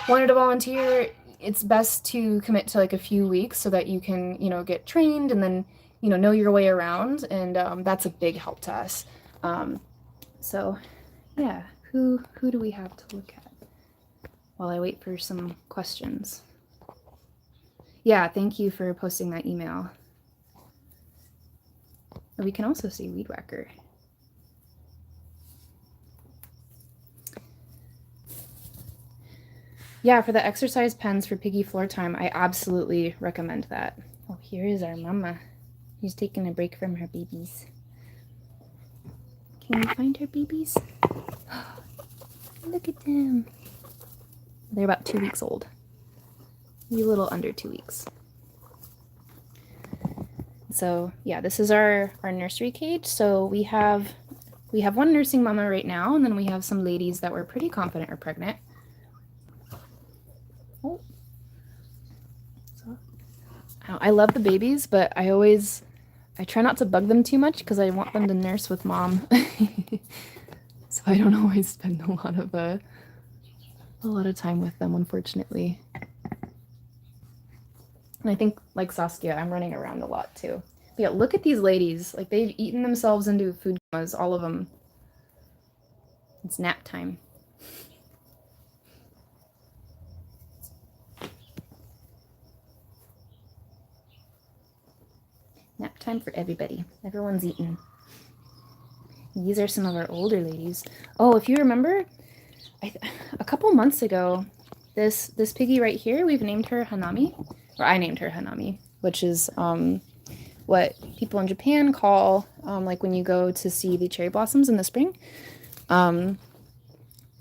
wanted to volunteer. It's best to commit to like a few weeks so that you can get trained and then know your way around, and that's a big help to us. So yeah, who do we have to look at while I wait for some questions? Yeah, thank you for posting that email. We can also see Weedwacker. Yeah, for the exercise pens for piggy floor time, I absolutely recommend that. Oh, here is our mama. She's taking a break from her babies. Can we find her babies? Look at them. They're about 2 weeks old. Maybe a little under 2 weeks. So yeah, this is our nursery cage. So we have one nursing mama right now, and then we have some ladies that we're pretty confident are pregnant. Oh. So, I love the babies, but I try not to bug them too much because I want them to nurse with mom. So I don't always spend a lot of time with them, unfortunately. And I think, like Saskia, I'm running around a lot too. But yeah, look at these ladies. Like, they've eaten themselves into food comas, all of them. It's nap time. Nap time for everybody. Everyone's eaten. These are some of our older ladies. Oh, if you remember, a couple months ago, this piggy right here, we've named her Hanami. Or I named her Hanami, which is what people in Japan call, like when you go to see the cherry blossoms in the spring.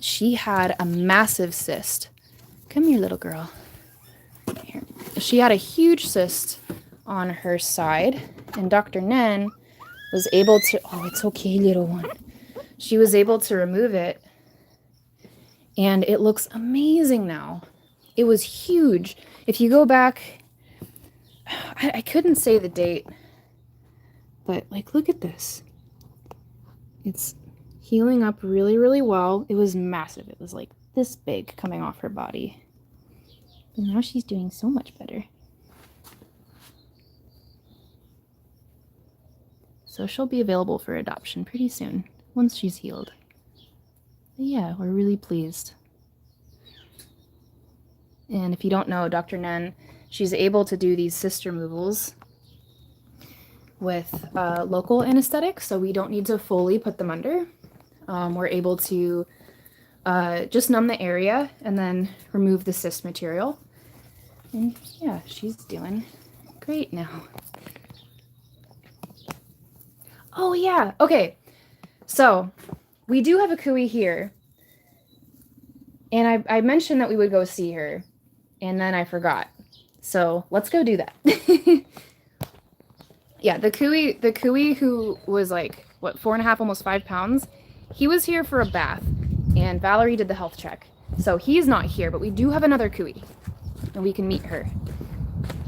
She had a massive cyst. Come here, little girl. Here. She had a huge cyst on her side, and Dr. Nen was able to, oh, it's okay, little one. She was able to remove it, and it looks amazing now. It was huge. If you go back, I couldn't say the date, but like, look at this. It's healing up really, really well. It was massive. It was like this big coming off her body. But now she's doing so much better. So she'll be available for adoption pretty soon, once she's healed. But yeah, we're really pleased. And if you don't know, Dr. Nen, she's able to do these cyst removals with local anesthetic, so we don't need to fully put them under. We're able to just numb the area and then remove the cyst material. And yeah, she's doing great now. Oh yeah, okay. So we do have a Kui here. And I mentioned that we would go see her, and then I forgot. So let's go do that. Yeah, the Kui who was like, what, 4.5, almost 5 pounds, he was here for a bath, and Valerie did the health check. So he's not here, but we do have another Kui, and we can meet her.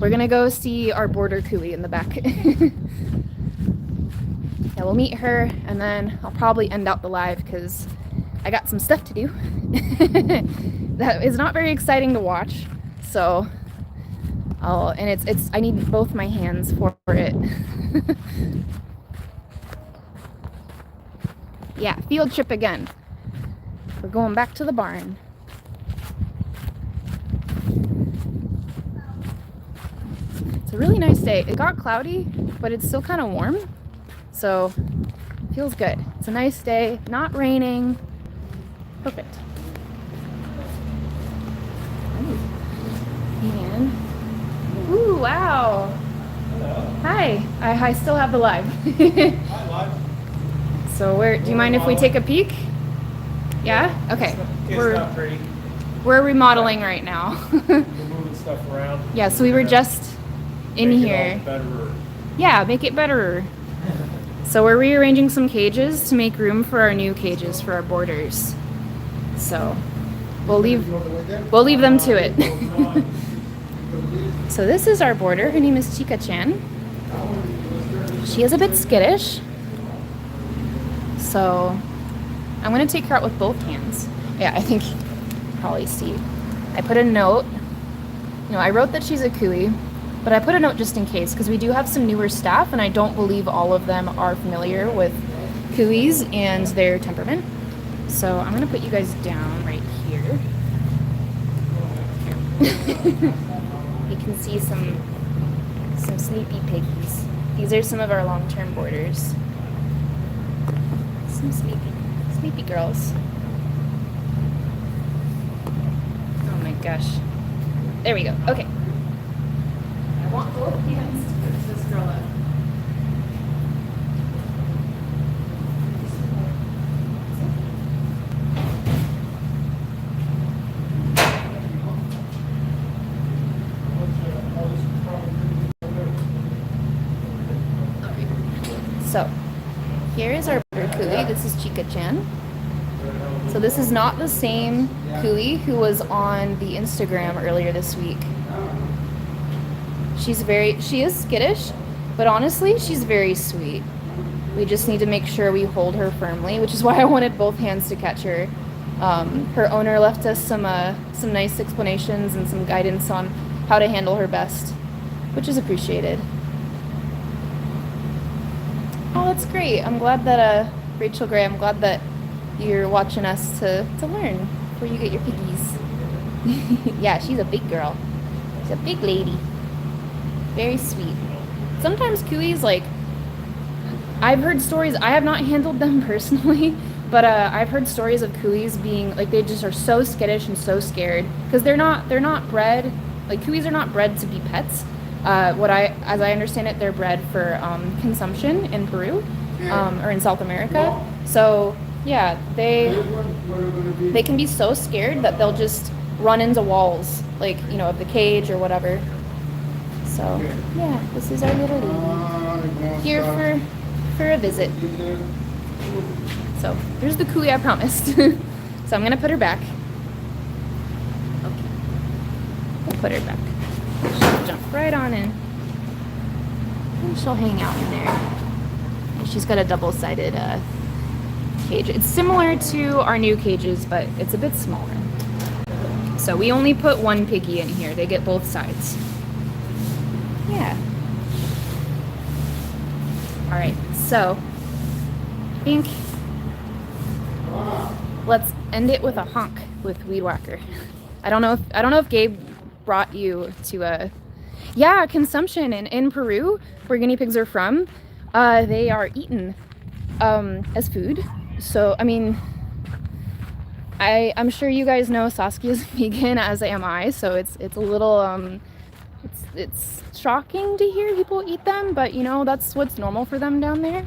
We're gonna go see our border Kui in the back. Yeah, we'll meet her, and then I'll probably end out the live because I got some stuff to do. That is not very exciting to watch. So I need both my hands for it. Yeah, field trip again. We're going back to the barn. It's a really nice day. It got cloudy, but it's still kind of warm. So it feels good. It's a nice day, not raining. Perfect. And ooh, wow. Hello. Hi. I still have the live. Hi, live. So do you mind if we take a peek? Yeah? Okay. It's not pretty. We're remodeling right now. We're moving stuff around. Yeah, so we were just in Make it here. all better. Yeah, make it better. So we're rearranging some cages to make room for our new cages for our boarders. So we'll leave them to it. So this is our boarder. Her name is Chica-chan. She is a bit skittish. So I'm gonna take her out with both hands. Yeah, I think you can probably see. I put a note. I wrote that she's a cooey, but I put a note just in case because we do have some newer staff and I don't believe all of them are familiar with cooeys and their temperament. So I'm gonna put you guys down right here. You can see some sleepy piggies. These are some of our long-term boarders. Some sleepy girls. Oh my gosh. There we go. Okay. I want both hands to push this girl up. So, here is our cooey. This is Chica-chan. So this is not the same cooey who was on the Instagram earlier this week. She is skittish, but honestly, she's very sweet. We just need to make sure we hold her firmly, which is why I wanted both hands to catch her. Her owner left us some nice explanations and some guidance on how to handle her best, which is appreciated. Oh, that's great. I'm glad that, Rachel Gray, I'm glad that you're watching us to learn before you get your piggies. Yeah, she's a big girl. She's a big lady. Very sweet. Sometimes cooeys, I've heard stories, I have not handled them personally, but I've heard stories of cooeys being, they just are so skittish and so scared, because they're not bred, cooeys are not bred to be pets. As I understand it, they're bred for consumption in Peru, or in South America. So, yeah, they can be so scared that they'll just run into walls, of the cage or whatever. So, yeah, this is our little lady here for a visit. So, here's the cooey I promised. So I'm gonna put her back. Okay, we'll put her back. She'll jump right on in, and she'll hang out in there. And she's got a double-sided cage. It's similar to our new cages, but it's a bit smaller. So we only put one piggy in here. They get both sides. Yeah. All right, so I think let's end it with a honk with Weedwacker. I don't know if Gabe brought you to consumption in Peru, where guinea pigs are from. They are eaten as food. So I mean, I'm sure you guys know Saskia's vegan, as am I. So it's a little it's shocking to hear people eat them, but that's what's normal for them down there.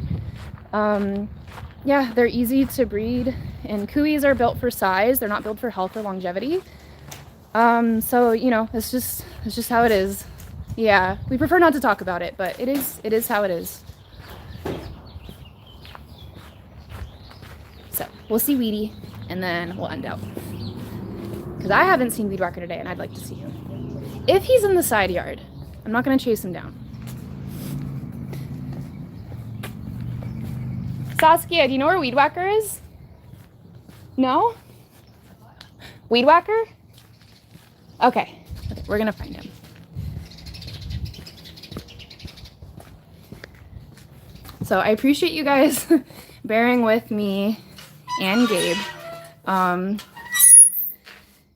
Yeah, they're easy to breed, and cooeys are built for size. They're not built for health or longevity. So it's just how it is. Yeah, we prefer not to talk about it, but it is how it is. So we'll see Weedy, and then we'll end out. Because I haven't seen Weedwacker today, and I'd like to see him. If he's in the side yard, I'm not gonna chase him down. Saskia, do you know where Weedwacker is? No? Weedwacker? Okay, we're gonna find him. So I appreciate you guys bearing with me and Gabe.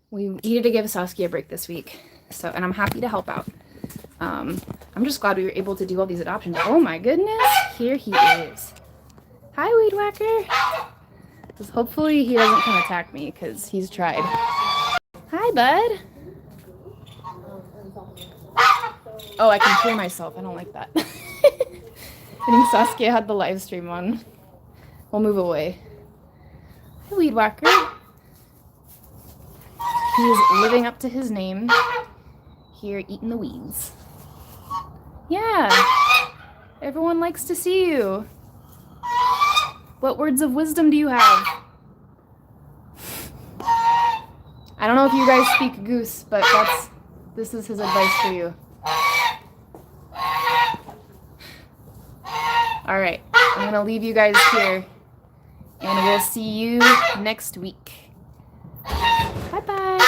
We needed to give Saskia a break this week, and I'm happy to help out. I'm just glad we were able to do all these adoptions. Oh my goodness, here he is. Hi, Weedwacker. Hopefully he doesn't come attack me, because he's tried. Hi, bud. Oh, I can hear myself. I don't like that. I think Saskia had the live stream on. We'll move away. Hi, Weedwacker. He is living up to his name. Here, eating the weeds. Yeah. Everyone likes to see you. What words of wisdom do you have? I don't know if you guys speak goose, but this is his advice for you. All right, I'm gonna leave you guys here, and we'll see you next week. Bye-bye.